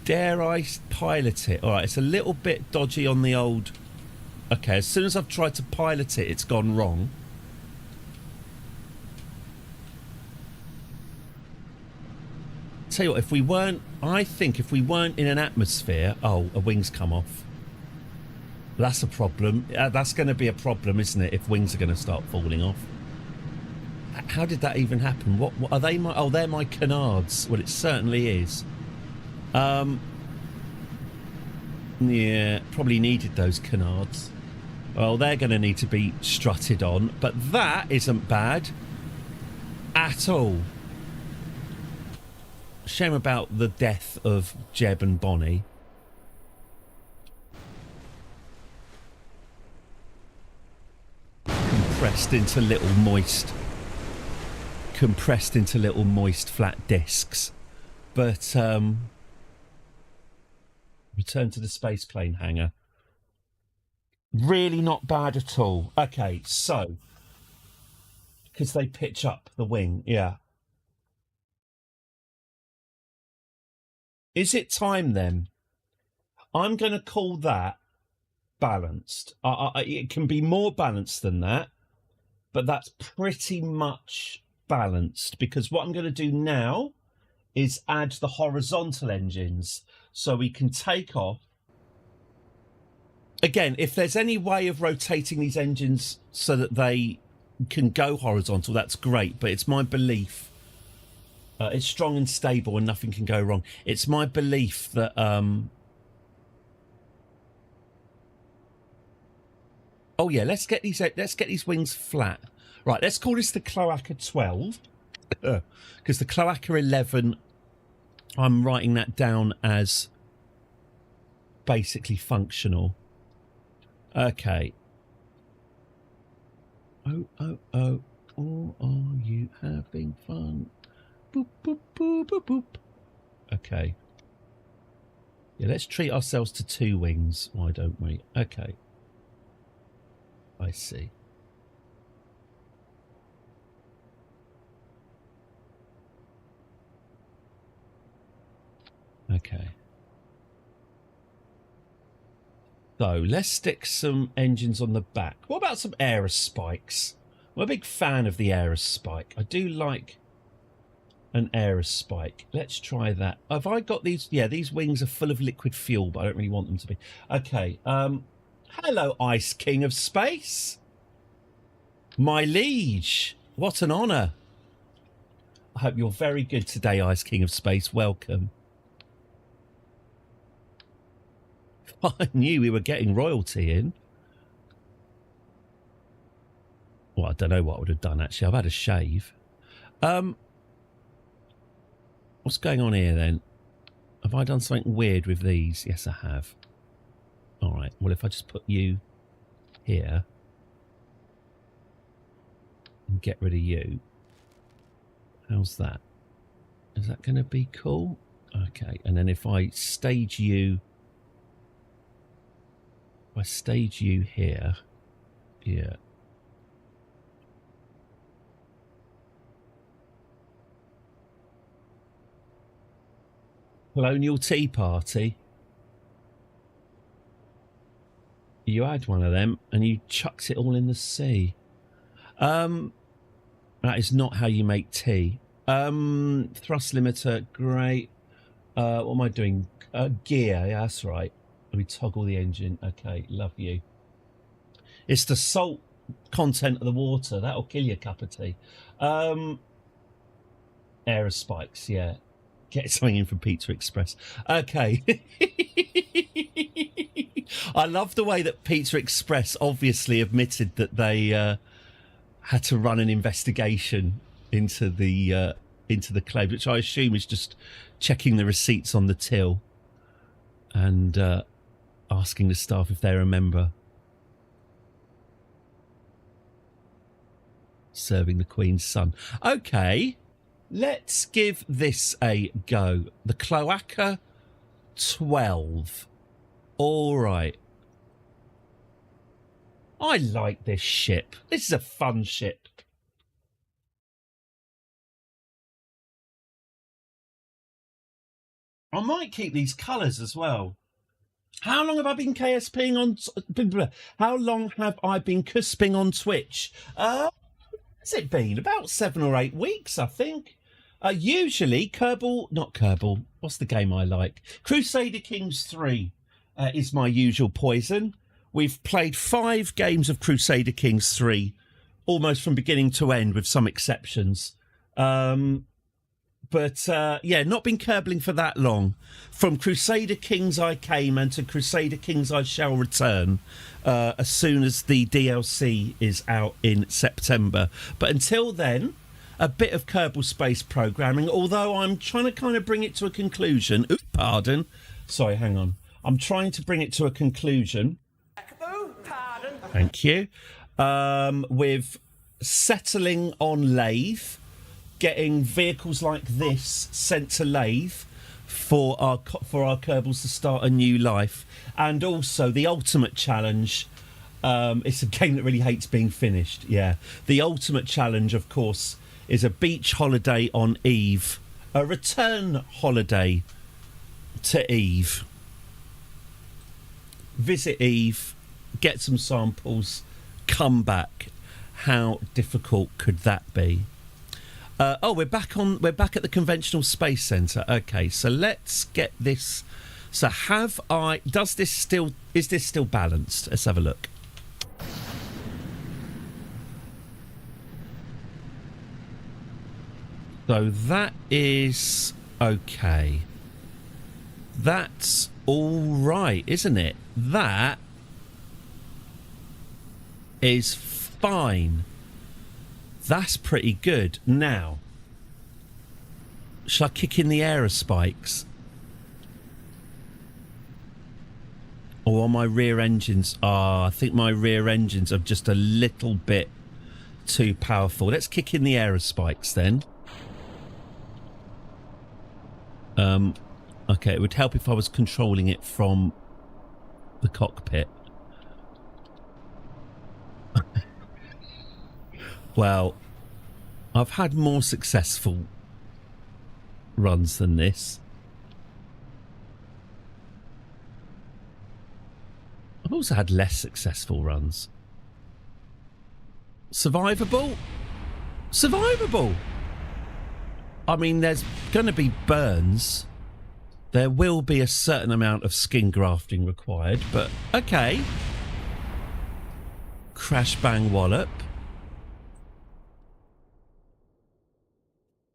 Speaker 1: Dare I pilot it? All right, it's a little bit dodgy on the old... Okay, as soon as I've tried to pilot it, it's gone wrong. Tell you what, I think if we weren't in an atmosphere... Oh, a wing's come off. That's a problem. That's going to be a problem, isn't it, if wings are going to start falling off? How did that even happen? What are they? They're my canards. Well, it certainly is. Yeah, probably needed those canards. Well, they're going to need to be strutted on, but that isn't bad at all. Shame about the death of Jeb and Bonnie. Compressed into little moist flat discs. But return to the space plane hangar. Really not bad at all. Okay, so because they pitch up the wing, yeah. Is it time then? I'm going to call that balanced. It can be more balanced than that, but that's pretty much balanced, because what I'm going to do now is add the horizontal engines so we can take off. Again, if there's any way of rotating these engines so that they can go horizontal, that's great, but it's my belief it's strong and stable and nothing can go wrong. It's my belief that oh yeah, let's get these wings flat. Right, let's call this the Cloaca 12 because the Cloaca 11, I'm writing that down as basically functional. Okay. Oh, or are you having fun? Boop, boop, boop, boop, boop. Okay. Yeah, let's treat ourselves to 2 wings. Why don't we? Okay. I see. Okay. So let's stick some engines on the back. What about some aerospikes? I'm a big fan of the aerospike. I do like an aerospike. Let's try that. Have I got these? Yeah, these wings are full of liquid fuel, but I don't really want them to be. Okay. Hello, Ice King of Space. My liege. What an honour. I hope you're very good today, Ice King of Space. Welcome. I knew we were getting royalty in. Well, I don't know what I would have done, actually. I've had a shave. What's going on here, then? Have I done something weird with these? Yes, I have. All right. Well, if I just put you here and get rid of you. How's that? Is that going to be cool? Okay. And then if I stage you... I stage you here. Yeah. Colonial Tea Party. You had one of them and you chucked it all in the sea. That is not how you make tea. Thrust limiter, great. What am I doing? Gear, yeah, that's right. Let me toggle the engine. Okay, love you. It's the salt content of the water. That'll kill your cup of tea. Aerospikes, yeah. Get something in from Pizza Express. Okay. I love the way that Pizza Express obviously admitted that they had to run an investigation into the claim, which I assume is just checking the receipts on the till and asking the staff if they remember serving the Queen's son. Okay, let's give this a go. The Cloaca 12. All right. I like this ship. This is a fun ship. I might keep these colours as well. How long have I been KSPing on... How long have I been cusping on Twitch? Has it been? About 7 or 8 weeks, I think. Usually, not Kerbal. What's the game I like? Crusader Kings III is my usual poison. We've played 5 games of Crusader Kings III, almost from beginning to end, with some exceptions. But yeah, not been Kerbling for that long. From Crusader Kings I came, and to Crusader Kings I shall return as soon as the DLC is out in September. But until then, a bit of Kerbal Space programming, although I'm trying to kind of bring it to a conclusion. Oops, pardon. Sorry, hang on. I'm trying to bring it to a conclusion. Thank you. With settling on lathe, getting vehicles like this sent to lathe for our Kerbals to start a new life, and also the ultimate challenge. It's a game that really hates being finished. Yeah, the ultimate challenge, of course, is a beach holiday on Eve, a return holiday to Eve. Visit Eve, get some samples, come back. How difficult could that be? We're back at the Conventional Space Centre. Okay, so let's get this. So is this still balanced? Let's have a look. So that is okay. That's all right, isn't it? That is fine. That's pretty good. Now, shall I kick in the aerospikes? Or are my rear engines? I think my rear engines are just a little bit too powerful. Let's kick in the aerospikes then. Okay, it would help if I was controlling it from the cockpit. Well, I've had more successful runs than this. I've also had less successful runs. Survivable? Survivable! I mean, there's going to be burns. There will be a certain amount of skin grafting required, but okay. Crash, bang, wallop.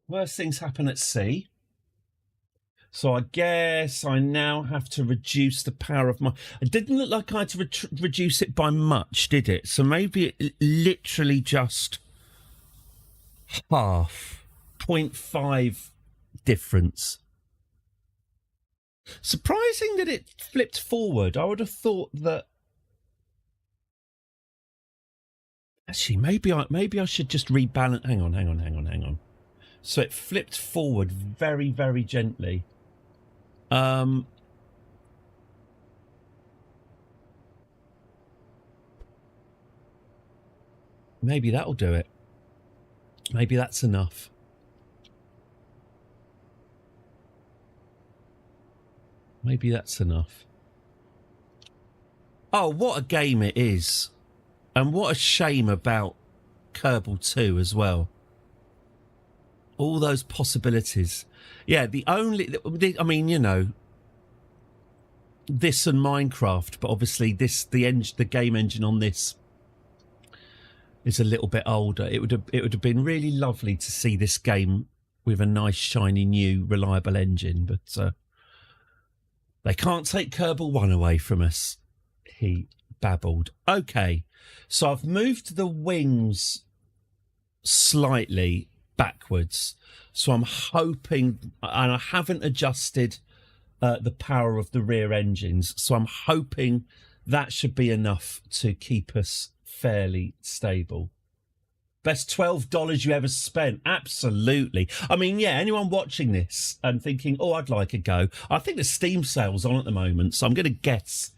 Speaker 1: Worst things happen at sea. So I guess I now have to reduce the power of my... It didn't look like I had to reduce it by much, did it? So maybe it literally just half. 0.5 difference. Surprising that it flipped forward. I would have thought that... Actually, maybe I should just rebalance... Hang on. So it flipped forward very, very gently. Maybe that'll do it. Maybe that's enough. Maybe that's enough. Oh, what a game it is. And what a shame about Kerbal 2 as well. All those possibilities. Yeah, I mean, you know, this and Minecraft, but obviously the game engine on this is a little bit older. It would have been really lovely to see this game with a nice, shiny, new, reliable engine, but they can't take Kerbal 1 away from us, he babbled. Okay, so I've moved the wings slightly backwards. So I'm hoping, and I haven't adjusted the power of the rear engines, so I'm hoping that should be enough to keep us fairly stable. Best $12 you ever spent. Absolutely. I mean, yeah, anyone watching this and thinking, oh, I'd like a go. I think the Steam sale's on at the moment, so I'm going to guess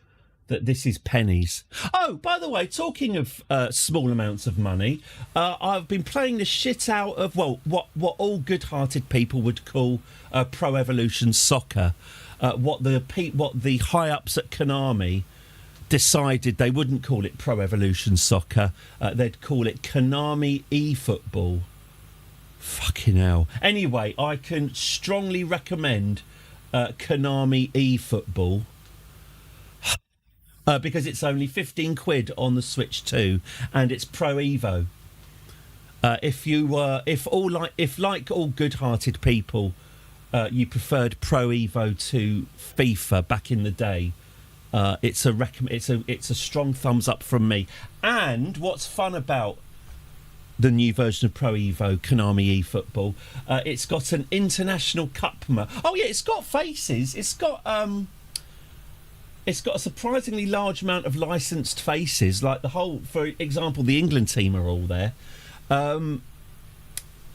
Speaker 1: that this is pennies. Oh, by the way, talking of small amounts of money, I've been playing the shit out of, well, what all good-hearted people would call Pro Evolution Soccer. What the high-ups at Konami decided they wouldn't call it Pro Evolution Soccer. They'd call it Konami eFootball. Fucking hell. Anyway, I can strongly recommend Konami eFootball because it's only 15 quid on the Switch 2 and it's Pro Evo. If like all good-hearted people, you preferred Pro Evo to FIFA back in the day, it's a strong thumbs up from me. And what's fun about the new version of Pro Evo, Konami eFootball, it's got an international cup mode. Oh yeah, it's got faces. It's got a surprisingly large amount of licensed faces. Like for example, the England team are all there. And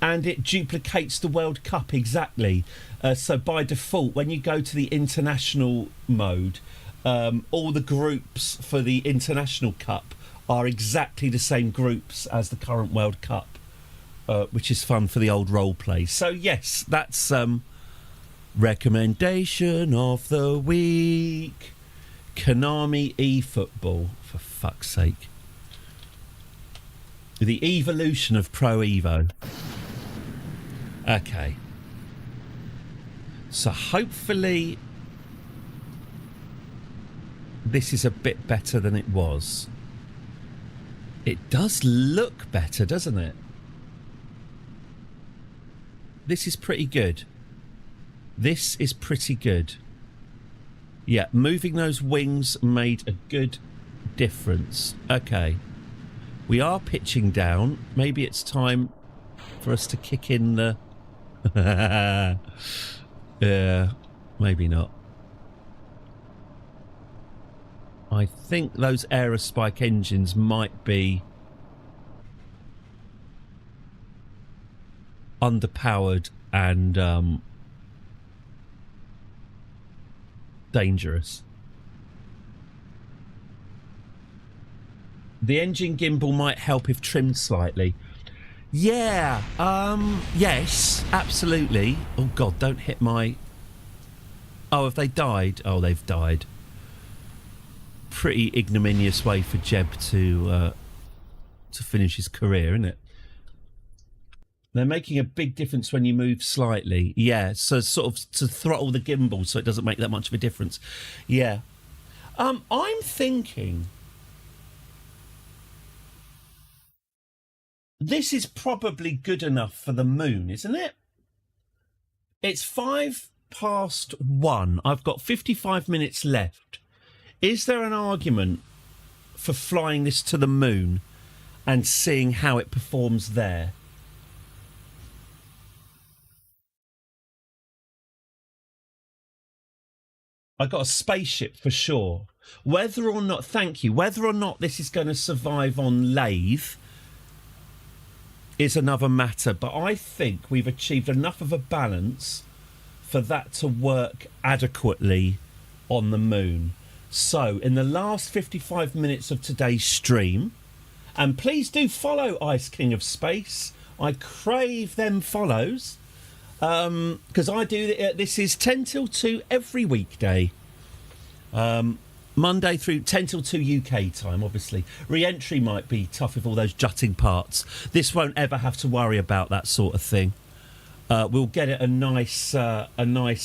Speaker 1: it duplicates the World Cup exactly. So by default, when you go to the international mode, all the groups for the International Cup are exactly the same groups as the current World Cup, which is fun for the old role play. So yes, that's recommendation of the week. Konami eFootball, for fuck's sake. The evolution of Pro Evo. Okay. So hopefully this is a bit better than it was. It does look better, doesn't it? This is pretty good. This is pretty good. Yeah, moving those wings made a good difference. Okay. We are pitching down. Maybe it's time for us to kick in the... Yeah, maybe not. I think those Aerospike engines might be underpowered and dangerous. The engine gimbal might help if trimmed slightly. Yeah, yes, absolutely. Oh God, don't hit my... Oh, have they died? Oh, they've died. Pretty ignominious way for Jeb to finish his career, isn't it? They're making a big difference when you move slightly. Yeah, so sort of to throttle the gimbal so it doesn't make that much of a difference. Yeah. I'm thinking... This is probably good enough for the moon, isn't it? It's 1:05. I've got 55 minutes left. Is there an argument for flying this to the moon and seeing how it performs there? I got a spaceship for sure. Whether or not, thank you, whether or not this is going to survive on lathe is another matter, but I think we've achieved enough of a balance for that to work adequately on the moon. So, in the last 55 minutes of today's stream, and please do follow Ice King of Space. I crave them follows, because I do. This is 10 till 2 every weekday. Monday through 10 till 2 UK time, obviously. Re-entry might be tough with all those jutting parts. This won't ever have to worry about that sort of thing. We'll get it a nice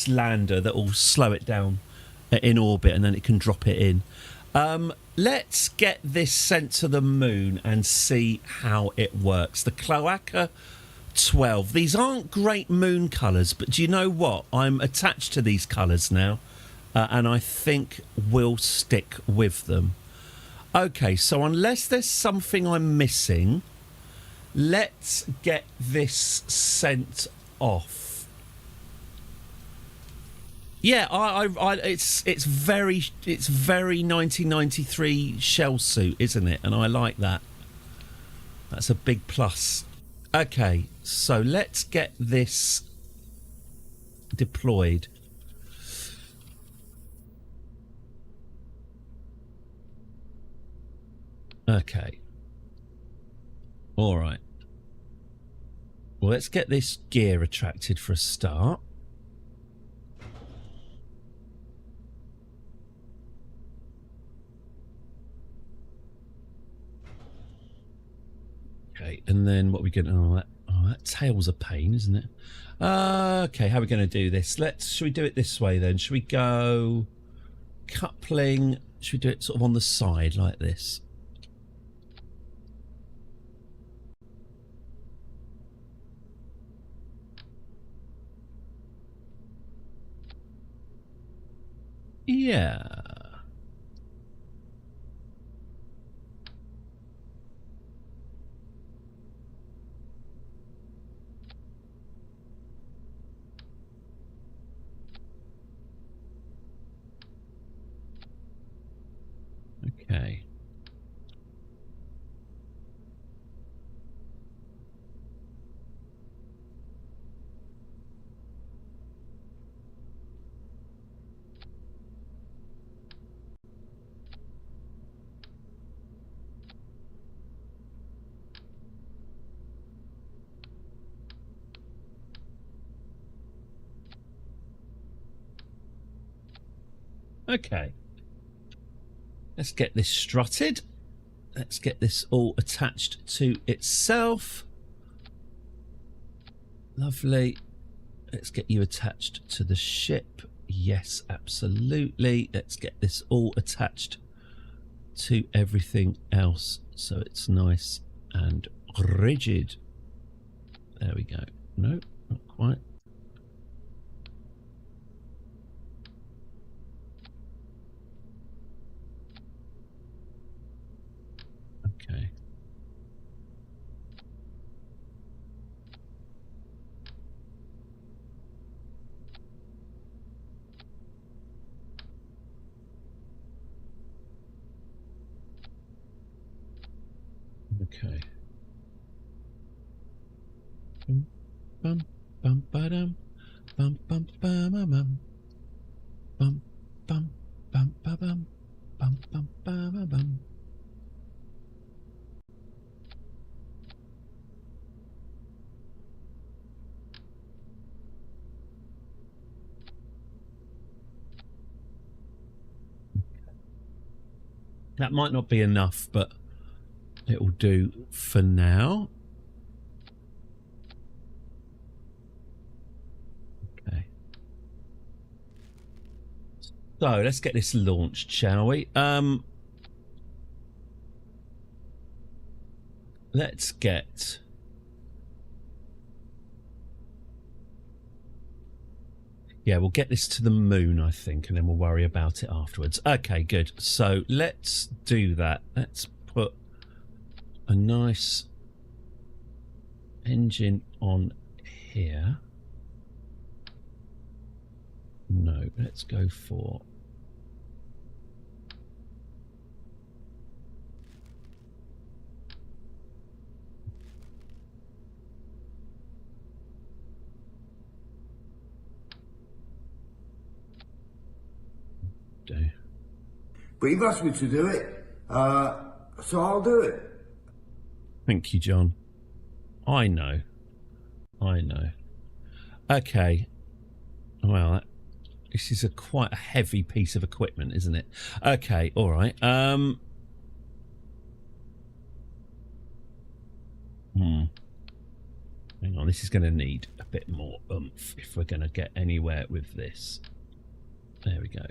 Speaker 1: lander that will slow it down in orbit, and then it can drop it in. Let's get this sent to the moon and see how it works. The Cloaca 12. These aren't great moon colours, but do you know what? I'm attached to these colours now. And I think we'll stick with them. Okay, so unless there's something I'm missing, let's get this sent off. Yeah, it's very 1993 shell suit, isn't it? And I like that. That's a big plus. Okay, so let's get this deployed. Okay. All right. Well, let's get this gear retracted for a start. Okay, and then what are we going to... Oh, that tail's a pain, isn't it? Okay, how are we going to do this? Should we do it this way then? Should we go coupling? Should we do it sort of on the side like this? Yeah. Okay. Okay. Let's get this strutted. Let's get this all attached to itself. Lovely. Let's get you attached to the ship. Yes, absolutely. Let's get this all attached to everything else so it's nice and rigid. There we go. No, not quite. Okay. Okay. Bum bum ba-dum, bum bum bum bum bum bum bum ba bum bum bum ba bum. That might not be enough, but it will do for now. Okay. So let's get this launched, shall we? Let's get... Yeah, we'll get this to the moon, I think, and then we'll worry about it afterwards. Okay, good. So let's do that. Let's put a nice engine on here. No, let's go for...
Speaker 11: But you've asked me to do it, so I'll do it.
Speaker 1: Thank you, John. I know. Okay. Well, this is quite a heavy piece of equipment, isn't it? Okay, all right. Hang on, this is going to need a bit more oomph if we're going to get anywhere with this. There we go.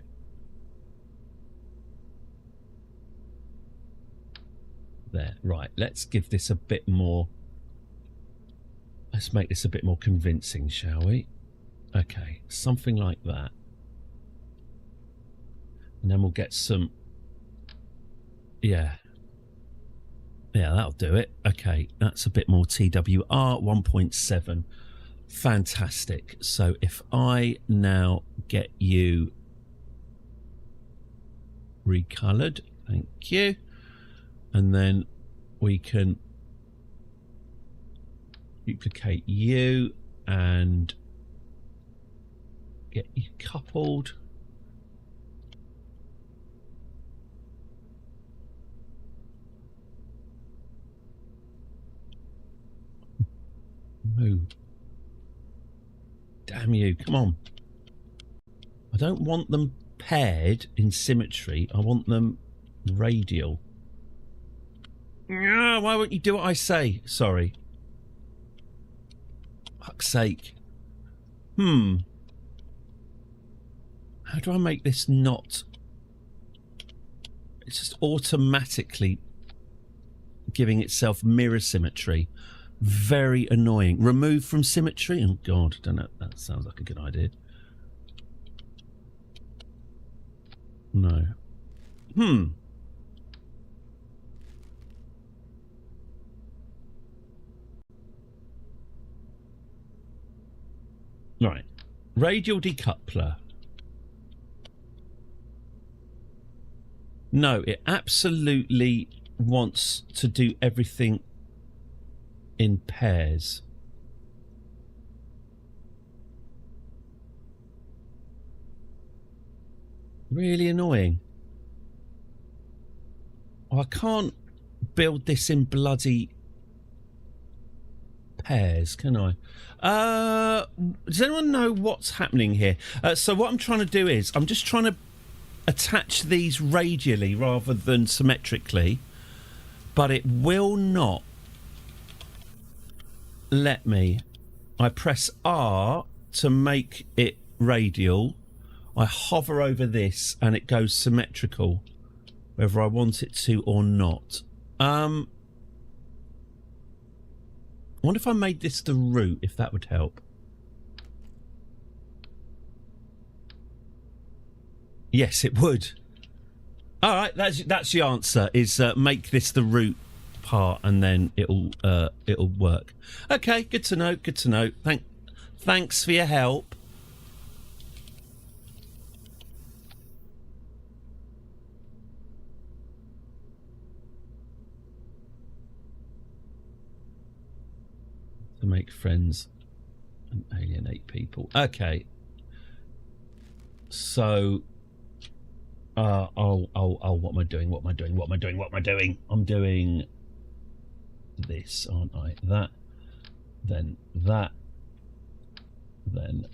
Speaker 1: There, right, let's give this a bit more, let's make this a bit more convincing, shall we? Okay, something like that. And then we'll get some, yeah, that'll do it. Okay, that's a bit more TWR, 1.7. Fantastic. So if I now get you recolored, thank you. And then we can duplicate you and get you coupled. No. Damn you, come on. I don't want them paired in symmetry. I want them radial. Why won't you do what I say? Sorry. Fuck's sake. How do I make this not... It's just automatically giving itself mirror symmetry. Very annoying. Remove from symmetry? Oh, God. Don't know. That sounds like a good idea. No. Right. Radial decoupler. No, it absolutely wants to do everything in pairs. Really annoying. Oh, I can't build this in bloody pairs, can I? Does anyone know what's happening here? So what I'm trying to do is I'm just trying to attach these radially rather than symmetrically, but it will not let me. I press R to make it radial. I hover over this and it goes symmetrical, whether I want it to or not. I wonder if I made this the root, if that would help. Yes, it would. All right, that's the answer. Is make this the root part, and then it'll work. Okay, good to know. Good to know. Thanks for your help. To make friends and alienate people. Okay. So, what am I doing? What am I doing? What am I doing? What am I doing? I'm doing this, aren't I? That, then that, then,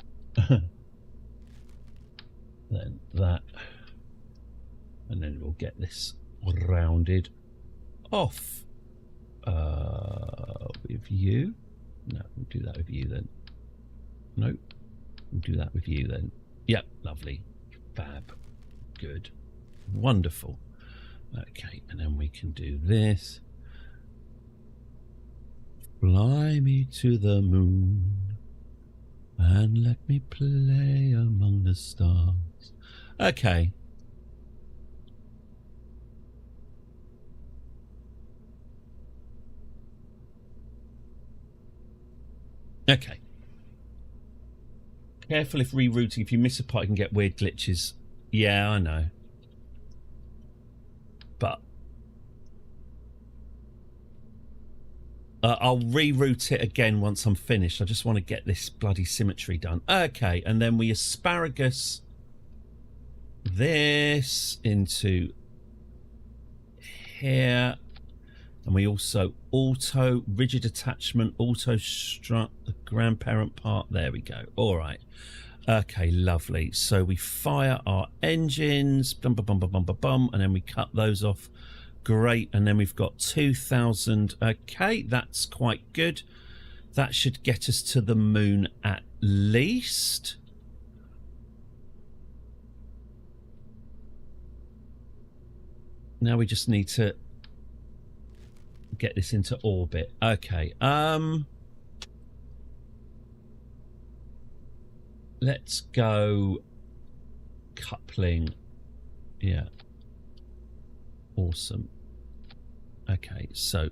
Speaker 1: then that, and then we'll get this rounded off with you. No, we'll do that with you then. Nope, we'll do that with you then. Yep, lovely. Fab. Good. Wonderful. Okay, and then we can do this. Fly me to the moon and let me play among the stars. Okay. Okay. Careful if rerouting. If you miss a part, you can get weird glitches. Yeah, I know. But I'll reroute it again once I'm finished. I just want to get this bloody symmetry done. Okay, and then we asparagus this into here. And we also auto rigid attachment, auto strut the grandparent part. There we go. All right. Okay, lovely. So we fire our engines, bum, bum, bum, bum, bum, bum, bum, and then we cut those off. Great. And then we've got 2,000. Okay, that's quite good. That should get us to the moon at least. Now we just need to get this into orbit. Okay. Let's go coupling. Yeah. Awesome. Okay, so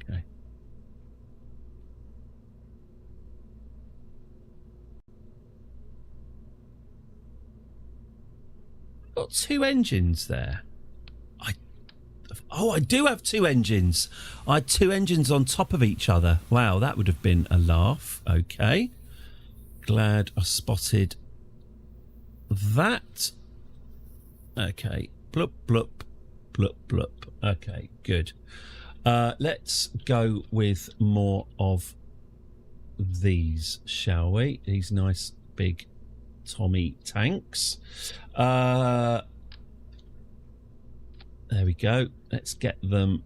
Speaker 1: okay. Got two engines there. I do have two engines. I had two engines on top of each other. Wow, that would have been a laugh. Okay. Glad I spotted that. Okay. Bloop, bloop, bloop, bloop. Okay, good. Let's go with more of these, shall we? These nice big Tommy tanks. There we go. Let's get them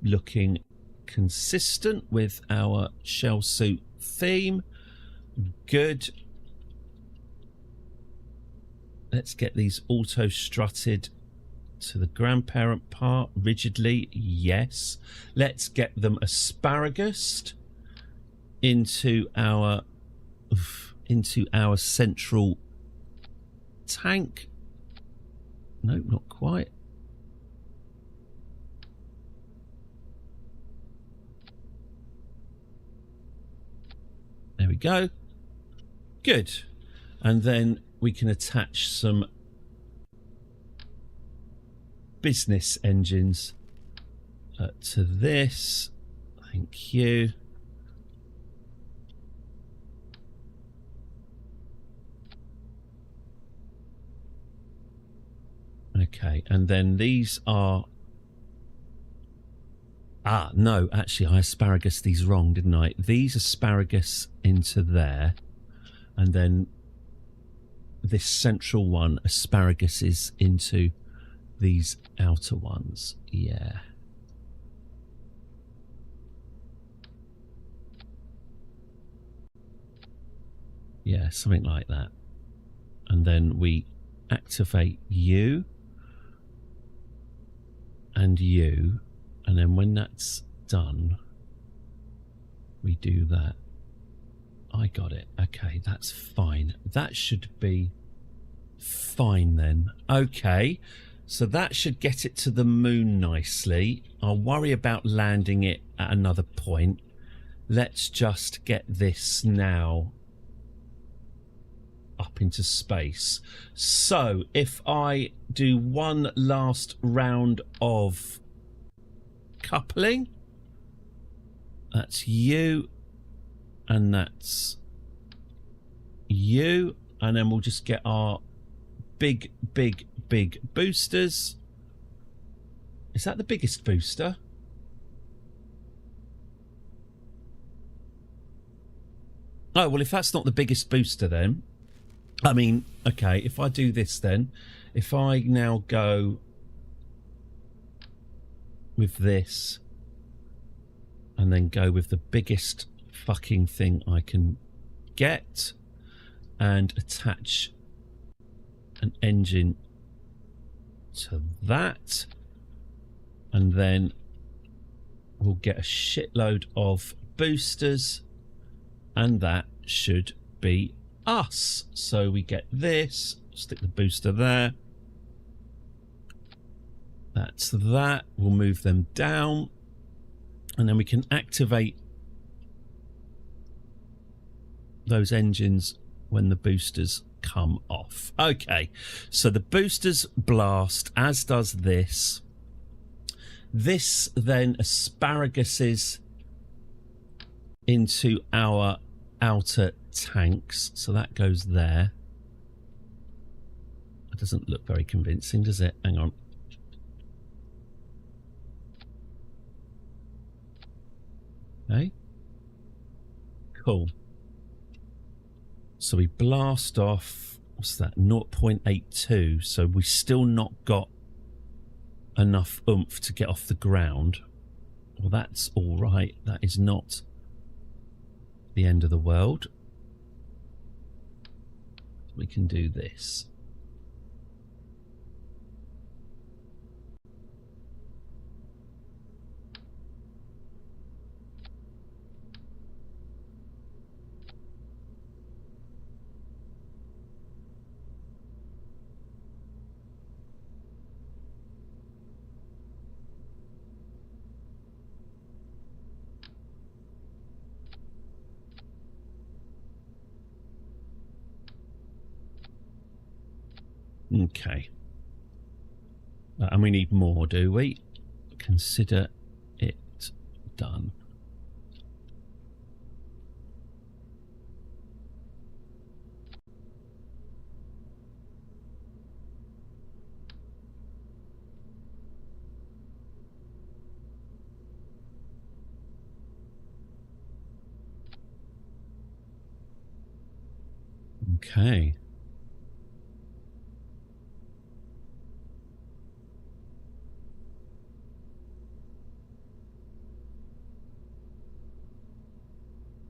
Speaker 1: looking consistent with our shell suit theme. Good. Let's get these auto strutted to the grandparent part rigidly. Yes. Let's get them asparagus into our central tank. Nope, not quite. There we go. Good. And then we can attach some business engines to this. Thank you. Okay, and then these are Ah, no, actually, I asparagus these wrong, didn't I? These asparagus into there, and then this central one, asparagus is into these outer ones. Yeah. Yeah, something like that. And then we activate you and you, and then when that's done, we do that. I got it. Okay, that's fine. That should be fine then. Okay, so that should get it to the moon nicely. I'll worry about landing it at another point. Let's just get this now up into space. So if I do one last round of coupling, that's you and that's you, and then we'll just get our big boosters. Is that the biggest booster? Oh, well, if that's not the biggest booster, then I mean, okay, if I do this, then if I now go with this and then go with the biggest fucking thing I can get and attach an engine to that, and then we'll get a shitload of boosters, and that should be us. So we get this, stick the booster there, that's that. We'll move them down, and then we can activate those engines when the boosters come off. Okay, so the boosters blast, as does this. This then asparaguses into our outer tanks, so that goes there. That doesn't look very convincing, does it? Hang on. Okay, cool. So we blast off, what's that, 0.82, so we've still not got enough oomph to get off the ground. Well, that's all right. That is not the end of the world. We can do this. Okay. And we need more, do we? Consider it done. Okay.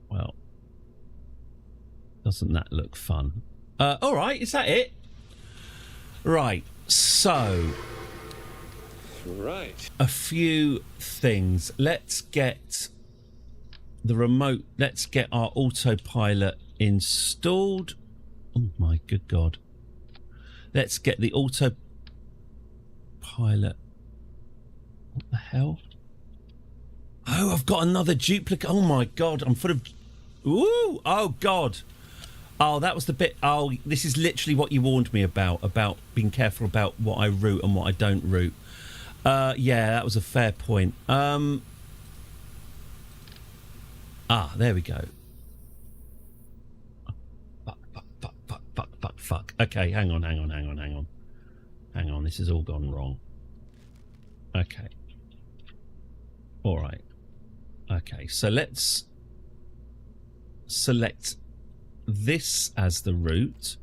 Speaker 1: Well, doesn't that look fun? All right, is that it? Right, so
Speaker 4: Right.
Speaker 1: a few things. Let's get the remote, let's get our autopilot installed. Oh my good God. Let's get the autopilot. What the hell? Oh, I've got another duplicate. Oh my God, I'm full of... Ooh, oh God. Oh, that was the bit... Oh, this is literally what you warned me about being careful about what I route and what I don't route. Yeah, that was a fair point. There we go. Fuck. Okay, hang on. Hang on, this has all gone wrong. Okay. All right. Okay, so let's select this as the route.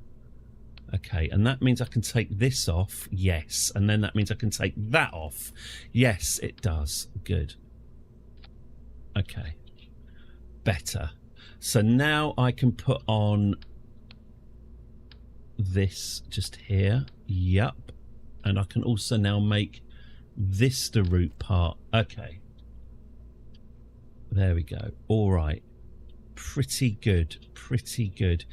Speaker 1: Okay, and that means I can take this off. Yes. And then that means I can take that off. Yes, it does. Good. Okay. Better. So now I can put on this just here. Yup. And I can also now make this the root part. Okay. There we go. All right. Pretty good. Pretty good.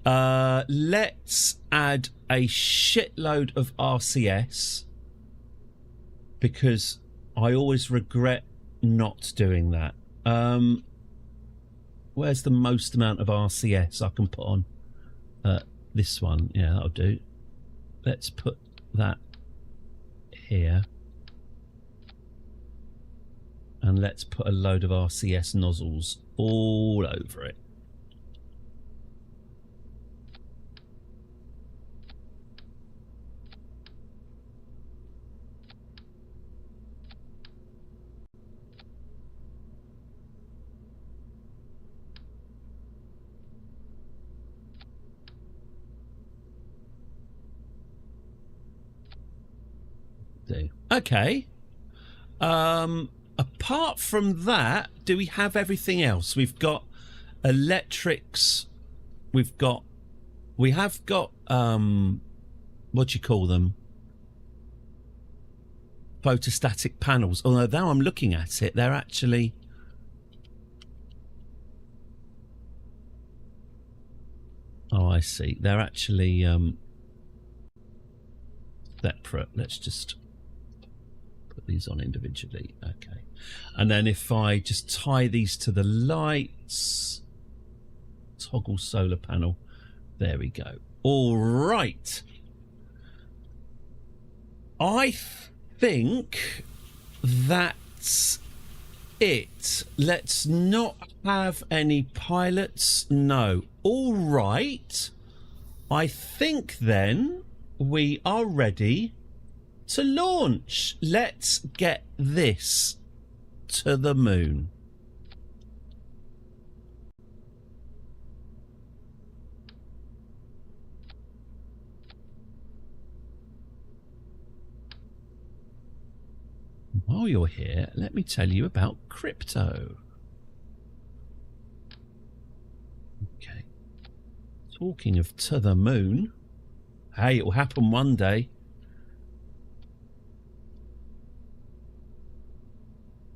Speaker 1: Let's add a shitload of RCS because I always regret not doing that. Where's the most amount of RCS I can put on? This one. Yeah, that'll do. Let's put that here. And let's put a load of RCS nozzles all over it. Okay. Apart from that, do we have everything else? We've got electrics. We have got what do you call them? Photostatic panels. Although now I'm looking at it, they're actually oh, I see. They're actually separate. Let's just put these on individually. Okay. And then if I just tie these to the lights, toggle solar panel. There we go. All right. I think that's it. Let's not have any pilots. No. All right. I think then we are ready to launch. Let's get this to the moon. While you're here, let me tell you about crypto. Okay. Talking of to the moon, hey, it will happen one day.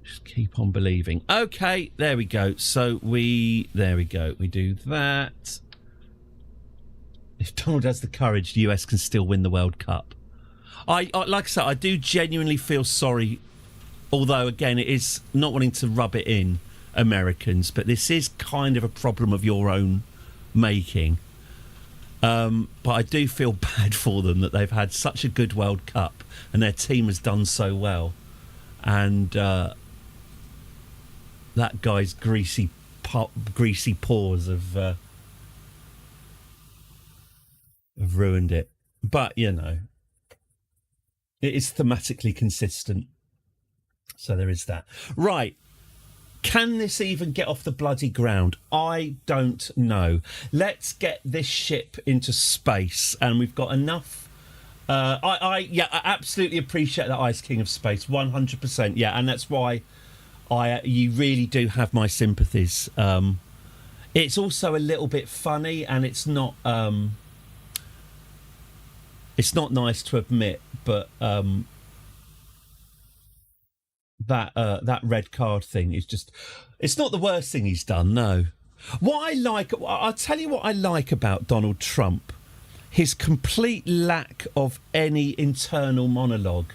Speaker 1: Just keep on believing. Okay, there we go. So there we go. We do that. If Donald has the courage, the US can still win the World Cup. I like I said, I do genuinely feel sorry. Although, again, it is not wanting to rub it in, Americans, but this is kind of a problem of your own making. But I do feel bad for them that they've had such a good World Cup and their team has done so well. And that guy's greasy paws have ruined it. But, you know, it is thematically consistent. So there is that. Right. Can this even get off the bloody ground? I don't know. Let's get this ship into space. And we've got enough. I absolutely appreciate that Ice King of Space. 100%. Yeah. And that's why you really do have my sympathies. It's also a little bit funny and it's not nice to admit, but that red card thing is just, it's not the worst thing he's done, no. I'll tell you what I like about Donald Trump, his complete lack of any internal monologue.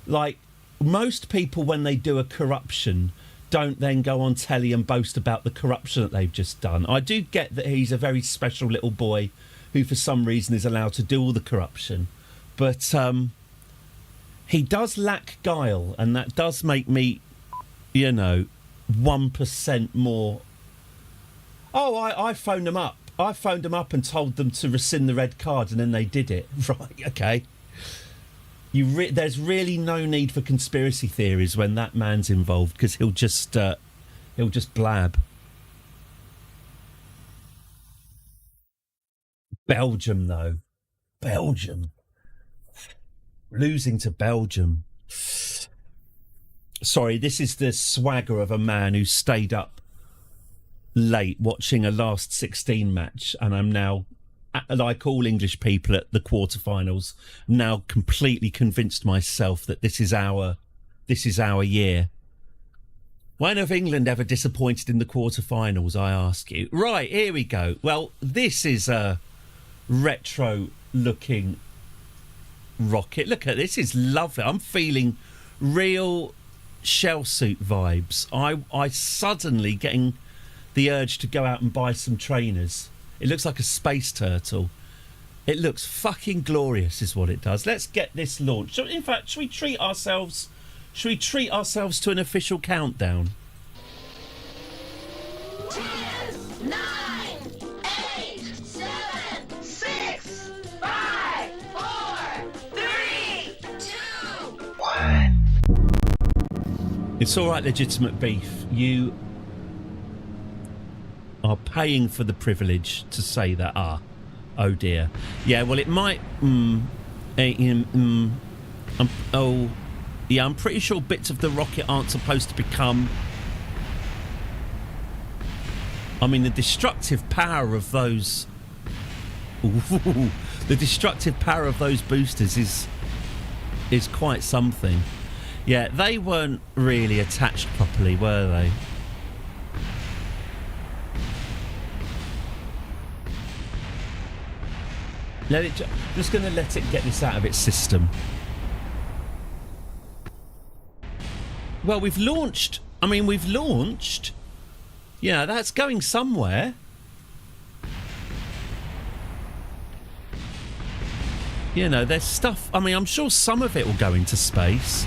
Speaker 1: Like, most people, when they do a corruption, don't then go on telly and boast about the corruption that they've just done. I do get that he's a very special little boy who for some reason is allowed to do all the corruption, but he does lack guile, and that does make me, 1% more. Oh, I phoned them up. I phoned them up and told them to rescind the red card, and then they did it. Right, okay. There's really no need for conspiracy theories when that man's involved, because he'll just blab. Belgium, though. Belgium. Losing to Belgium. Sorry, this is the swagger of a man who stayed up late watching a last 16 match, and I'm now, like all English people at the quarterfinals, now completely convinced myself that this is our year. When have England ever disappointed in the quarterfinals, I ask you? Right, here we go. Well, this is a retro-looking rocket. Look at this, is lovely. I'm feeling real shell suit vibes. I suddenly getting the urge to go out and buy some trainers. It looks like a space turtle. It looks fucking glorious, is what it does. Let's get this launched. In fact, should we treat ourselves to an official countdown?
Speaker 8: 10, 9, 8, 7, 6, 5, 4, 3, 2, 1.
Speaker 1: It's all right, legitimate beef. You are paying for the privilege to say that. Oh dear. Yeah, well, it might. I'm pretty sure bits of the rocket aren't supposed to become. I mean, the destructive power of those. The destructive power of those boosters is quite something. Yeah, they weren't really attached properly, were they? Just going to let it get this out of its system. Well, we've launched. Yeah, that's going somewhere. You know, there's stuff. I mean, I'm sure some of it will go into space.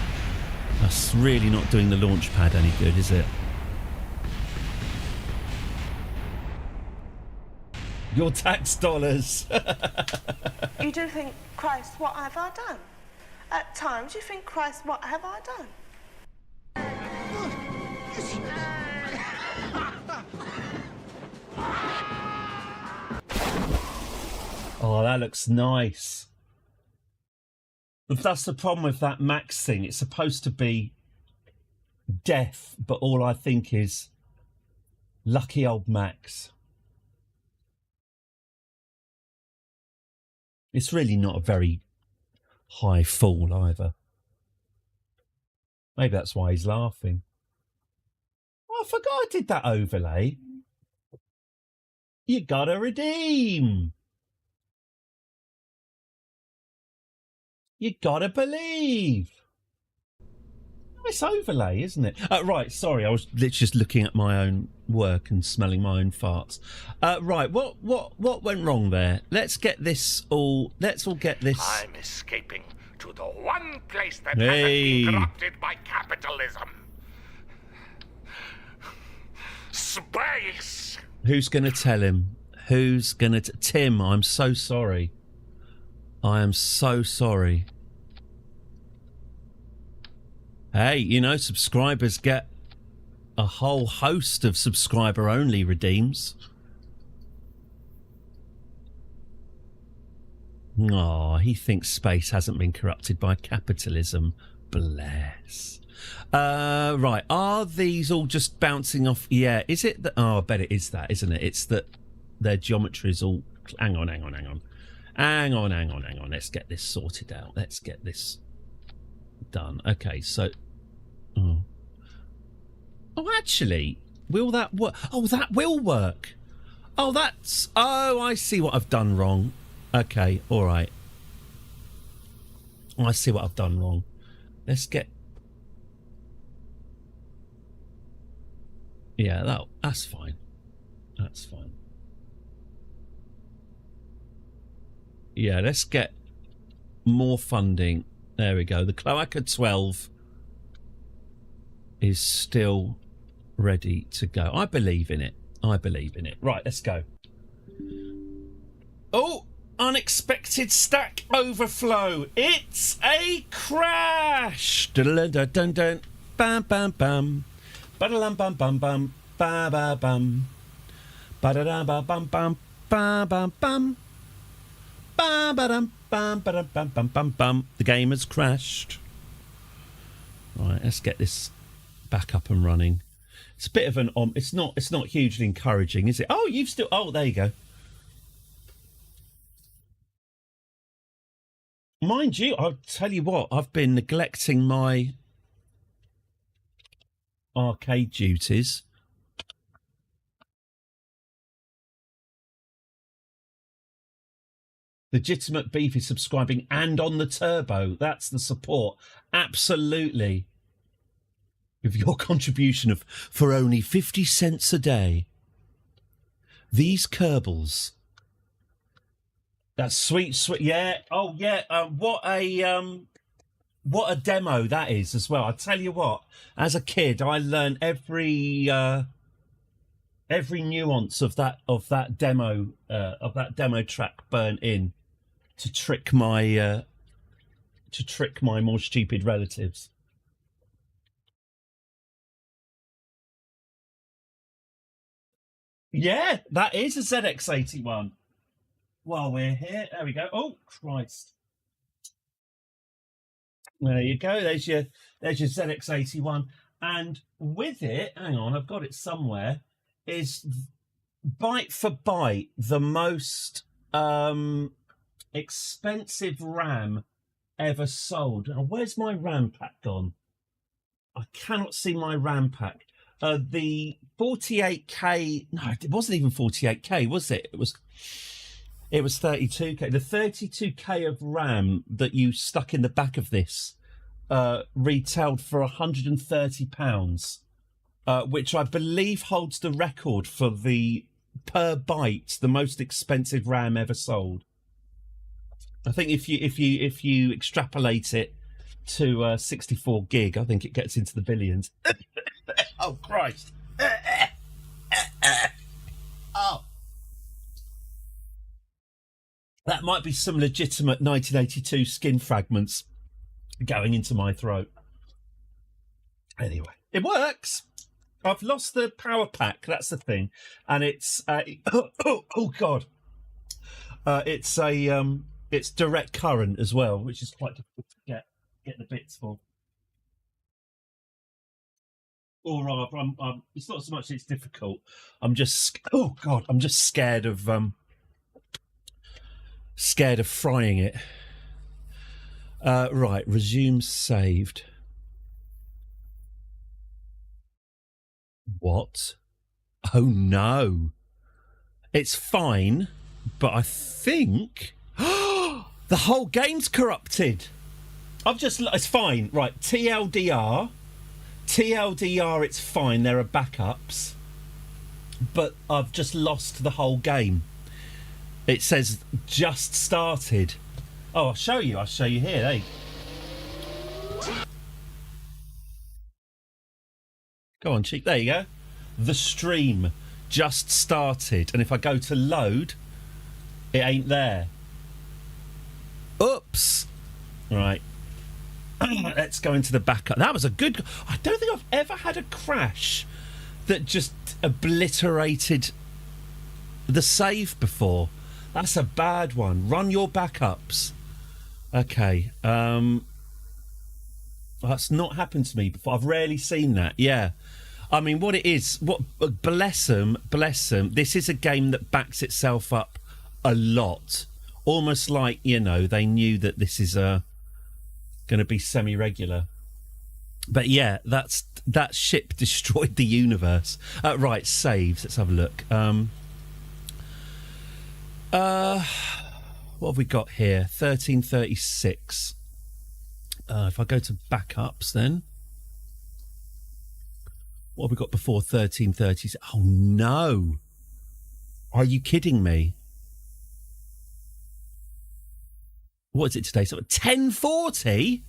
Speaker 1: That's really not doing the launch pad any good, is it? Your tax dollars.
Speaker 3: You do think, Christ, what have I done? At times you think, Christ, what have I done?
Speaker 1: Oh, that looks nice. That's the problem with that Max thing. It's supposed to be death, but all I think is lucky old Max. It's really not a very high fall either. Maybe that's why he's laughing. Oh, I forgot I did that overlay. You gotta redeem. You gotta believe. Nice overlay, isn't it? Right, sorry, I was literally just looking at my own work and smelling my own farts. Right, what went wrong there? Let's all get this.
Speaker 10: I'm escaping to the one place that hasn't been corrupted by capitalism. Space!
Speaker 1: Who's gonna tell him? Tim, I'm so sorry. I am so sorry. Hey, you know, subscribers get a whole host of subscriber-only redeems. Aw, he thinks space hasn't been corrupted by capitalism. Bless. Right, are these all just bouncing off? Yeah, is it that? Oh, I bet it is that, isn't it? It's that their geometry is all... Hang on. Let's get this sorted out. Let's get this done. Okay, so... Oh, actually, will that work? Oh, that will work. Oh, that's... Oh, I see what I've done wrong. Okay, all right. I see what I've done wrong. Let's get... Yeah, that's fine. That's fine. Yeah, let's get more funding. There we go. The Cloaca 12 is still ready to go. I believe in it. Right, let's go. Oh, unexpected stack overflow. It's a crash. Dun dun dun dun. Bam bam bam. Ba-da-lum bum bum bum. Ba ba bum. Ba-da-da ba bum bum. Ba bum bum. Ba ba dum bum ba dum bum bum bum bum. The game has crashed. Right, let's get this back up and running. It's a bit of an it's not hugely encouraging, is it? Oh, you've still there you go. Mind you, I'll tell you what, I've been neglecting my arcade duties. Legitimate Beef is subscribing and on the turbo. That's the support. Absolutely. With your contribution of for only 50 cents a day. These Kerbals. That's sweet. Yeah. Oh, yeah. What a demo that is as well. I tell you what, as a kid, I learned every nuance of that demo track burnt in to trick my more stupid relatives. Yeah, that is a ZX81. While we're here, there we go. Oh Christ! There you go. There's your ZX81, and with it, hang on, I've got it somewhere. Is bite for bite the most expensive RAM ever sold. Now, where's my RAM pack gone? I cannot see my RAM pack. The 48K. No, it wasn't even 48K, was it? It was 32K. The 32K of RAM that you stuck in the back of this retailed for £130, which I believe holds the record for the per byte, the most expensive RAM ever sold. I think if you extrapolate it to 64 gig, I think it gets into the billions. Oh Christ! Oh. That might be some legitimate 1982 skin fragments going into my throat. Anyway, it works. I've lost the power pack. That's the thing, and it's oh god, it's direct current as well, which is quite difficult to get the bits for. All right, I'm it's not so much it's difficult. I'm just I'm just scared of frying it. Right, resume saved. What? Oh no. It's fine, but I think the whole game's corrupted. It's fine. Right, TLDR, it's fine. There are backups. But I've just lost the whole game. It says just started. Oh, I'll show you here. Hey. Go on, cheek. There you go. The stream just started. And if I go to load, it ain't there. Oops. Right. Let's go into the backup. That was a good... I don't think I've ever had a crash that just obliterated the save before. That's a bad one. Run your backups. Okay. That's not happened to me before. I've rarely seen that. Yeah. I mean, what it is, bless them. This is a game that backs itself up a lot. Almost like, they knew that this is going to be semi-regular. But yeah, that ship destroyed the universe. Right, saves. Let's have a look. What have we got here? 1336. If I go to backups, then what have we got before 1330? Oh no! Are you kidding me? What is it today? So 1040?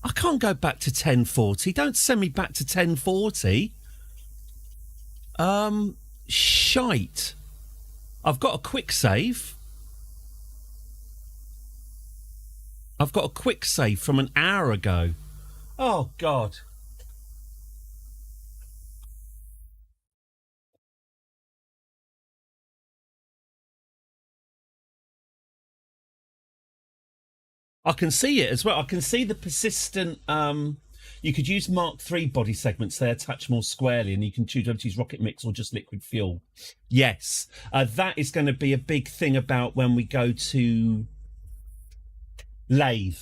Speaker 1: I can't go back to 1040. Don't send me back to 1040. Shite. I've got a quick save. I've got a quick save from an hour ago. Oh, God. I can see it as well. I can see the persistent... you could use Mark III body segments. They attach more squarely, and you can choose whether to use rocket mix or just liquid fuel. Yes. That is going to be a big thing about when we go to lathe.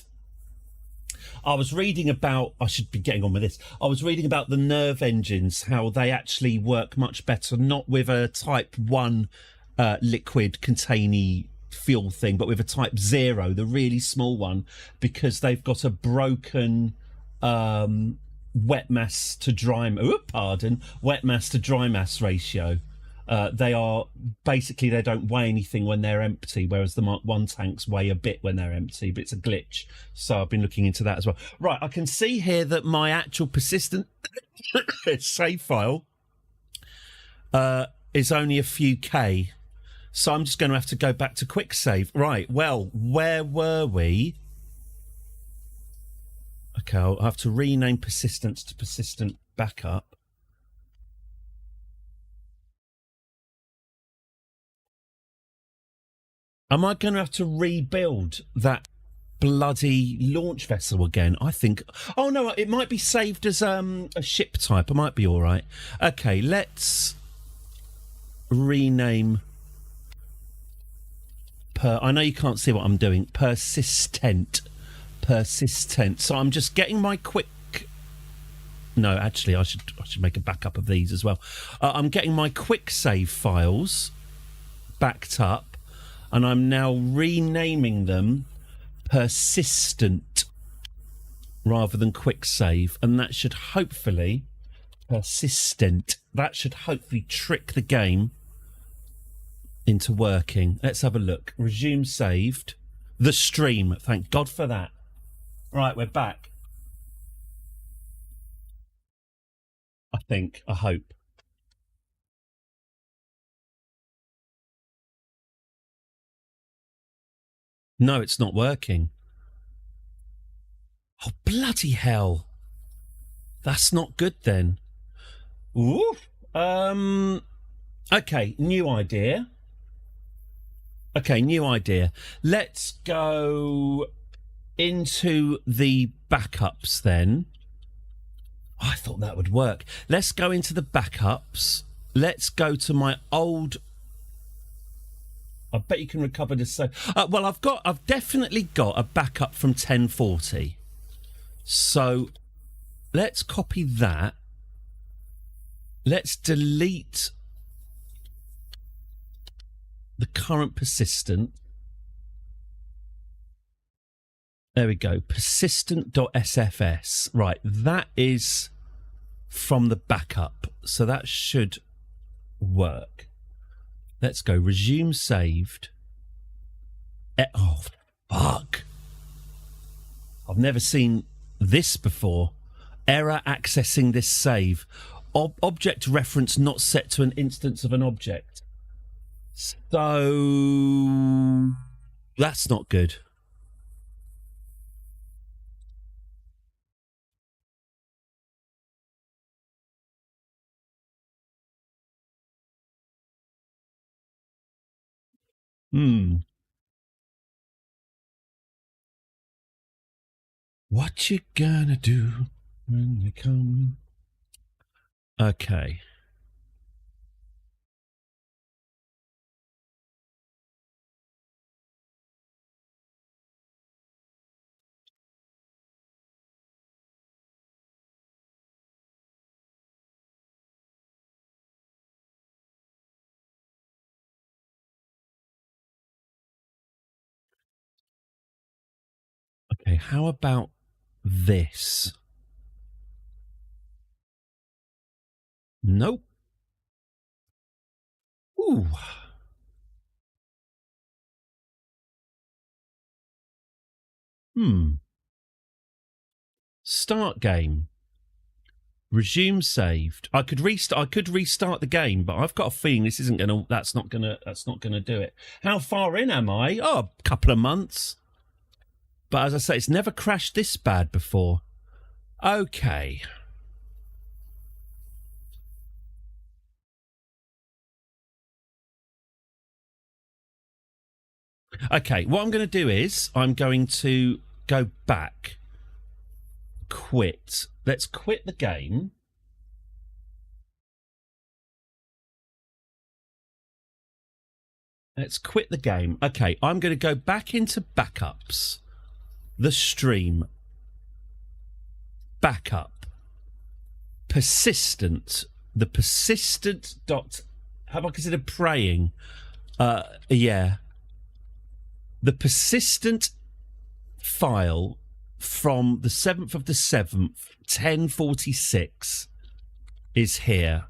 Speaker 1: I was reading about... I should be getting on with this. I was reading about the nerve engines, how they actually work much better, not with a Type 1 liquid containing fuel thing, but with a Type 0, the really small one, because they've got a broken wet mass to dry mass ratio. They are basically, they don't weigh anything when they're empty, whereas the Mark 1 tanks weigh a bit when they're empty, but it's a glitch. So I've been looking into that as well. Right, I can see here that my actual persistent save file is only a few K. So I'm just going to have to go back to quick save. Right, well, where were we? Okay, I'll have to rename persistence to persistent backup. Am I going to have to rebuild that bloody launch vessel again? I think... Oh, no, it might be saved as a ship type. I might be all right. Okay, let's rename... I know you can't see what I'm doing. Persistent. So I'm just getting my quick... No, actually, I should make a backup of these as well. I'm getting my quick save files backed up, and I'm now renaming them persistent rather than quick save, and that should hopefully... Persistent. That should hopefully trick the game into working. Let's have a look. Resume saved. The stream. Thank God for that. Right, we're back. I think. I hope. No, it's not working. Oh, bloody hell. That's not good then. Ooh. Okay, new idea. Let's go into the backups then. Oh, I thought that would work. Let's go into the backups. Let's go to my old... I bet you can recover this. Well, I've definitely got a backup from 1040. So let's copy that. Let's delete the current persistent. There we go. Persistent.sfs. Right, that is from the backup. So that should work. Let's go. Resume saved. Oh, fuck. I've never seen this before. Error accessing this save. Object reference not set to an instance of an object. So that's not good. What you gonna do when they come? Okay. Okay, how about this? Nope. Ooh. Start game. Resume saved. I could restart the game, but I've got a feeling this isn't gonna. That's not gonna do it. How far in am I? Oh, a couple of months. But as I say, it's never crashed this bad before. Okay. Okay, what I'm going to do is I'm going to go back. Quit. Let's quit the game. Let's quit the game. Okay, I'm going to go back into backups. The stream. Backup. Persistent. The persistent dot... Have I considered praying? Yeah. The persistent file from the 7th of the 7th, 1046, is here.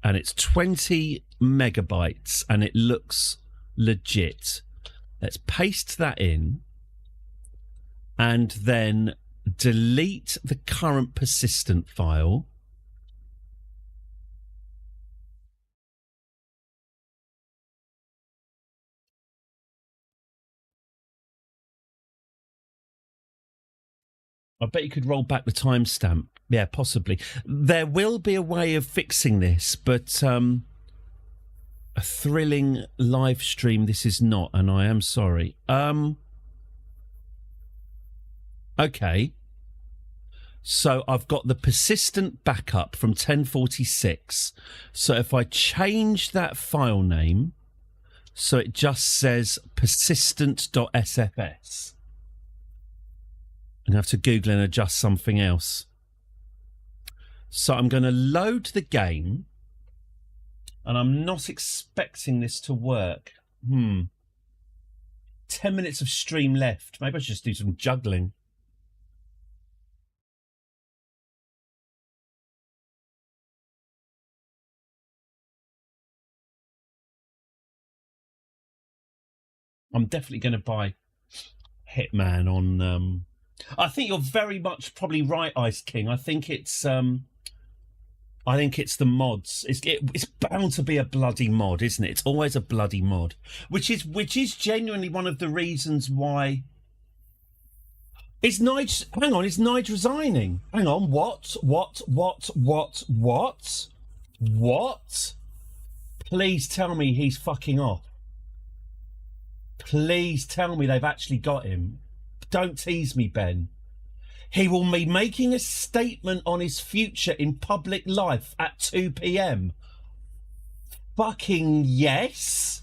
Speaker 1: And it's 20 megabytes, and it looks legit. Let's paste that in, and then delete the current persistent file. I bet you could roll back the timestamp. Yeah, possibly. There will be a way of fixing this, but a thrilling live stream this is not, and I am sorry. Okay. So I've got the persistent backup from 1046. So if I change that file name, so it just says persistent.sfs. I'm going to have to Google and adjust something else. So I'm going to load the game, and I'm not expecting this to work. 10 minutes of stream left. Maybe I should just do some juggling. I'm definitely going to buy Hitman on... I think you're very much probably right, Ice King. I think it's the mods. It's bound to be a bloody mod, isn't it? It's always a bloody mod, which is genuinely one of the reasons why. Is Nige? Hang on, is Nige resigning? Hang on, what? Please tell me he's fucking off. Please tell me they've actually got him. Don't tease me, Ben. He will be making a statement on his future in public life at 2 p.m. Fucking yes.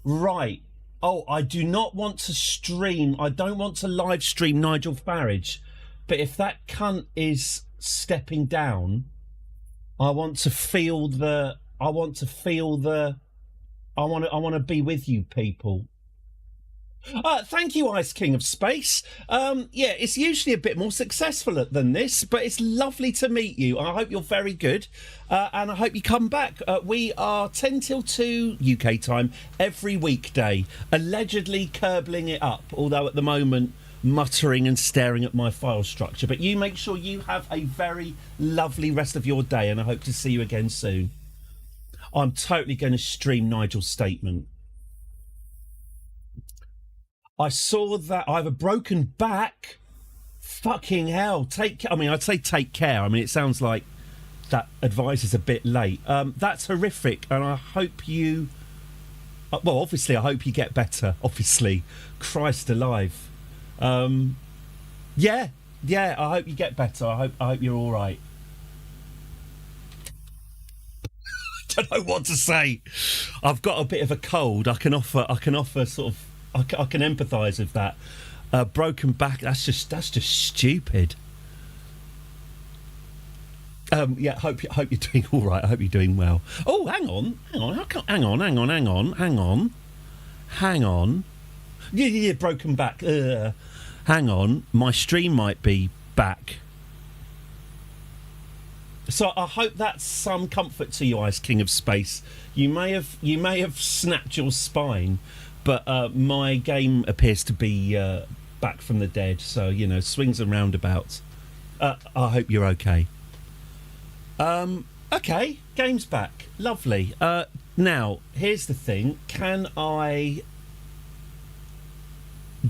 Speaker 1: Right. Oh, I do not want to stream. I don't want to live stream Nigel Farage. But if that cunt is stepping down, I want to be with you people. Thank you, Ice King of Space. Yeah, it's usually a bit more successful than this, but it's lovely to meet you. I hope you're very good, and I hope you come back. We are 10 till 2 UK time every weekday, allegedly Kerbling it up, although at the moment muttering and staring at my file structure. But you make sure you have a very lovely rest of your day, and I hope to see you again soon. I'm totally going to stream Nigel's statement. I saw that I have a broken back. Fucking hell. I'd say take care. I mean, it sounds like that advice is a bit late. That's horrific. And I hope you... well, obviously, I hope you get better. Obviously. Christ alive. Yeah, I hope you get better. I hope you're all right. I don't know what to say. I've got a bit of a cold. I can offer sort of... I can empathise with that. Broken back, that's just stupid. Yeah, hope you're doing all right. I hope you're doing well. Oh, hang on. Hang on. Yeah, broken back. Hang on, my stream might be back. So I hope that's some comfort to you, Ice King of Space. You may have snapped your spine. But my game appears to be back from the dead, so, swings and roundabouts. I hope you're okay. Okay, game's back. Lovely. Now, here's the thing.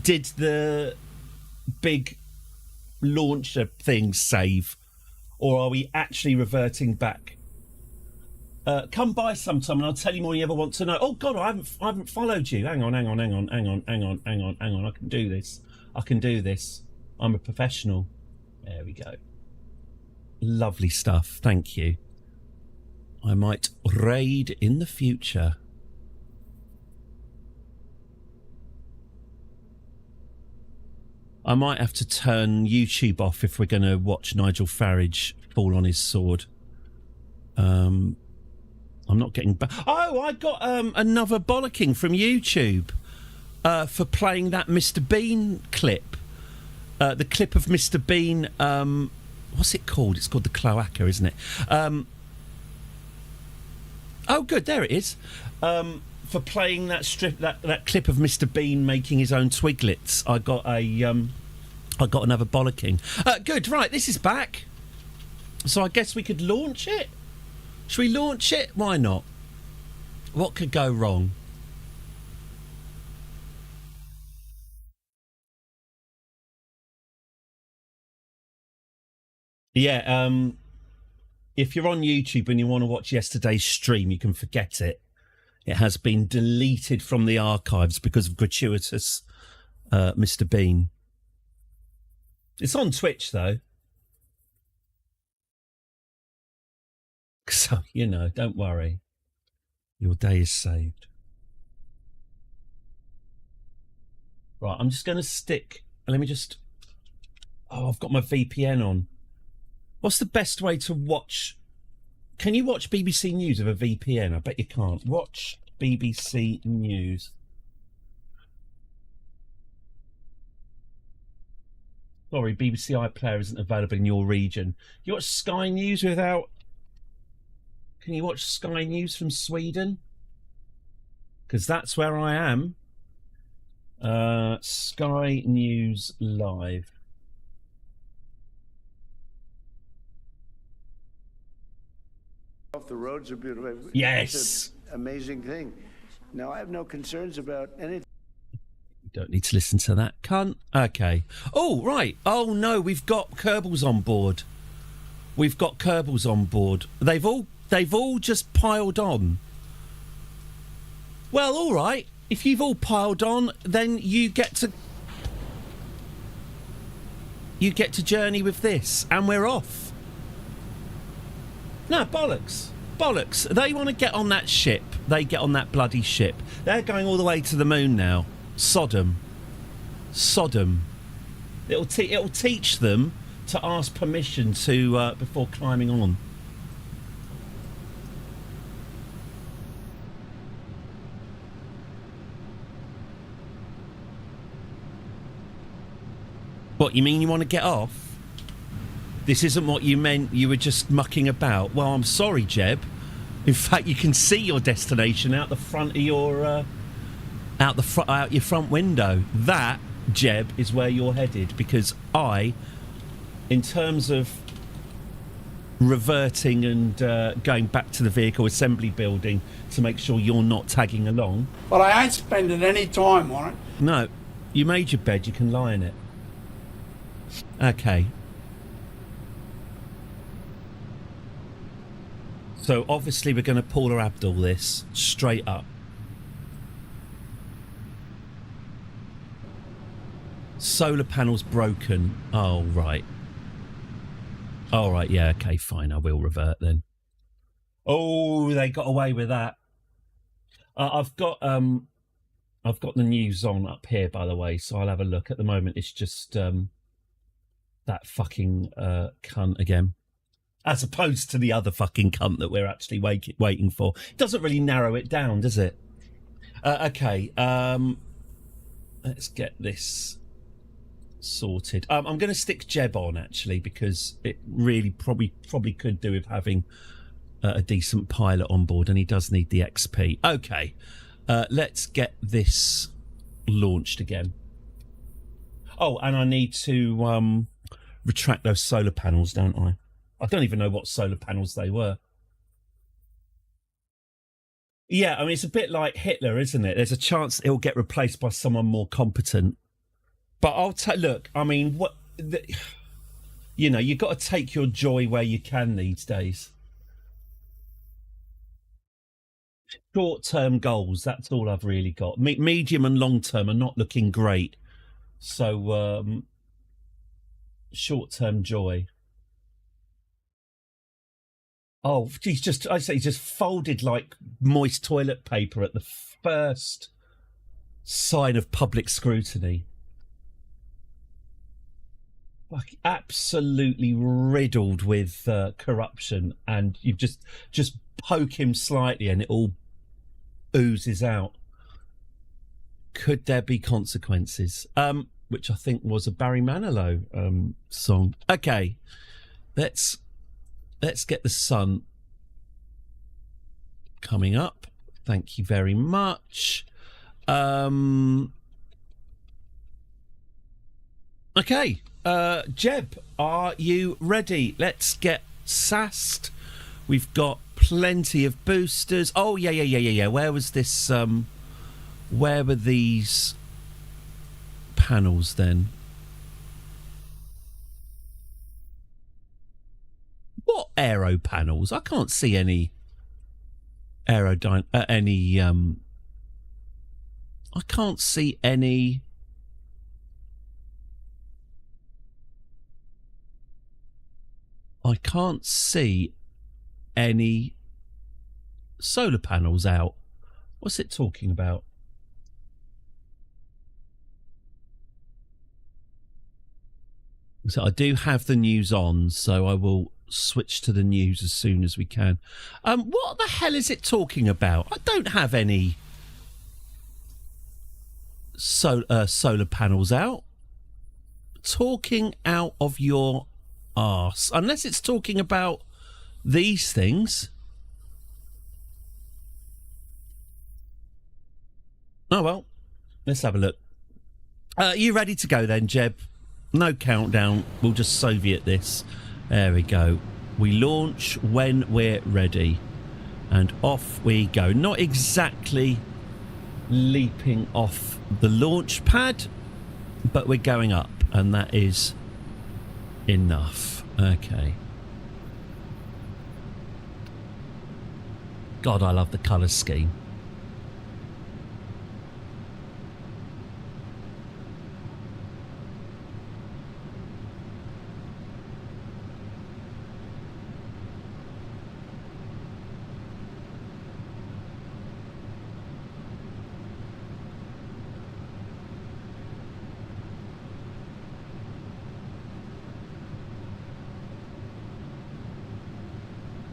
Speaker 1: Did the big launcher thing save? Or are we actually reverting back? Come by sometime and I'll tell you more you ever want to know. Oh, God, I haven't followed you. Hang on. I can do this. I'm a professional. There we go. Lovely stuff. Thank you. I might raid in the future. I might have to turn YouTube off if we're going to watch Nigel Farage fall on his sword. I'm not getting back. Oh, I got another bollocking from YouTube for playing that Mr. Bean clip. The clip of Mr. Bean. What's it called? It's called The Cloaca, isn't it? Oh, good. There it is. For playing that clip of Mr. Bean making his own Twiglets, I got another bollocking. Good. Right. This is back. So I guess we could launch it. Should we launch it? Why not? What could go wrong? Yeah, if you're on YouTube and you want to watch yesterday's stream, you can forget it. It has been deleted from the archives because of gratuitous Mr. Bean. It's on Twitch, though. So, don't worry. Your day is saved. Right, I'm just going to stick... Let me just... Oh, I've got my VPN on. What's the best way to watch... Can you watch BBC News with a VPN? I bet you can't. Watch BBC News. Sorry, BBC iPlayer isn't available in your region. You watch Sky News without... Can you watch Sky News from Sweden? Because that's where I am. Sky News Live.
Speaker 12: Off the roads are beautiful.
Speaker 1: Yes.
Speaker 12: It's an amazing thing. Now, I have no concerns about anything.
Speaker 1: You don't need to listen to that cunt. Okay. Oh, right. Oh, no, we've got Kerbals on board. They've all just piled on. Well, all right. If you've all piled on, then you get to journey with this, and we're off. No, bollocks. Bollocks. They want to get on that ship. They get on that bloody ship. They're going all the way to the moon now. Sodom. It'll teach them to ask permission to before climbing on. What, you mean you want to get off? This isn't what you meant, you were just mucking about. Well, I'm sorry, Jeb. In fact, you can see your destination out the front of your... out your front window. That, Jeb, is where you're headed, because in terms of reverting and going back to the vehicle assembly building to make sure you're not tagging along...
Speaker 9: But I ain't spending any time on it.
Speaker 1: No, you made your bed, you can lie in it. Okay. So obviously we're going to Paula Abdul this straight up. Solar panels broken. Oh, right. All right, yeah, okay, fine. I will revert then. Oh, they got away with that. I've got the news on up here, by the way, so I'll have a look. At the moment, it's just that fucking cunt again. As opposed to the other fucking cunt that we're actually waiting for. It doesn't really narrow it down, does it? Okay, let's get this sorted. I'm going to stick Jeb on, actually, because it really probably could do with having a decent pilot on board, and he does need the XP. Okay, let's get this launched again. Oh, and I need to retract those solar panels, don't I? I don't even know what solar panels they were. Yeah, I mean, it's a bit like Hitler, isn't it? There's a chance he'll get replaced by someone more competent. But I'll look, I mean, you know, you've got to take your joy where you can these days. Short-term goals, that's all I've really got. Medium and long-term are not looking great. So, short-term joy. Oh, he's just folded like moist toilet paper at the first sign of public scrutiny. Like absolutely riddled with corruption, and you just poke him slightly and it all oozes out. Could there be consequences? Which I think was a Barry Manilow song. Okay, let's get the sun coming up. Thank you very much. Okay, Jeb, are you ready? Let's get sassed. We've got plenty of boosters. Oh, yeah. Where was this? Where were these panels then? What aero panels? I can't see any I can't see any. I can't see any solar panels out. What's it talking about? So I do have the news on, so I will switch to the news as soon as we can. What the hell is it talking about? I don't have any solar panels out. Talking out of your arse. Unless it's talking about these things. Oh, well. Let's have a look. You ready to go then, Jeb? No countdown. We'll just Soviet this. There we go. We launch when we're ready. And off we go. Not exactly leaping off the launch pad, but we're going up. And that is enough. Okay. God, I love the colour scheme.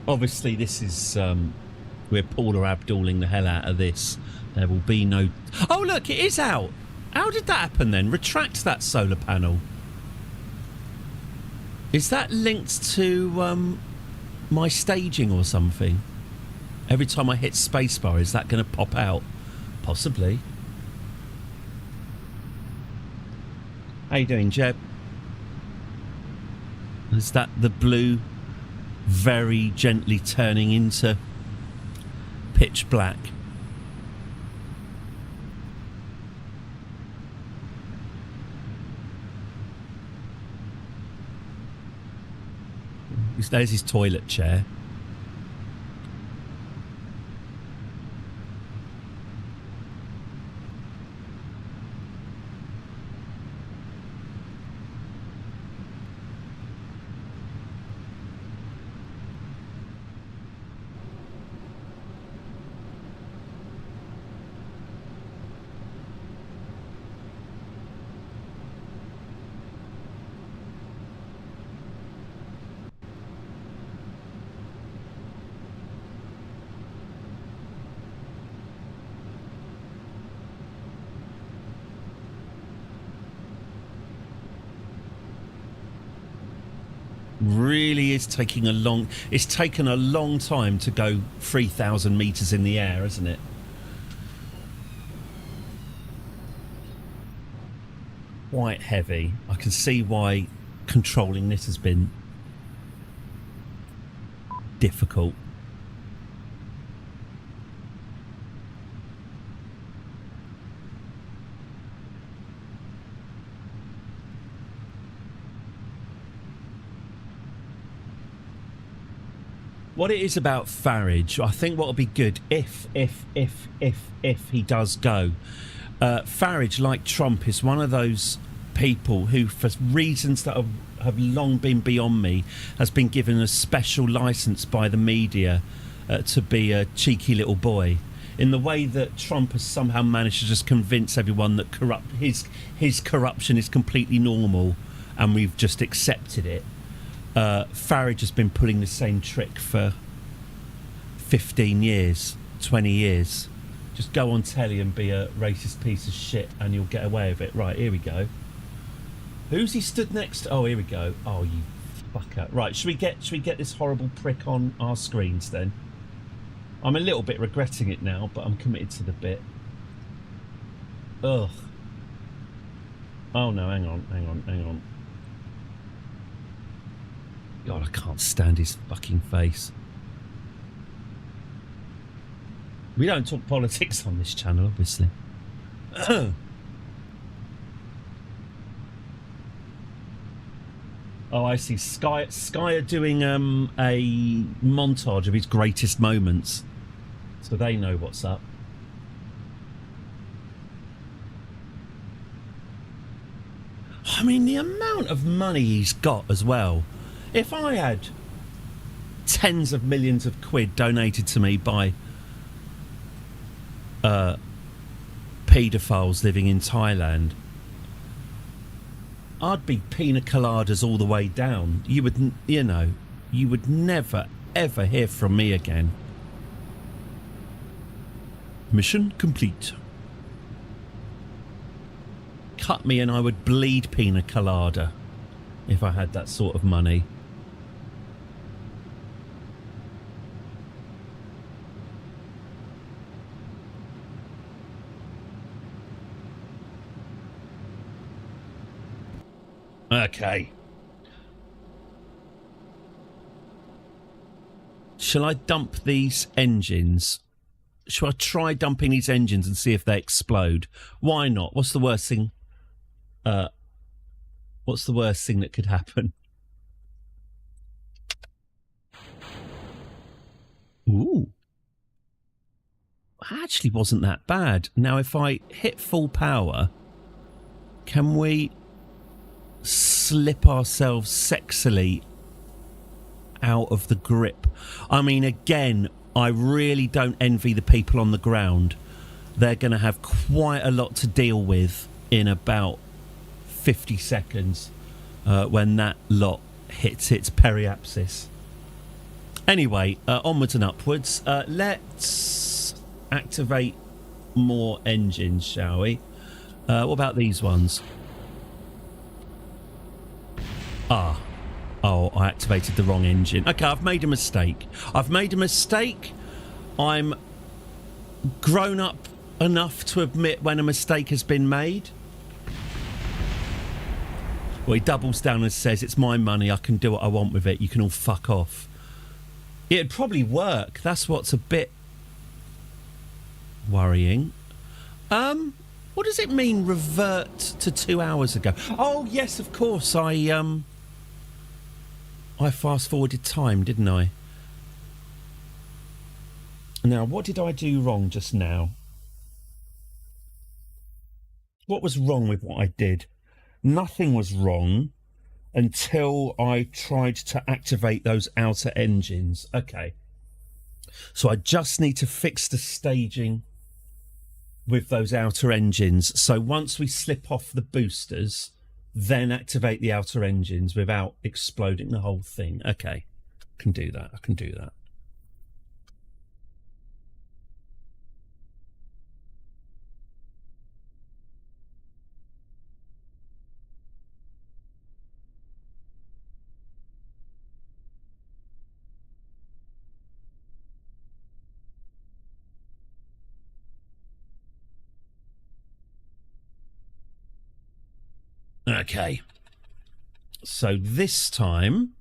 Speaker 1: Obviously, this is we're Paula Abduling the hell out of this. There will be no. Oh, look, it is out. How did that happen then? Retract that solar panel. Is that linked to my staging or something? Every time I hit spacebar, is that going to pop out? Possibly. How you doing, Jeb? Is that the blue very gently turning into pitch black? There's his toilet chair. Really is taking a long. It's taken a long time to go 3,000 meters in the air, isn't it? Quite heavy. I can see why controlling this has been difficult. What it is about Farage, I think what would be good if he does go. Farage, like Trump, is one of those people who, for reasons that have long been beyond me, has been given a special license by the media to be a cheeky little boy. In the way that Trump has somehow managed to just convince everyone that his corruption is completely normal and we've just accepted it. Farage has been pulling the same trick for 15 years, 20 years. Just go on telly and be a racist piece of shit and you'll get away with it. Right, here we go. Who's he stood next to? Oh, here we go. Oh, you fucker. Right, should we get this horrible prick on our screens then? I'm a little bit regretting it now, but I'm committed to the bit. Ugh. Oh no, hang on. God, I can't stand his fucking face. We don't talk politics on this channel, obviously. Oh, I see. Sky are doing a montage of his greatest moments, so they know what's up. I mean, the amount of money he's got as well. If I had tens of millions of quid donated to me by paedophiles living in Thailand, I'd be pina coladas all the way down. You would never ever hear from me again. Mission complete. Cut me and I would bleed pina colada if I had that sort of money. Okay. Shall I dump these engines? Shall I try dumping these engines and see if they explode? Why not? What's the worst thing? What's the worst thing that could happen? Ooh. Actually wasn't that bad. Now if I hit full power, can we slip ourselves sexily out of the grip? I mean, again, I really don't envy the people on the ground. They're going to have quite a lot to deal with in about 50 seconds when that lot hits its periapsis. Anyway, onwards and upwards. Let's activate more engines, shall we? What about these ones? Oh, I activated the wrong engine. Okay, I've made a mistake. I'm grown up enough to admit when a mistake has been made. Well, he doubles down and says, it's my money, I can do what I want with it, you can all fuck off. It'd probably work. That's what's a bit worrying. What does it mean, revert to 2 hours ago? Oh, yes, of course, I fast-forwarded time, didn't I? Now, what did I do wrong just now? What was wrong with what I did? Nothing was wrong until I tried to activate those outer engines. Okay. So I just need to fix the staging with those outer engines. So once we slip off the boosters, then activate the outer engines without exploding the whole thing. Okay. I can do that. Okay, so this time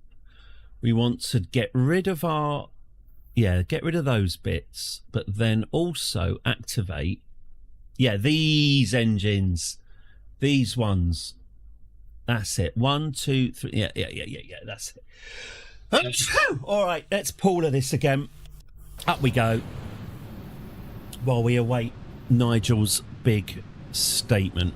Speaker 1: We want to get rid of our... Yeah, get rid of those bits, but then also activate... Yeah, these engines. These ones. That's it. 1, 2, 3... Yeah, that's it. All right, let's pull of this again. Up we go. While we await Nigel's big statement.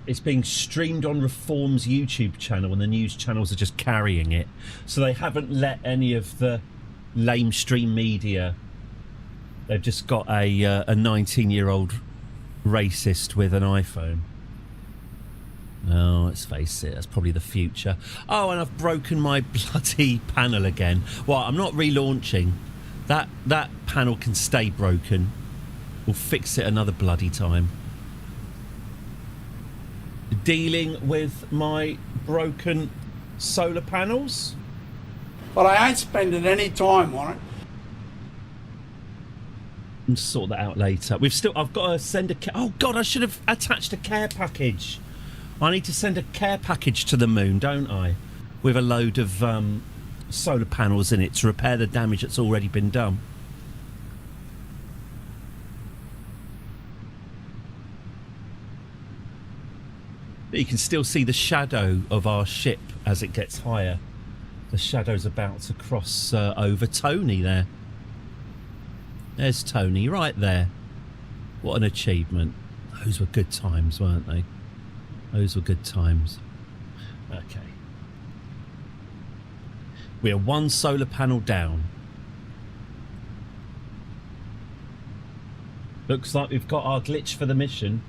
Speaker 1: It's being streamed on Reform's YouTube channel, and the news channels are just carrying it. So they haven't let any of the lamestream media. They've just got a 19-year-old racist with an iPhone. Oh, let's face it, that's probably the future. Oh, and I've broken my bloody panel again. Well, I'm not relaunching. That panel can stay broken. We'll fix it another bloody time. Dealing with my broken solar panels.
Speaker 9: But I ain't spending any time on it.
Speaker 1: And sort that out later. I've got to send a... Oh, God, I should have attached a care package. I need to send a care package to the moon, don't I? With a load of solar panels in it to repair the damage that's already been done. You can still see the shadow of our ship as it gets higher. The shadow's about to cross over Tony there. There's Tony right there. What an achievement. Those were good times, weren't they? Those were good times. Okay. We are one solar panel down. Looks like we've got our glitch for the mission.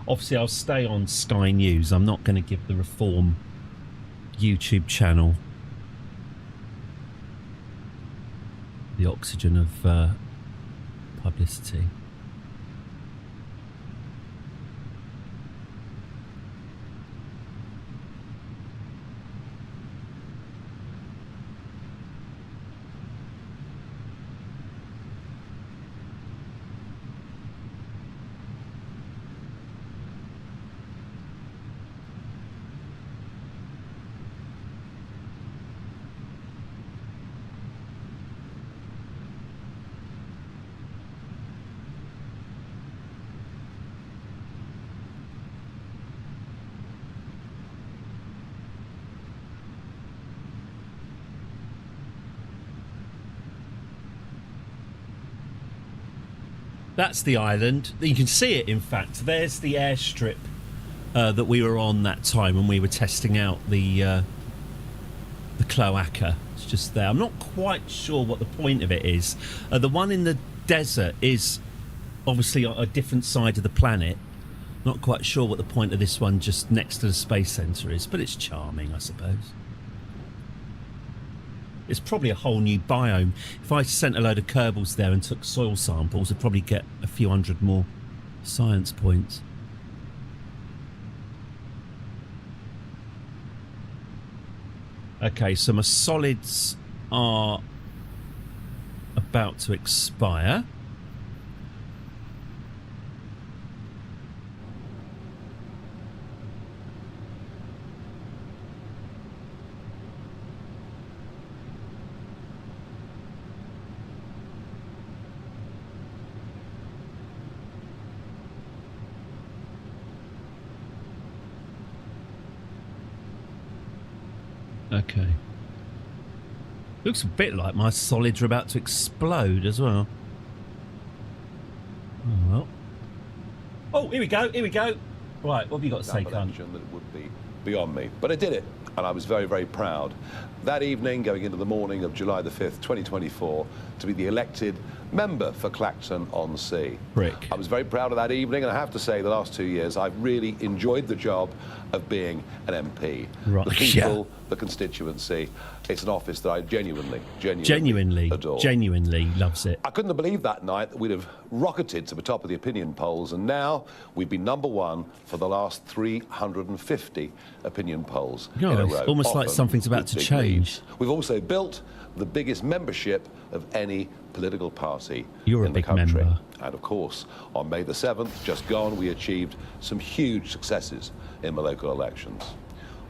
Speaker 1: Obviously, I'll stay on Sky News. I'm not going to give the Reform YouTube channel the oxygen of publicity. That's the island. You can see it, in fact. There's the airstrip that we were on that time when we were testing out the cloaca. It's just there. I'm not quite sure what the point of it is. The one in the desert is obviously on a different side of the planet. Not quite sure what the point of this one just next to the space centre is, but it's charming, I suppose. It's probably a whole new biome. If I sent a load of Kerbals there and took soil samples, I'd probably get a few hundred more science points. Okay, so my solids are about to expire. Okay. Looks a bit like my solids are about to explode as well. Oh, well. Oh, here we go. Right, what have you got to say, cunt?
Speaker 13: That it would be beyond me. But I did it, and I was very, very proud. That evening, going into the morning of July the 5th, 2024, to be the elected member for Clacton-on-Sea.
Speaker 1: Brick.
Speaker 13: I was very proud of that evening, and I have to say, the last 2 years, I've really enjoyed the job of being an MP.
Speaker 1: Right.
Speaker 13: The people, the constituency, it's an office that I genuinely adore.
Speaker 1: Genuinely loves it.
Speaker 13: I couldn't have believed that night that we'd have rocketed to the top of the opinion polls, and now we've been #1 for the last 350 opinion polls in a row.
Speaker 1: Almost like something's about to change.
Speaker 13: Leads. We've also built the biggest membership of any political party in the country.
Speaker 1: Member.
Speaker 13: And of course, on May the 7th, just gone, we achieved some huge successes in the local elections.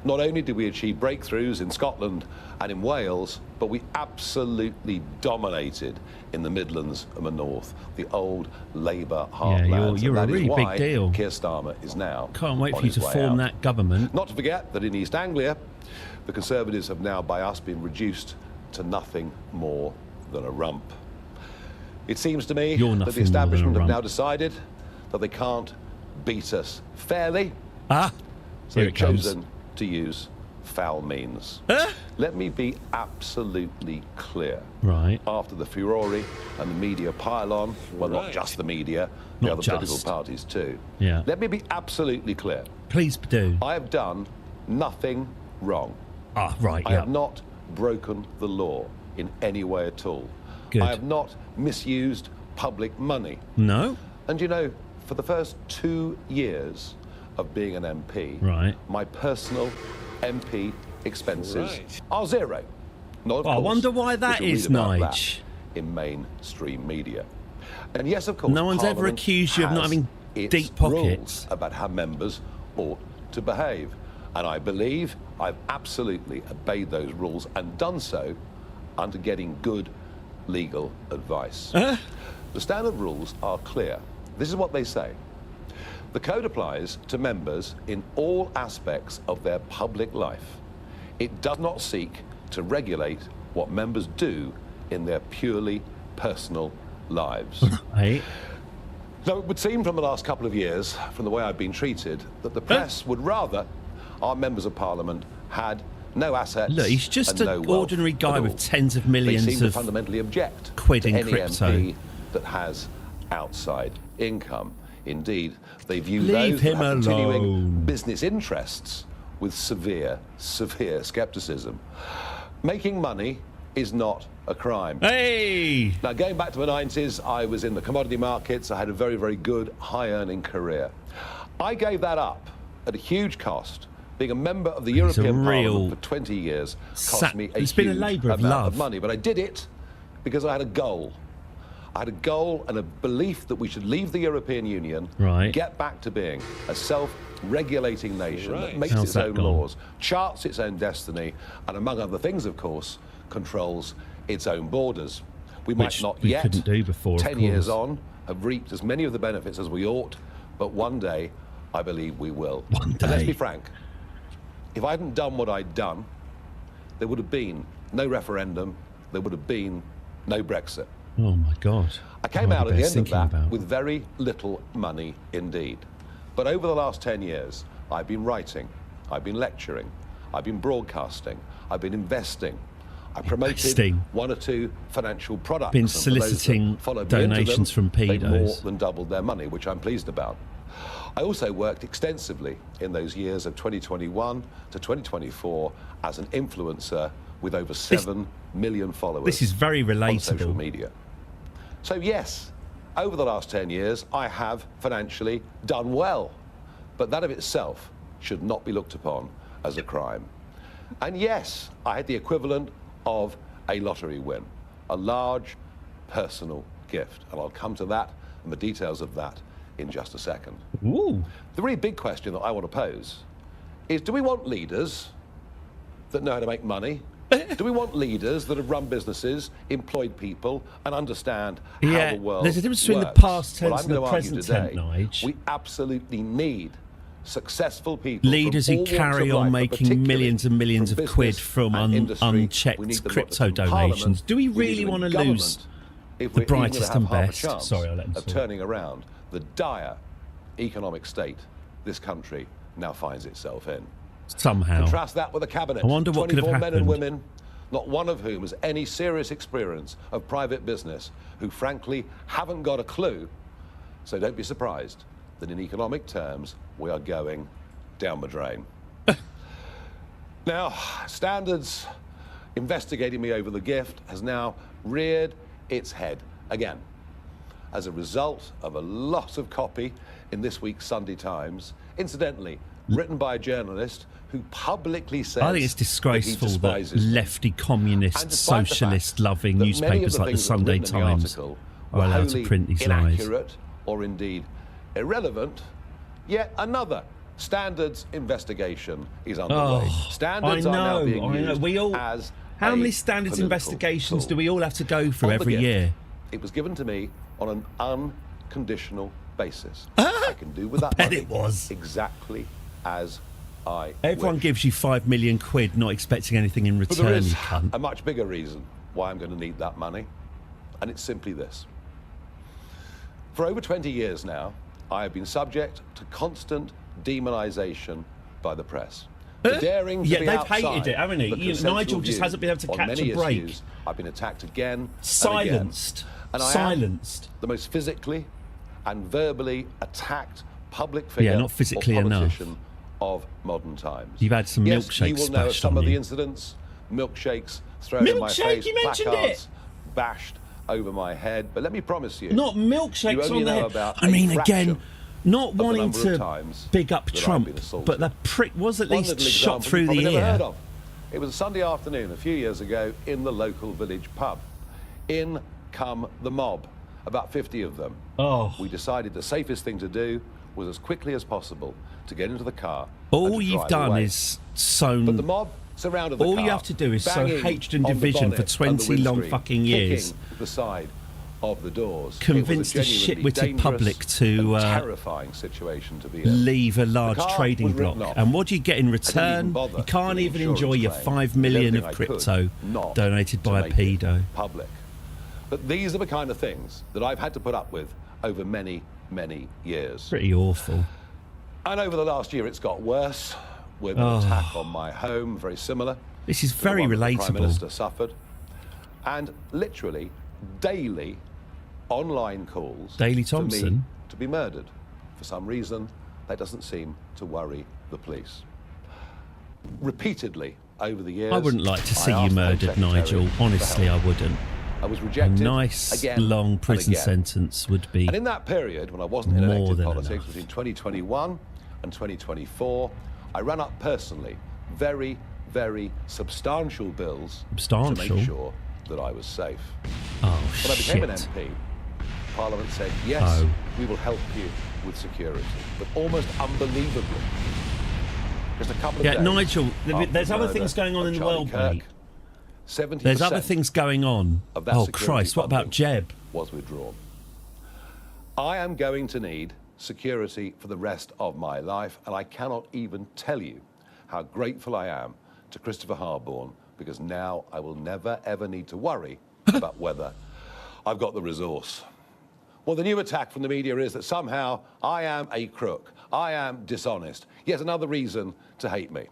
Speaker 13: Not only did we achieve breakthroughs in Scotland and in Wales, but we absolutely dominated in the Midlands and the North, the old Labour heartlands.
Speaker 1: Yeah, you're a really big deal.
Speaker 13: Keir Starmer is now
Speaker 1: Can't wait for you to form that government.
Speaker 13: Not to forget that in East Anglia, the Conservatives have now, by us, been reduced to nothing more than a rump. It seems to me that the establishment have now decided that they can't beat us fairly. So they've chosen to use foul means. Let me be absolutely clear.
Speaker 1: Right.
Speaker 13: After the furore and the media pile-on, well, not just the media, the other political parties too.
Speaker 1: Yeah.
Speaker 13: Let me be absolutely clear.
Speaker 1: Please do.
Speaker 13: I have done nothing wrong.
Speaker 1: Right,
Speaker 13: I have not broken the law in any way at all.
Speaker 1: Good.
Speaker 13: I have not misused public money.
Speaker 1: No.
Speaker 13: And you know, for the first 2 years of being an MP, my personal MP expenses are zero. Not of course,
Speaker 1: I wonder why that is, Nige.
Speaker 13: In mainstream media. And yes, of course,
Speaker 1: no one's ever
Speaker 13: Parliament
Speaker 1: accused you of not
Speaker 13: has
Speaker 1: having
Speaker 13: its
Speaker 1: deep pockets
Speaker 13: rules about how members ought to behave. And I believe I've absolutely obeyed those rules and done so under getting good legal advice. The standard rules are clear. This is what they say. The code applies to members in all aspects of their public life. It does not seek to regulate what members do in their purely personal lives. So it would seem from the last couple of years, from the way I've been treated, that the press would rather our members of Parliament had no assets.
Speaker 1: Look, he's just an ordinary guy with tens of millions
Speaker 13: they seem
Speaker 1: of
Speaker 13: to fundamentally object
Speaker 1: quid
Speaker 13: to
Speaker 1: in
Speaker 13: any
Speaker 1: crypto
Speaker 13: MP that has outside income. Indeed, they view
Speaker 1: Leave
Speaker 13: those that
Speaker 1: him
Speaker 13: have continuing
Speaker 1: alone.
Speaker 13: business interests with severe scepticism. Making money is not a crime.
Speaker 1: Hey!
Speaker 13: Now, going back to the 90s, I was in the commodity markets. I had a very, very good, high-earning career. I gave that up at a huge cost. Being a member of the European Parliament for 20 years cost me a huge amount of money. But I did it because I had a goal. I had a goal and a belief that we should leave the European Union, get back to being a self-regulating nation that makes its own laws, charts its own destiny, and among other things, of course, controls its own borders. We might not yet,
Speaker 1: couldn't do before,
Speaker 13: 10 years on, have reaped as many of the benefits as we ought, but one day, I believe we will.
Speaker 1: One day.
Speaker 13: And let's be frank, if I hadn't done what I'd done, there would have been no referendum, there would have been no Brexit.
Speaker 1: Oh my God.
Speaker 13: I came out at the end of that with very little money indeed. But over the last 10 years, I've been writing, I've been lecturing, I've been broadcasting, I've been investing. I promoted 1 or 2 financial products.
Speaker 1: Been soliciting donations from
Speaker 13: They've more
Speaker 1: pedos.
Speaker 13: than doubled their money, which I'm pleased about. I also worked extensively in those years of 2021 to 2024 as an influencer with over 7 million followers.
Speaker 1: This is very relatable.
Speaker 13: On social media. So yes, over the last 10 years, I have financially done well, but that of itself should not be looked upon as a crime. And yes, I had the equivalent of a lottery win, a large personal gift, and I'll come to that and the details of that in just a second.
Speaker 1: Ooh.
Speaker 13: The really big question that I want to pose is, do we want leaders that know how to make money? Do we want leaders that have run businesses, employed people, and understand how the world
Speaker 1: there's a difference between
Speaker 13: works?
Speaker 1: the past tense
Speaker 13: Well, I'm
Speaker 1: and the
Speaker 13: going to argue
Speaker 1: present tense,
Speaker 13: today,
Speaker 1: Nige.
Speaker 13: we absolutely need successful people.
Speaker 1: Leaders
Speaker 13: from
Speaker 1: who
Speaker 13: all walks
Speaker 1: carry
Speaker 13: of
Speaker 1: on
Speaker 13: life, but
Speaker 1: making
Speaker 13: particularly
Speaker 1: millions and millions
Speaker 13: from
Speaker 1: of quid
Speaker 13: business
Speaker 1: from
Speaker 13: and industry. We need
Speaker 1: unchecked
Speaker 13: them not
Speaker 1: crypto
Speaker 13: just in
Speaker 1: donations.
Speaker 13: Parliament,
Speaker 1: Do we
Speaker 13: need
Speaker 1: really
Speaker 13: them in
Speaker 1: want to
Speaker 13: government
Speaker 1: lose
Speaker 13: if
Speaker 1: the
Speaker 13: we're even gonna
Speaker 1: brightest
Speaker 13: have
Speaker 1: and
Speaker 13: half a
Speaker 1: best?
Speaker 13: chance
Speaker 1: Sorry, I'll let them
Speaker 13: of
Speaker 1: talk.
Speaker 13: turning around the dire economic state this country now finds itself in.
Speaker 1: Somehow.
Speaker 13: Contrast that with a cabinet.
Speaker 1: I wonder what could have
Speaker 13: 24 men and
Speaker 1: happened.
Speaker 13: women, not one of whom has any serious experience of private business, who frankly haven't got a clue. So don't be surprised that in economic terms, we are going down the drain. Now, Standards investigating me over the gift has now reared its head again as a result of a lot of copy in this week's Sunday Times, incidentally written by a journalist who publicly says
Speaker 1: I think it's disgraceful
Speaker 13: that, he
Speaker 1: that
Speaker 13: despises me.
Speaker 1: lefty, communist,
Speaker 13: And despite the
Speaker 1: socialist-loving
Speaker 13: fact that many of
Speaker 1: newspapers like the
Speaker 13: things that were
Speaker 1: Sunday
Speaker 13: written in the
Speaker 1: Times
Speaker 13: article
Speaker 1: are
Speaker 13: were
Speaker 1: allowed to
Speaker 13: wholly
Speaker 1: print these lies.
Speaker 13: inaccurate or indeed irrelevant, yet another Standards investigation is underway. Standards are now being used as
Speaker 1: how
Speaker 13: a
Speaker 1: many Standards
Speaker 13: political
Speaker 1: investigations
Speaker 13: tool.
Speaker 1: do we all have to go through
Speaker 13: On the
Speaker 1: every
Speaker 13: gift,
Speaker 1: year?
Speaker 13: It was given to me on an unconditional basis. I can do with that
Speaker 1: bet
Speaker 13: money
Speaker 1: it was.
Speaker 13: exactly as I
Speaker 1: Everyone
Speaker 13: wish.
Speaker 1: gives you £5 million, not expecting anything in
Speaker 13: But
Speaker 1: return,
Speaker 13: there is
Speaker 1: you cunt.
Speaker 13: a much bigger reason why I'm going to need that money, and it's simply this. For over 20 years now, I have been subject to constant demonisation by the press. For daring to
Speaker 1: Yeah,
Speaker 13: be
Speaker 1: they've
Speaker 13: outside
Speaker 1: hated it, haven't they?
Speaker 13: the consensual
Speaker 1: Nigel just
Speaker 13: view
Speaker 1: hasn't been able to
Speaker 13: on
Speaker 1: catch
Speaker 13: many
Speaker 1: a break.
Speaker 13: issues. I've been attacked again
Speaker 1: Silenced.
Speaker 13: and again. And I
Speaker 1: Silenced.
Speaker 13: am the most physically and verbally attacked public figure
Speaker 1: not physically
Speaker 13: or
Speaker 1: enough.
Speaker 13: politician of modern times.
Speaker 1: You've had some
Speaker 13: yes,
Speaker 1: milkshakes
Speaker 13: you will know of
Speaker 1: splashed
Speaker 13: some
Speaker 1: on
Speaker 13: of the
Speaker 1: you.
Speaker 13: incidents, milkshakes thrown in my
Speaker 1: Milkshake,
Speaker 13: face,
Speaker 1: you mentioned
Speaker 13: placards
Speaker 1: it.
Speaker 13: bashed over my head. But let me promise you,
Speaker 1: Not
Speaker 13: you
Speaker 1: milkshakes
Speaker 13: only
Speaker 1: on the
Speaker 13: know
Speaker 1: head.
Speaker 13: about
Speaker 1: I
Speaker 13: a
Speaker 1: mean,
Speaker 13: fraction
Speaker 1: again, not
Speaker 13: of the
Speaker 1: wanting
Speaker 13: number of
Speaker 1: to
Speaker 13: times
Speaker 1: big up
Speaker 13: that I've
Speaker 1: Trump,
Speaker 13: been assaulted.
Speaker 1: but that prick was at
Speaker 13: One
Speaker 1: least
Speaker 13: little
Speaker 1: shot
Speaker 13: example
Speaker 1: through
Speaker 13: you've
Speaker 1: the
Speaker 13: probably never heard
Speaker 1: ear.
Speaker 13: of. It was a Sunday afternoon a few years ago in the local village pub. In come the mob, about 50 of them.
Speaker 1: Oh.
Speaker 13: We decided the safest thing to do was as quickly as possible to get into the car.
Speaker 1: All
Speaker 13: and to
Speaker 1: you've
Speaker 13: drive
Speaker 1: done
Speaker 13: away.
Speaker 1: is sown.
Speaker 13: But the mob surrounded the
Speaker 1: all
Speaker 13: car,
Speaker 1: you have to do is sow
Speaker 13: banging
Speaker 1: hatred and
Speaker 13: on the
Speaker 1: division for
Speaker 13: bonnet and the
Speaker 1: 20 long
Speaker 13: windscreen,
Speaker 1: fucking years.
Speaker 13: kicking the side of the doors.
Speaker 1: Convince
Speaker 13: It was
Speaker 1: the
Speaker 13: a genuinely
Speaker 1: shit-witted
Speaker 13: dangerous
Speaker 1: public to
Speaker 13: and terrifying situation to be in.
Speaker 1: leave a large
Speaker 13: The car
Speaker 1: trading
Speaker 13: was written
Speaker 1: block.
Speaker 13: off.
Speaker 1: And what do you get in
Speaker 13: I didn't
Speaker 1: return?
Speaker 13: even bother
Speaker 1: You can't
Speaker 13: with the
Speaker 1: even
Speaker 13: insurance
Speaker 1: enjoy your
Speaker 13: claim.
Speaker 1: 5
Speaker 13: Did
Speaker 1: million
Speaker 13: everything
Speaker 1: of
Speaker 13: I could
Speaker 1: crypto
Speaker 13: not
Speaker 1: donated
Speaker 13: to
Speaker 1: by a
Speaker 13: make it
Speaker 1: pedo.
Speaker 13: public. But these are the kind of things that I've had to put up with over many, many years.
Speaker 1: Pretty awful.
Speaker 13: And over the last year, it's got worse, with an attack on my home, very similar.
Speaker 1: This is
Speaker 13: to the
Speaker 1: very
Speaker 13: one that the Prime
Speaker 1: relatable.
Speaker 13: Minister suffered. And literally, daily, online calls
Speaker 1: Daley
Speaker 13: for me
Speaker 1: Thompson?
Speaker 13: to be murdered. For some reason, that doesn't seem to worry the police. Repeatedly, over the years,
Speaker 1: I wouldn't like to see
Speaker 13: I
Speaker 1: you
Speaker 13: asked the Home
Speaker 1: murdered,
Speaker 13: Secretary
Speaker 1: Nigel.
Speaker 13: for
Speaker 1: Honestly, I
Speaker 13: help.
Speaker 1: wouldn't.
Speaker 13: I was
Speaker 1: A
Speaker 13: rejected
Speaker 1: nice,
Speaker 13: again
Speaker 1: long
Speaker 13: and
Speaker 1: prison
Speaker 13: again.
Speaker 1: sentence would be
Speaker 13: And in that period, when I wasn't in
Speaker 1: more
Speaker 13: elected
Speaker 1: than
Speaker 13: politics,
Speaker 1: enough.
Speaker 13: between 2021 and 2024, I ran up personally very, very substantial bills to
Speaker 1: Substantial?
Speaker 13: make sure that I was safe.
Speaker 1: Oh,
Speaker 13: When I became an
Speaker 1: shit.
Speaker 13: MP, Parliament said, yes,
Speaker 1: Oh.
Speaker 13: we will help you with security. But almost unbelievably, just a couple of
Speaker 1: Yeah,
Speaker 13: days
Speaker 1: Nigel,
Speaker 13: after
Speaker 1: there's
Speaker 13: the
Speaker 1: other
Speaker 13: murder
Speaker 1: things going on
Speaker 13: of
Speaker 1: in the
Speaker 13: Charlie
Speaker 1: world,
Speaker 13: Kirk,
Speaker 1: mate.
Speaker 13: 70%
Speaker 1: There's other things going on.
Speaker 13: of that
Speaker 1: Oh,
Speaker 13: security
Speaker 1: Christ, what about
Speaker 13: funding
Speaker 1: Jeb?
Speaker 13: was withdrawn. I am going to need security for the rest of my life, and I cannot even tell you how grateful I am to Christopher Harborne, because now I will never, ever need to worry about whether I've got the resource. Well, the new attack from the media is that somehow I am a crook. I am dishonest. Yet another reason to hate me.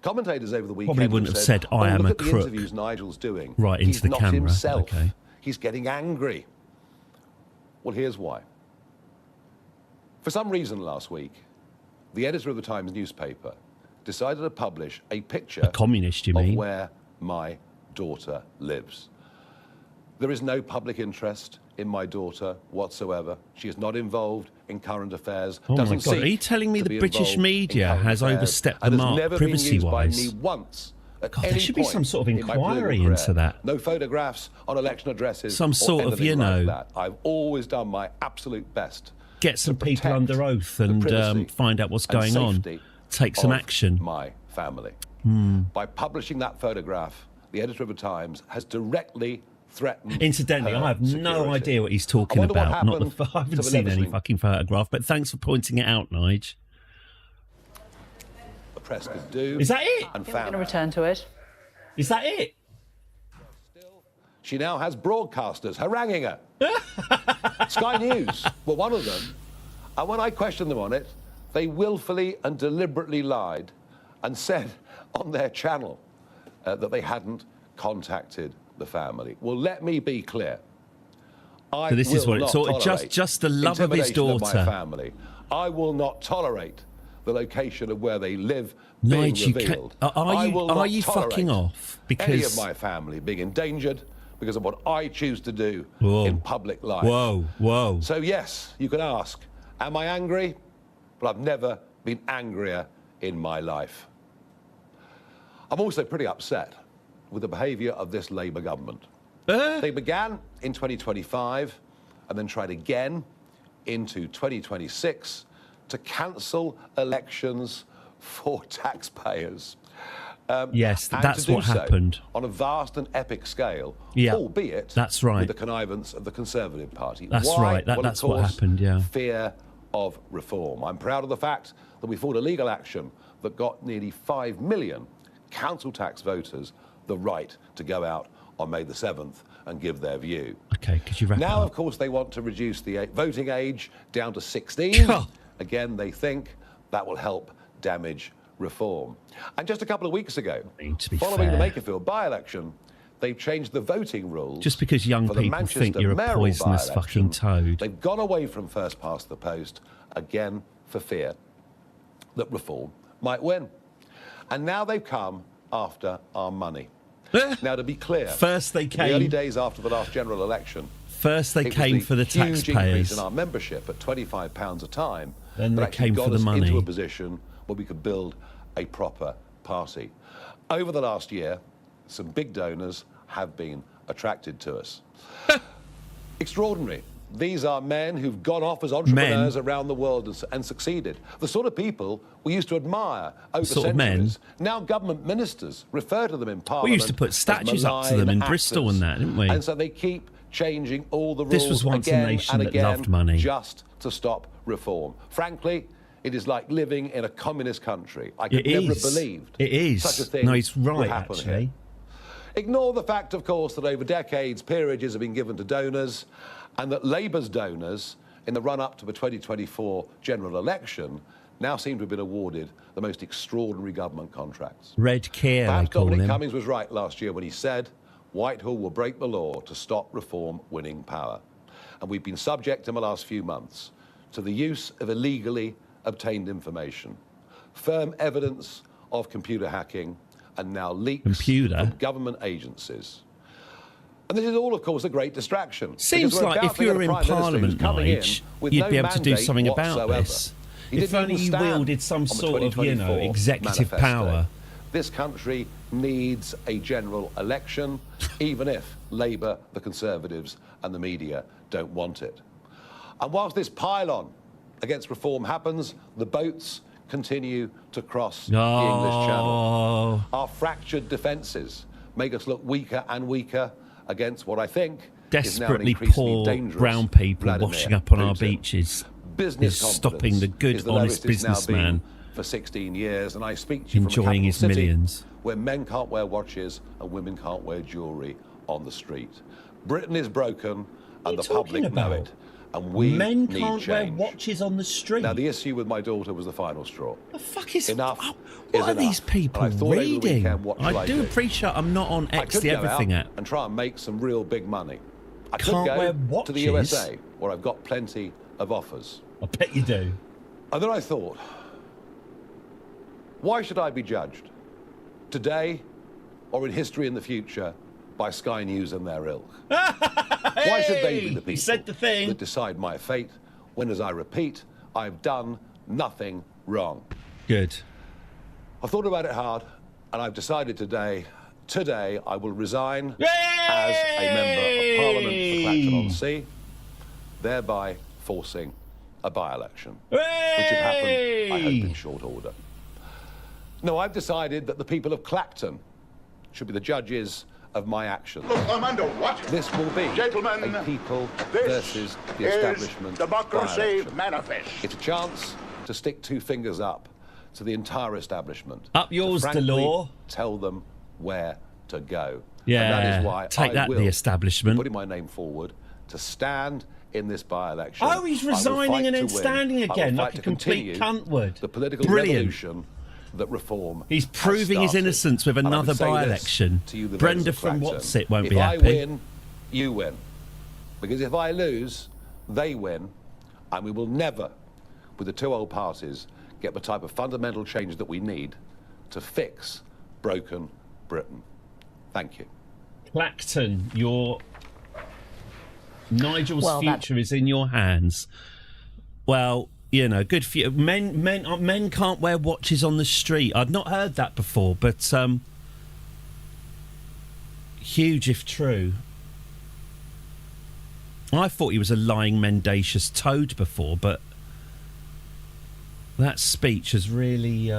Speaker 13: Commentators over the weekend
Speaker 1: Probably wouldn't have said, "I am
Speaker 13: look
Speaker 1: a
Speaker 13: at the
Speaker 1: crook,"
Speaker 13: interviews Nigel's doing.
Speaker 1: right into
Speaker 13: He's
Speaker 1: the
Speaker 13: not
Speaker 1: camera.
Speaker 13: himself.
Speaker 1: Okay.
Speaker 13: He's getting angry. Well, here's why. For some reason last week, the editor of the Times newspaper decided to publish a picture
Speaker 1: A communist, you
Speaker 13: of
Speaker 1: mean?
Speaker 13: where my daughter lives. There is no public interest in my daughter whatsoever. She is not involved in current affairs.
Speaker 1: Oh my
Speaker 13: doesn't
Speaker 1: God, are
Speaker 13: seek
Speaker 1: you telling me
Speaker 13: to
Speaker 1: the
Speaker 13: be
Speaker 1: British
Speaker 13: involved in
Speaker 1: media
Speaker 13: current
Speaker 1: has
Speaker 13: affairs,
Speaker 1: overstepped the
Speaker 13: and has
Speaker 1: mark
Speaker 13: never been used by
Speaker 1: privacy-wise?
Speaker 13: me once at
Speaker 1: God, there
Speaker 13: any
Speaker 1: should be some
Speaker 13: point
Speaker 1: sort of
Speaker 13: in my political
Speaker 1: inquiry
Speaker 13: career.
Speaker 1: into that.
Speaker 13: No photographs on election addresses.
Speaker 1: Some
Speaker 13: or
Speaker 1: sort of,
Speaker 13: anything
Speaker 1: you
Speaker 13: like
Speaker 1: know,
Speaker 13: that. I've always done my absolute best.
Speaker 1: Get some
Speaker 13: to
Speaker 1: people
Speaker 13: protect
Speaker 1: under oath
Speaker 13: the
Speaker 1: and
Speaker 13: privacy
Speaker 1: find out what's
Speaker 13: and
Speaker 1: going on.
Speaker 13: safety
Speaker 1: Take some
Speaker 13: of
Speaker 1: action.
Speaker 13: My family.
Speaker 1: Hmm.
Speaker 13: By publishing that photograph, the editor of the Times has directly threatened.
Speaker 1: Incidentally,
Speaker 13: her
Speaker 1: I have no
Speaker 13: security.
Speaker 1: idea what he's
Speaker 13: I
Speaker 1: talking
Speaker 13: wonder what
Speaker 1: about. Not
Speaker 13: happened
Speaker 1: I
Speaker 13: to
Speaker 1: haven't
Speaker 13: the
Speaker 1: seen any
Speaker 13: listening-
Speaker 1: fucking photograph, but thanks for pointing it out, Nige.
Speaker 13: press could do.
Speaker 1: Is that it?
Speaker 13: And
Speaker 14: We're
Speaker 13: found
Speaker 14: going to return to it.
Speaker 1: Is that it?
Speaker 13: she now has broadcasters haranguing her. Sky News were one of them. And when I questioned them on it, they willfully and deliberately lied and said on their channel that they hadn't contacted the family. Well, let me be clear.
Speaker 1: So this is what it's all, just the love of his daughter.
Speaker 13: Of my family. I will not tolerate the location of where they live being
Speaker 1: Nigel,
Speaker 13: revealed.
Speaker 1: are you fucking off? Because
Speaker 13: any of my family being endangered because of what I choose to do in public life.
Speaker 1: Whoa.
Speaker 13: So yes, you can ask, am I angry? But I've never been angrier in my life. I'm also pretty upset with the behaviour of this Labour government. They began in 2025 and then tried again into 2026 to cancel elections for taxpayers.
Speaker 1: Yes,
Speaker 13: and
Speaker 1: that's
Speaker 13: to do
Speaker 1: what
Speaker 13: so
Speaker 1: happened.
Speaker 13: On a vast and epic scale,
Speaker 1: Yeah,
Speaker 13: albeit
Speaker 1: that's right.
Speaker 13: with the connivance of the Conservative Party.
Speaker 1: That's
Speaker 13: Why?
Speaker 1: right,
Speaker 13: Well,
Speaker 1: that's
Speaker 13: of
Speaker 1: what
Speaker 13: course,
Speaker 1: happened, yeah.
Speaker 13: Fear of reform. I'm proud of the fact that we fought a legal action that got nearly 5 million council tax voters the right to go out on May the 7th and give their view.
Speaker 1: Okay, could you wrap
Speaker 13: Now,
Speaker 1: it up?
Speaker 13: of course, they want to reduce the voting age down to 16. Again, they think that will help damage reform. And just a couple of weeks ago, following the Makerfield by-election, they've changed the voting rules.
Speaker 1: Just because young
Speaker 13: for the
Speaker 1: people
Speaker 13: Manchester
Speaker 1: think you're a
Speaker 13: mayoral
Speaker 1: poisonous
Speaker 13: by-election.
Speaker 1: fucking toad.
Speaker 13: They've gone away from first past the post, again for fear that reform might win. And now they've come after our money. Now, to be clear,
Speaker 1: First they
Speaker 13: in the early
Speaker 1: came-
Speaker 13: days after the last general election,
Speaker 1: First they
Speaker 13: it was
Speaker 1: came for the
Speaker 13: huge increase
Speaker 1: taxpayers.
Speaker 13: in our membership at £25 a time.
Speaker 1: Then
Speaker 13: that
Speaker 1: they
Speaker 13: actually
Speaker 1: came
Speaker 13: got
Speaker 1: for the
Speaker 13: us
Speaker 1: money.
Speaker 13: into a position where we could build a proper party. Over the last year, some big donors have been attracted to us. Extraordinary. These are men who've gone off as entrepreneurs around the world and succeeded. The sort of people we used to admire over
Speaker 1: Sort of men.
Speaker 13: centuries. Now government ministers refer to them in Parliament.
Speaker 1: We used to put
Speaker 13: as
Speaker 1: statues up to them
Speaker 13: malign
Speaker 1: in Bristol
Speaker 13: actors.
Speaker 1: and that, didn't we?
Speaker 13: And so they keep changing all the rules
Speaker 1: This was once a
Speaker 13: again
Speaker 1: nation
Speaker 13: and
Speaker 1: that
Speaker 13: again
Speaker 1: loved money.
Speaker 13: just to stop reform. Frankly, it is like living in a communist country. I could
Speaker 1: It
Speaker 13: never
Speaker 1: is.
Speaker 13: have believed
Speaker 1: It is.
Speaker 13: such a thing
Speaker 1: No, it's
Speaker 13: would
Speaker 1: right,
Speaker 13: happen
Speaker 1: actually.
Speaker 13: here. Ignore the fact, of course, that over decades peerages have been given to donors and that Labour's donors, in the run-up to the 2024 general election, now seem to have been awarded the most extraordinary government contracts.
Speaker 1: Red Care, they
Speaker 13: Perhaps
Speaker 1: call
Speaker 13: Dominic
Speaker 1: him.
Speaker 13: Cummings was right last year when he said Whitehall will break the law to stop reform winning power. And we've been subject in the last few months to the use of illegally obtained information, firm evidence of computer hacking, and now leaks from government agencies. And this is all, of course, a great distraction.
Speaker 1: Seems
Speaker 13: because we're
Speaker 1: like
Speaker 13: about
Speaker 1: if
Speaker 13: to
Speaker 1: you
Speaker 13: get
Speaker 1: were
Speaker 13: a
Speaker 1: in
Speaker 13: Prime Minister who's
Speaker 1: Parliament,
Speaker 13: coming in
Speaker 1: Nige,
Speaker 13: with
Speaker 1: you'd
Speaker 13: no
Speaker 1: be able to do
Speaker 13: mandate
Speaker 1: something about
Speaker 13: whatsoever.
Speaker 1: this.
Speaker 13: He
Speaker 1: If
Speaker 13: didn't
Speaker 1: only
Speaker 13: even
Speaker 1: you
Speaker 13: stand
Speaker 1: wielded some
Speaker 13: on the
Speaker 1: sort of, you know,
Speaker 13: 2024
Speaker 1: executive
Speaker 13: manifesto.
Speaker 1: power.
Speaker 13: This country needs a general election, even if Labour, the Conservatives and the media don't want it. And whilst this pile-on against reform happens, the boats continue to cross the English Channel. Our fractured defences make us look weaker and weaker against what I think is now an
Speaker 1: Desperately
Speaker 13: increasingly
Speaker 1: poor
Speaker 13: dangerous
Speaker 1: brown people
Speaker 13: Vladimir
Speaker 1: washing up on our
Speaker 13: Putin.
Speaker 1: beaches.
Speaker 13: Business
Speaker 1: is stopping the
Speaker 13: confidence
Speaker 1: good,
Speaker 13: is the
Speaker 1: honest
Speaker 13: lowest it's now
Speaker 1: businessman
Speaker 13: been for 16 years, and I speak to you
Speaker 1: enjoying
Speaker 13: from a
Speaker 1: his
Speaker 13: capital city
Speaker 1: millions.
Speaker 13: where men can't wear watches and women can't wear jewellery on the street. Britain is broken, and the public know it, and we
Speaker 1: Men
Speaker 13: need
Speaker 1: can't wear
Speaker 13: change.
Speaker 1: watches on the street.
Speaker 13: Now, the issue with my daughter was the final straw.
Speaker 1: The fuck is
Speaker 13: enough?
Speaker 1: What are these people
Speaker 13: And I thought over the
Speaker 1: reading?
Speaker 13: weekend, what shall
Speaker 1: I do appreciate I'm not on
Speaker 13: I
Speaker 1: X
Speaker 13: could
Speaker 1: the
Speaker 13: go
Speaker 1: Everything
Speaker 13: out
Speaker 1: app.
Speaker 13: and try and make some real big money. I could
Speaker 1: Can't
Speaker 13: go
Speaker 1: wear
Speaker 13: to the
Speaker 1: watches?
Speaker 13: USA, where I've got plenty of offers.
Speaker 1: I bet you do.
Speaker 13: And then I thought, why should I be judged today or in history in the future by Sky News and their ilk? Why should they be the people that decide my fate when, as I repeat, I've done nothing wrong?
Speaker 1: Good.
Speaker 13: I've thought about it hard, and I've decided today I will resign as a member of Parliament for Clacton-on-Sea, thereby forcing a by-election, which should happen, I hope, in short order. No, I've decided that the people of Clacton should be the judges of my actions.
Speaker 15: Look, I'm under what?
Speaker 13: This will be
Speaker 15: Gentlemen,
Speaker 13: a people
Speaker 15: this
Speaker 13: versus the
Speaker 15: is
Speaker 13: establishment
Speaker 15: Democracy
Speaker 13: by-election.
Speaker 15: Manifest.
Speaker 13: It's a chance to stick two fingers up to the entire establishment.
Speaker 1: Up yours,
Speaker 13: to frankly
Speaker 1: Delors.
Speaker 13: tell them where to go.
Speaker 1: Yeah,
Speaker 13: and that is why
Speaker 1: take
Speaker 13: I
Speaker 1: that,
Speaker 13: will
Speaker 1: the establishment.
Speaker 13: be putting my name forward to stand in this by-election.
Speaker 1: Oh, he's
Speaker 13: I will
Speaker 1: resigning
Speaker 13: fight
Speaker 1: and then
Speaker 13: to win.
Speaker 1: standing
Speaker 13: I will
Speaker 1: again,
Speaker 13: fight
Speaker 1: like a
Speaker 13: to
Speaker 1: complete
Speaker 13: continue
Speaker 1: cunt would.
Speaker 13: The political
Speaker 1: Brilliant.
Speaker 13: revolution that reform
Speaker 1: He's
Speaker 13: has
Speaker 1: proving his
Speaker 13: started.
Speaker 1: innocence with
Speaker 13: And I would
Speaker 1: another
Speaker 13: say this
Speaker 1: by-election.
Speaker 13: to you, the
Speaker 1: Brenda
Speaker 13: voters of
Speaker 1: from
Speaker 13: Clacton.
Speaker 1: What's It won't
Speaker 13: if
Speaker 1: be
Speaker 13: I
Speaker 1: happy.
Speaker 13: win, you win. Because if I lose, they win, and we will never, with the two old parties, get the type of fundamental change that we need to fix broken Britain. Thank you.
Speaker 1: Clacton, Nigel's future is in your hands. Well, you know, good for you. Men can't wear watches on the street. I'd not heard that before, but huge if true. I thought he was a lying, mendacious toad before, but that speech has really...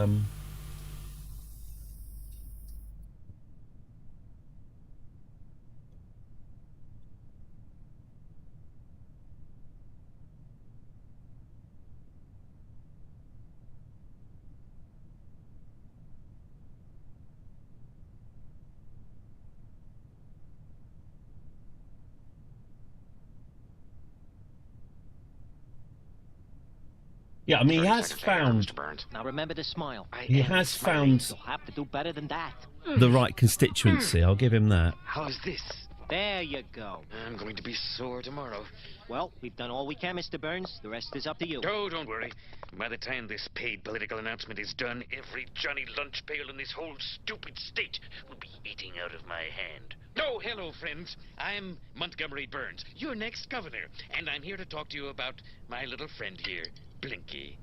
Speaker 1: Yeah, I mean, he has found...
Speaker 14: Now remember to smile.
Speaker 1: He has found
Speaker 14: You'll have to do better than that.
Speaker 1: the right constituency, I'll give him that.
Speaker 14: How's this? There you go.
Speaker 15: I'm going to be sore tomorrow.
Speaker 14: Well, we've done all we can, Mr. Burns. The rest is up to you.
Speaker 15: Oh, don't worry. By the time this paid political announcement is done, every Johnny Lunch Pail in this whole stupid state will be eating out of my hand. Oh, hello, friends. I'm Montgomery Burns, your next governor, and I'm here to talk to you about my little friend here, Blinky.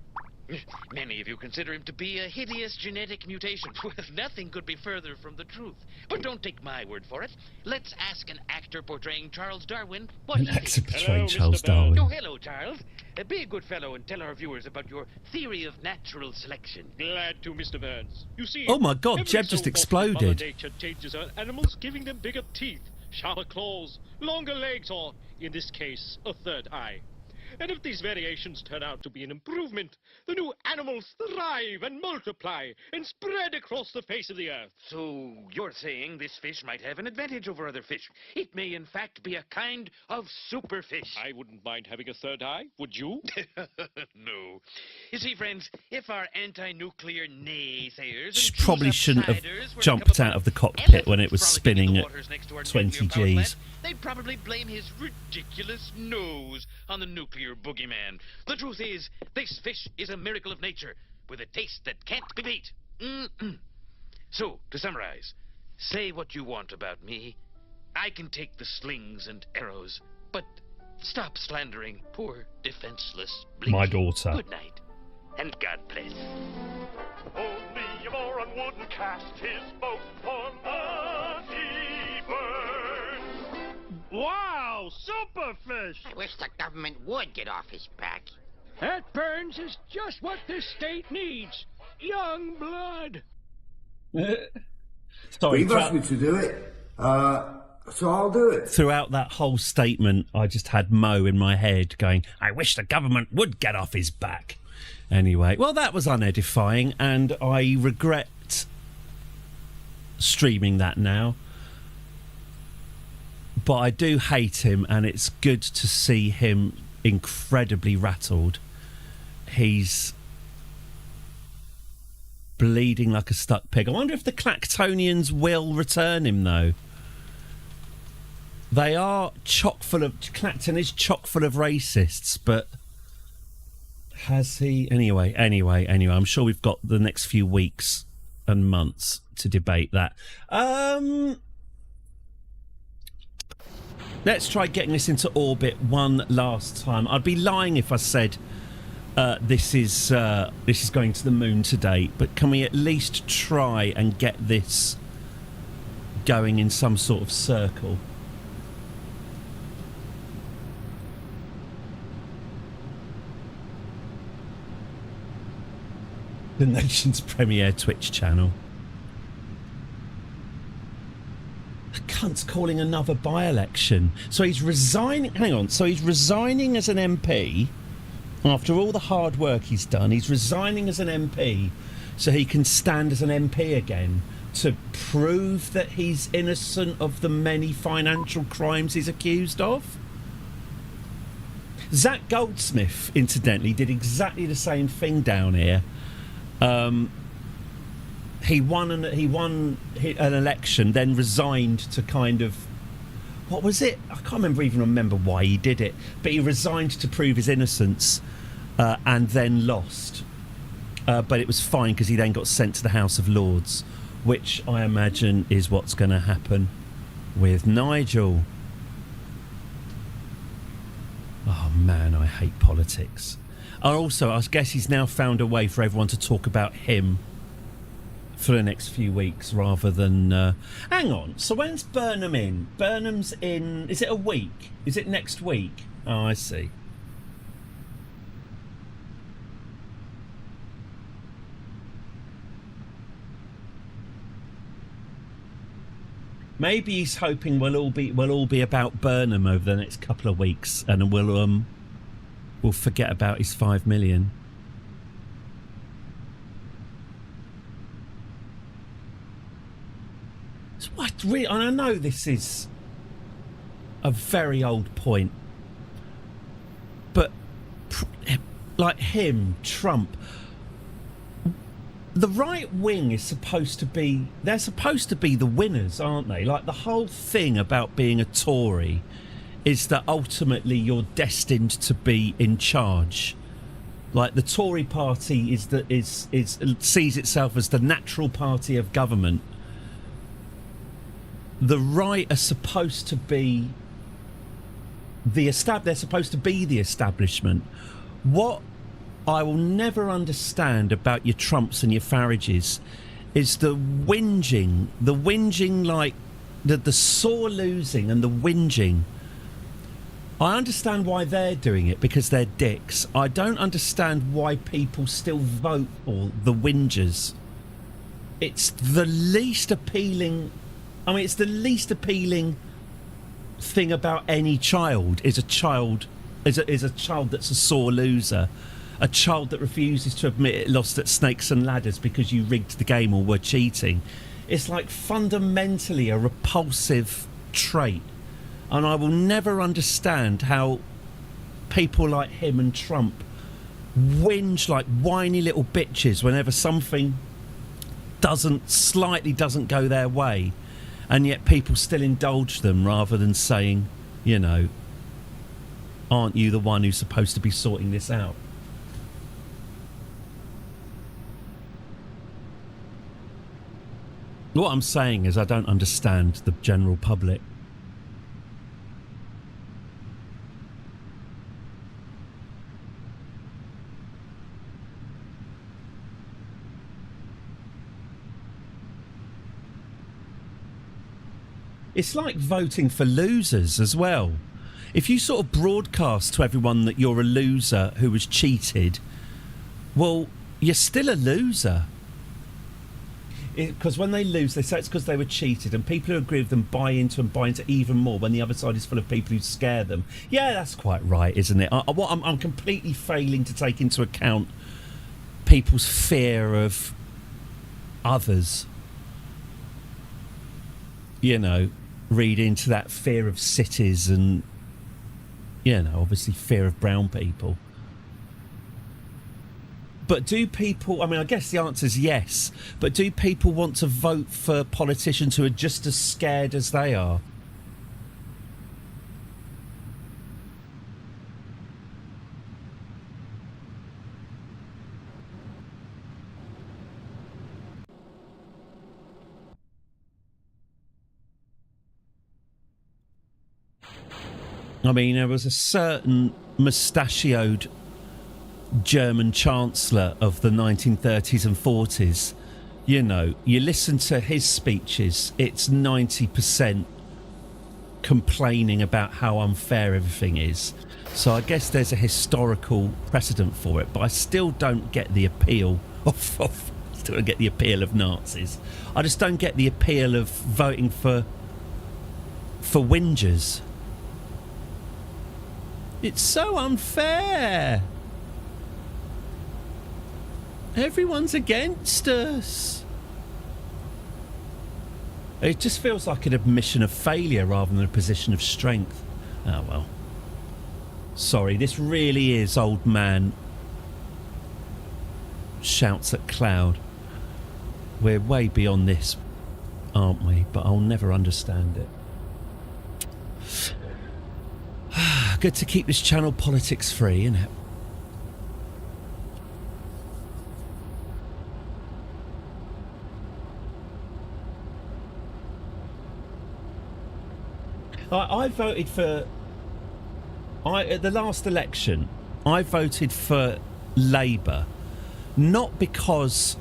Speaker 15: Many of you consider him to be a hideous genetic mutation. Well, nothing could be further from the truth. But don't take my word for it. Let's ask an actor portraying Charles Darwin what
Speaker 1: An
Speaker 15: he
Speaker 1: actor
Speaker 15: thinks.
Speaker 1: portraying Charles Darwin.
Speaker 15: Oh, hello, Charles. Be a good fellow and tell our viewers about your theory of natural selection.
Speaker 16: Glad to, Mr. Burns. You see,
Speaker 1: Oh my God,
Speaker 16: every
Speaker 1: Jeb
Speaker 16: so
Speaker 1: just
Speaker 16: often
Speaker 1: exploded.
Speaker 16: Mother Nature changes her animals, giving them bigger teeth, sharper claws, longer legs, or, in this case, a third eye. And if these variations turn out to be an improvement, the new animals thrive and multiply and spread across the face of the earth.
Speaker 15: So you're saying this fish might have an advantage over other fish. It may, in fact, be a kind of superfish.
Speaker 16: I wouldn't mind having a third eye, would you?
Speaker 15: No. You see, friends, if our anti-nuclear naysayers...
Speaker 1: She
Speaker 15: and
Speaker 1: probably
Speaker 15: choose-up
Speaker 1: shouldn't have
Speaker 15: siders were to
Speaker 1: jumped
Speaker 15: come
Speaker 1: out
Speaker 15: upon
Speaker 1: of the cockpit when it was
Speaker 15: frolicking in
Speaker 1: spinning
Speaker 15: the
Speaker 1: at
Speaker 15: waters next to our
Speaker 1: 20
Speaker 15: nuclear power plant,
Speaker 1: Gs.
Speaker 15: they'd probably blame his ridiculous nose on the nuclear boogeyman. The truth is, this fish is a miracle of nature, with a taste that can't be beat. So, to summarize, say what you want about me. I can take the slings and arrows, but stop slandering poor, defenseless Blinky.
Speaker 1: My daughter.
Speaker 15: Good night, and God bless.
Speaker 17: Only a moron wouldn't cast his vote for Muddy Burns.
Speaker 16: Wow, superfish!
Speaker 18: I wish the government would get off his back.
Speaker 16: That Burns is just what this state needs. Young blood.
Speaker 1: Sorry,
Speaker 11: You've asked me to do it, so I'll do it.
Speaker 1: throughout that whole statement, I just had Mo in my head going, I wish the government would get off his back. Anyway, well, that was unedifying, and I regret streaming that now. But I do hate him, and it's good to see him incredibly rattled. He's bleeding like a stuck pig. I wonder if the Clactonians will return him, though. They are chock full of... Clacton is chock full of racists, but... Has he? Anyway, I'm sure we've got the next few weeks and months to debate that. Let's try getting this into orbit one last time. I'd be lying if I said this is going to the moon today, but can we at least try and get this going in some sort of circle? The nation's premier Twitch channel. The cunt's calling another by-election. So he's resigning... Hang on. So he's resigning as an MP. After all the hard work he's done, he's resigning as an MP so he can stand as an MP again to prove that he's innocent of the many financial crimes he's accused of? Zach Goldsmith, incidentally, did exactly the same thing down here. He won an election, then resigned to kind of... What was it? I can't even remember why he did it. But he resigned to prove his innocence and then lost. But it was fine because he then got sent to the House of Lords, which I imagine is what's going to happen with Nigel. Oh, man, I hate politics. Also, I guess he's now found a way for everyone to talk about him for the next few weeks rather than... Hang on, so when's Burnham in? Burnham's in... Is it a week? Is it next week? Oh, I see. Maybe he's hoping we'll all be about Burnham over the next couple of weeks, and we'll forget about his 5 million. So what? Really, and I know this is a very old point, but like him, Trump. The right wing is supposed to be... They're supposed to be the winners, aren't they? Like, the whole thing about being a Tory is that ultimately you're destined to be in charge. Like, the Tory party sees itself as the natural party of government. The right are supposed to be they're supposed to be the establishment. What I will never understand about your Trumps and your Farages is the whinging, like the sore losing and the whinging. I understand why they're doing it, because they're dicks. I don't understand why people still vote for the whingers. It's the least appealing... I mean, it's the least appealing thing about any child is a child that's a sore loser. A child that refuses to admit it lost at Snakes and Ladders because you rigged the game or were cheating. It's like fundamentally a repulsive trait. And I will never understand how people like him and Trump whinge like whiny little bitches whenever something doesn't go their way. And yet people still indulge them rather than saying, you know, aren't you the one who's supposed to be sorting this out? What I'm saying is I don't understand the general public. It's like voting for losers as well. If you sort of broadcast to everyone that you're a loser who was cheated, well, you're still a loser. Because when they lose, they say it's because they were cheated, and people who agree with them buy into even more when the other side is full of people who scare them. Yeah, that's quite right, isn't it? I'm completely failing to take into account people's fear of others. You know, read into that fear of cities and, you know, obviously fear of brown people. But do people... I mean, I guess the answer is yes. But do people want to vote for politicians who are just as scared as they are? I mean, there was a certain mustachioed German chancellor of the 1930s and 40s. You know, you listen to his speeches, it's 90% complaining about how unfair everything is. So I guess there's a historical precedent for it, but I still don't get the appeal of still don't get the appeal of Nazis. I just don't get the appeal of voting for whingers. It's so unfair. Everyone's against us. It just feels like an admission of failure rather than a position of strength. Oh, well. Sorry, this really is old man shouts at cloud. We're way beyond this, aren't we? But I'll never understand it. Good to keep this channel politics free, isn't it? I voted for... at the last election, I voted for Labour, not because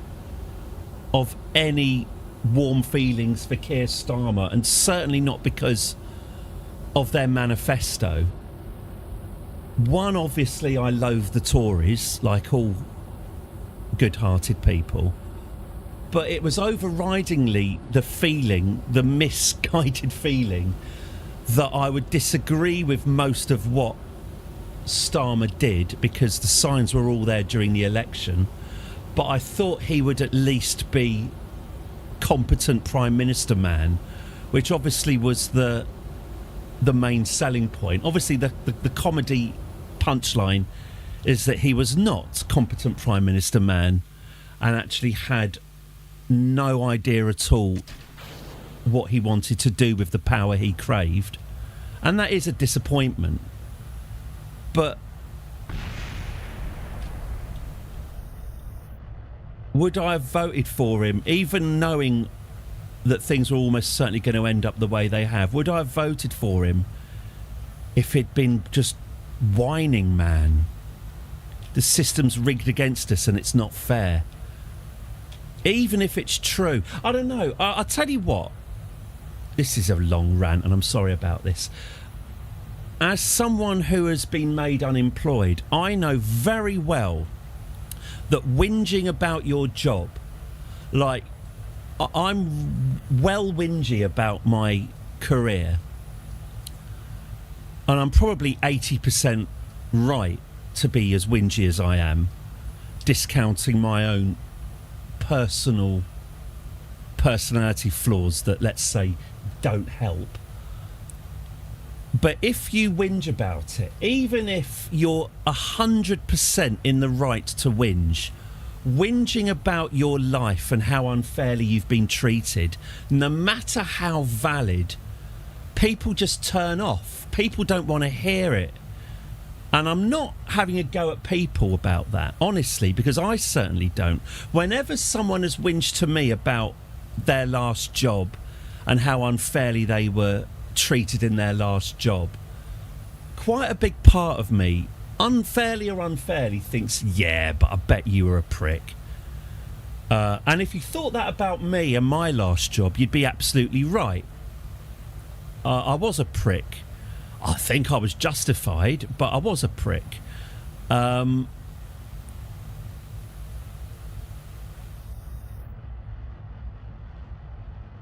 Speaker 1: of any warm feelings for Keir Starmer, and certainly not because of their manifesto. One, obviously, I loathe the Tories, like all good-hearted people. But it was overridingly the feeling, the misguided feeling, that I would disagree with most of what Starmer did because the signs were all there during the election, but I thought he would at least be competent Prime Minister man, which obviously was the main selling point. Obviously the comedy punchline is that he was not competent Prime Minister man and actually had no idea at all what he wanted to do with the power he craved, and that is a disappointment. But would I have voted for him, even knowing that things were almost certainly going to end up the way they have? Would I have voted for him if it'd been just whining, man? The system's rigged against us and it's not fair. Even if it's true. I don't know. I'll tell you what. This is a long rant and I'm sorry about this. As someone who has been made unemployed, I know very well that whinging about your job, like, I'm well whingy about my career, and I'm probably 80% right to be as whingy as I am, discounting my own personality flaws that, let's say, don't help. But if you whinge about it, even if you're 100% in the right to whinging about your life and how unfairly you've been treated, no matter how valid, people just turn off. People don't want to hear it. And I'm not having a go at people about that, honestly, because I certainly don't. Whenever someone has whinged to me about their last job and how unfairly they were treated in their last job, quite a big part of me, unfairly or unfairly, thinks, yeah, but I bet you were a prick. And if you thought that about me and my last job, you'd be absolutely right. I was a prick. I think I was justified, but I was a prick. And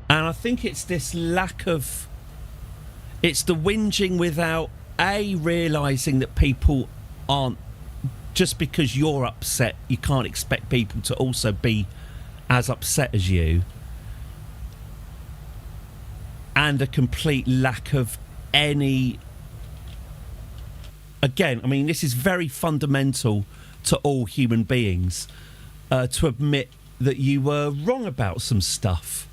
Speaker 1: I think it's this lack of... It's the whinging without, A, realising that people aren't... Just because you're upset, you can't expect people to also be as upset as you. And a complete lack of any... Again, I mean, this is very fundamental to all human beings, to admit that you were wrong about some stuff.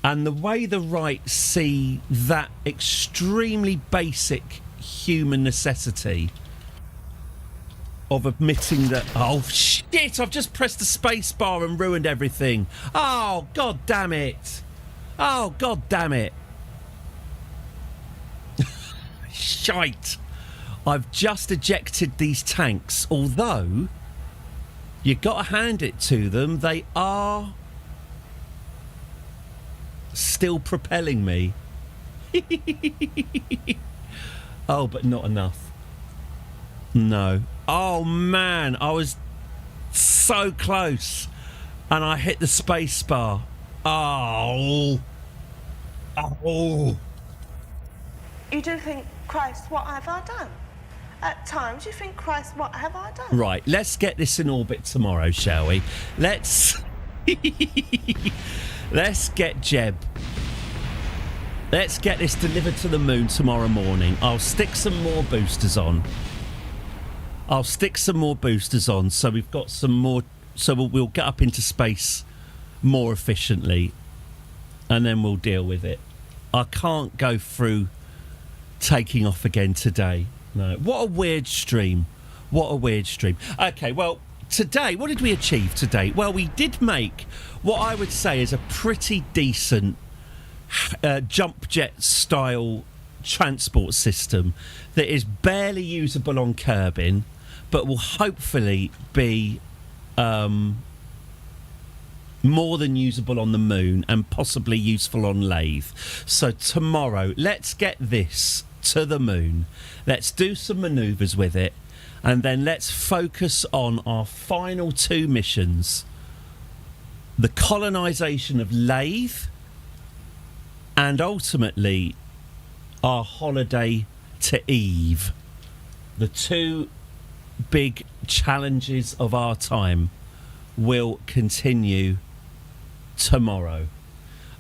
Speaker 1: And the way the right see that extremely basic human necessity of admitting that, oh shit, I've just pressed the space bar and ruined everything. Oh, god damn it. Oh, god damn it. Shite. I've just ejected these tanks, although you got to hand it to them, they are still propelling me. Oh, but not enough. No. Oh man, I was so close and I hit the space bar. Oh. Oh.
Speaker 3: You do think, Christ, what have I done? At times you think, Christ, what have I done?
Speaker 1: Right, let's get this in orbit tomorrow, shall we? Let's get Jeb. Let's get this delivered to the moon tomorrow morning. I'll stick some more boosters on. So we've got some more. So we'll get up into space more efficiently, and then we'll deal with it. I can't go through taking off again today. No. What a weird stream. Okay, well, today, what did we achieve today? Well, we did make what I would say is a pretty decent jump jet style transport system that is barely usable on Kerbin, but will hopefully be more than usable on the moon and possibly useful on Lathe. So tomorrow, let's get this to the moon. Let's do some manoeuvres with it, and then let's focus on our final two missions: the colonisation of Lathe, and ultimately our holiday to Eve. The two big challenges of our time will continue tomorrow.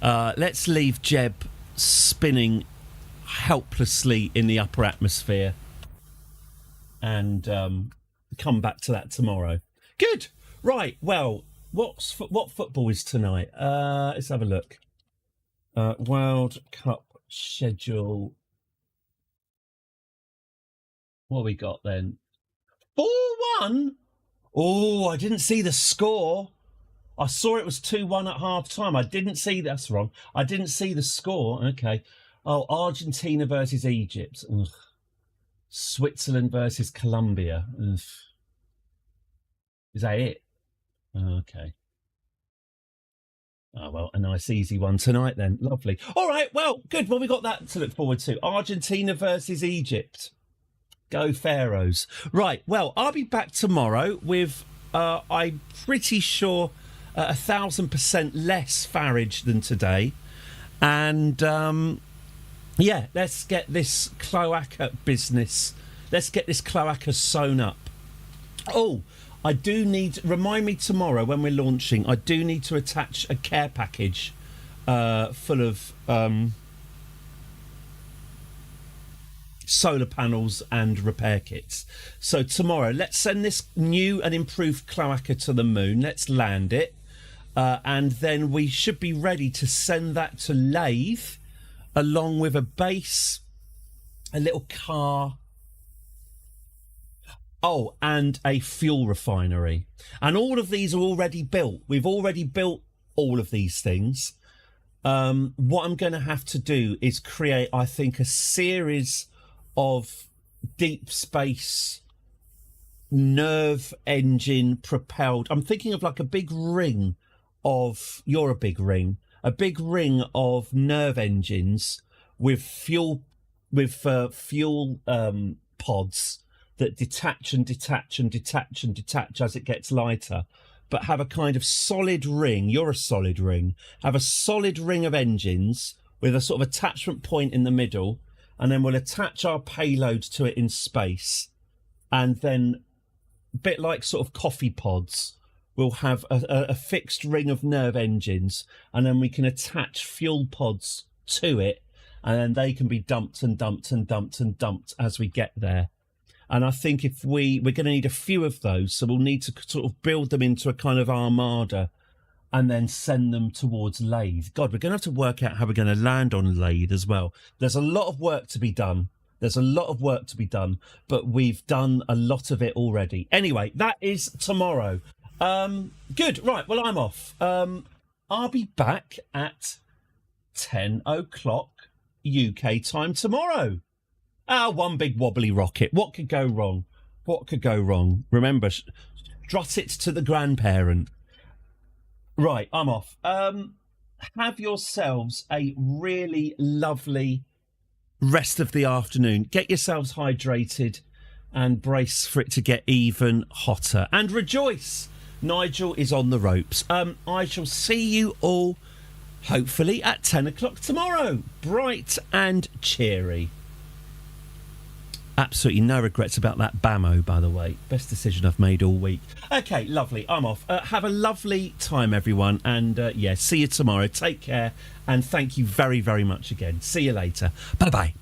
Speaker 1: Let's leave Jeb spinning helplessly in the upper atmosphere and come back to that tomorrow. Good. Right, well, what football is tonight? Let's have a look. World Cup schedule. What have we got then? 4-1? Oh, I didn't see the score. I saw it was 2-1 at half time. I didn't see that's wrong. I didn't see the score. Okay. Oh, Argentina versus Egypt. Ugh. Switzerland versus Colombia. Ugh. Is that it? Oh, okay. Oh, well, a nice easy one tonight then. Lovely. All right, well, good. Well, we got that to look forward to. Argentina versus Egypt. Go Pharaohs. Right, well, I'll be back tomorrow with, I'm pretty sure, 1,000% less Farage than today. And, yeah, let's get this cloaca business, let's get this cloaca sewn up. Oh, I do need, remind me tomorrow when we're launching, I do need to attach a care package full of solar panels and repair kits. So tomorrow, let's send this new and improved cloaca to the moon. Let's land it. And then we should be ready to send that to Lathe, along with a base, a little car, oh, and a fuel refinery. And all of these are already built. We've already built all of these things. What I'm going to have to do is create, I think, a series of deep space nerve engine propelled. I'm thinking of like a big ring of, you're a big ring of nerve engines with fuel pods that detach and detach and detach and detach as it gets lighter, but have a kind of solid ring. You're a solid ring. Have a solid ring of engines with a sort of attachment point in the middle, and then we'll attach our payload to it in space. And then, a bit like sort of coffee pods, we'll have a fixed ring of nerve engines, and then we can attach fuel pods to it, and then they can be dumped and dumped and dumped and dumped as we get there. And I think if we're going to need a few of those, so we'll need to sort of build them into a kind of armada and then send them towards Lathe. God, we're going to have to work out how we're going to land on Lathe as well. There's a lot of work to be done. But we've done a lot of it already. Anyway, that is tomorrow. Good. Right. Well, I'm off. I'll be back at 10 o'clock UK time tomorrow. One big wobbly rocket. What could go wrong? Remember, strut it to the grandparent. Right, I'm off. Have yourselves a really lovely rest of the afternoon. Get yourselves hydrated and brace for it to get even hotter. And rejoice, Nigel is on the ropes. I shall see you all, hopefully, at 10 o'clock tomorrow. Bright and cheery. Absolutely no regrets about that Bamo, by the way. Best decision I've made all week. Okay, lovely. I'm off. Have a lovely time, everyone. And, see you tomorrow. Take care. And thank you very, very much again. See you later. Bye-bye.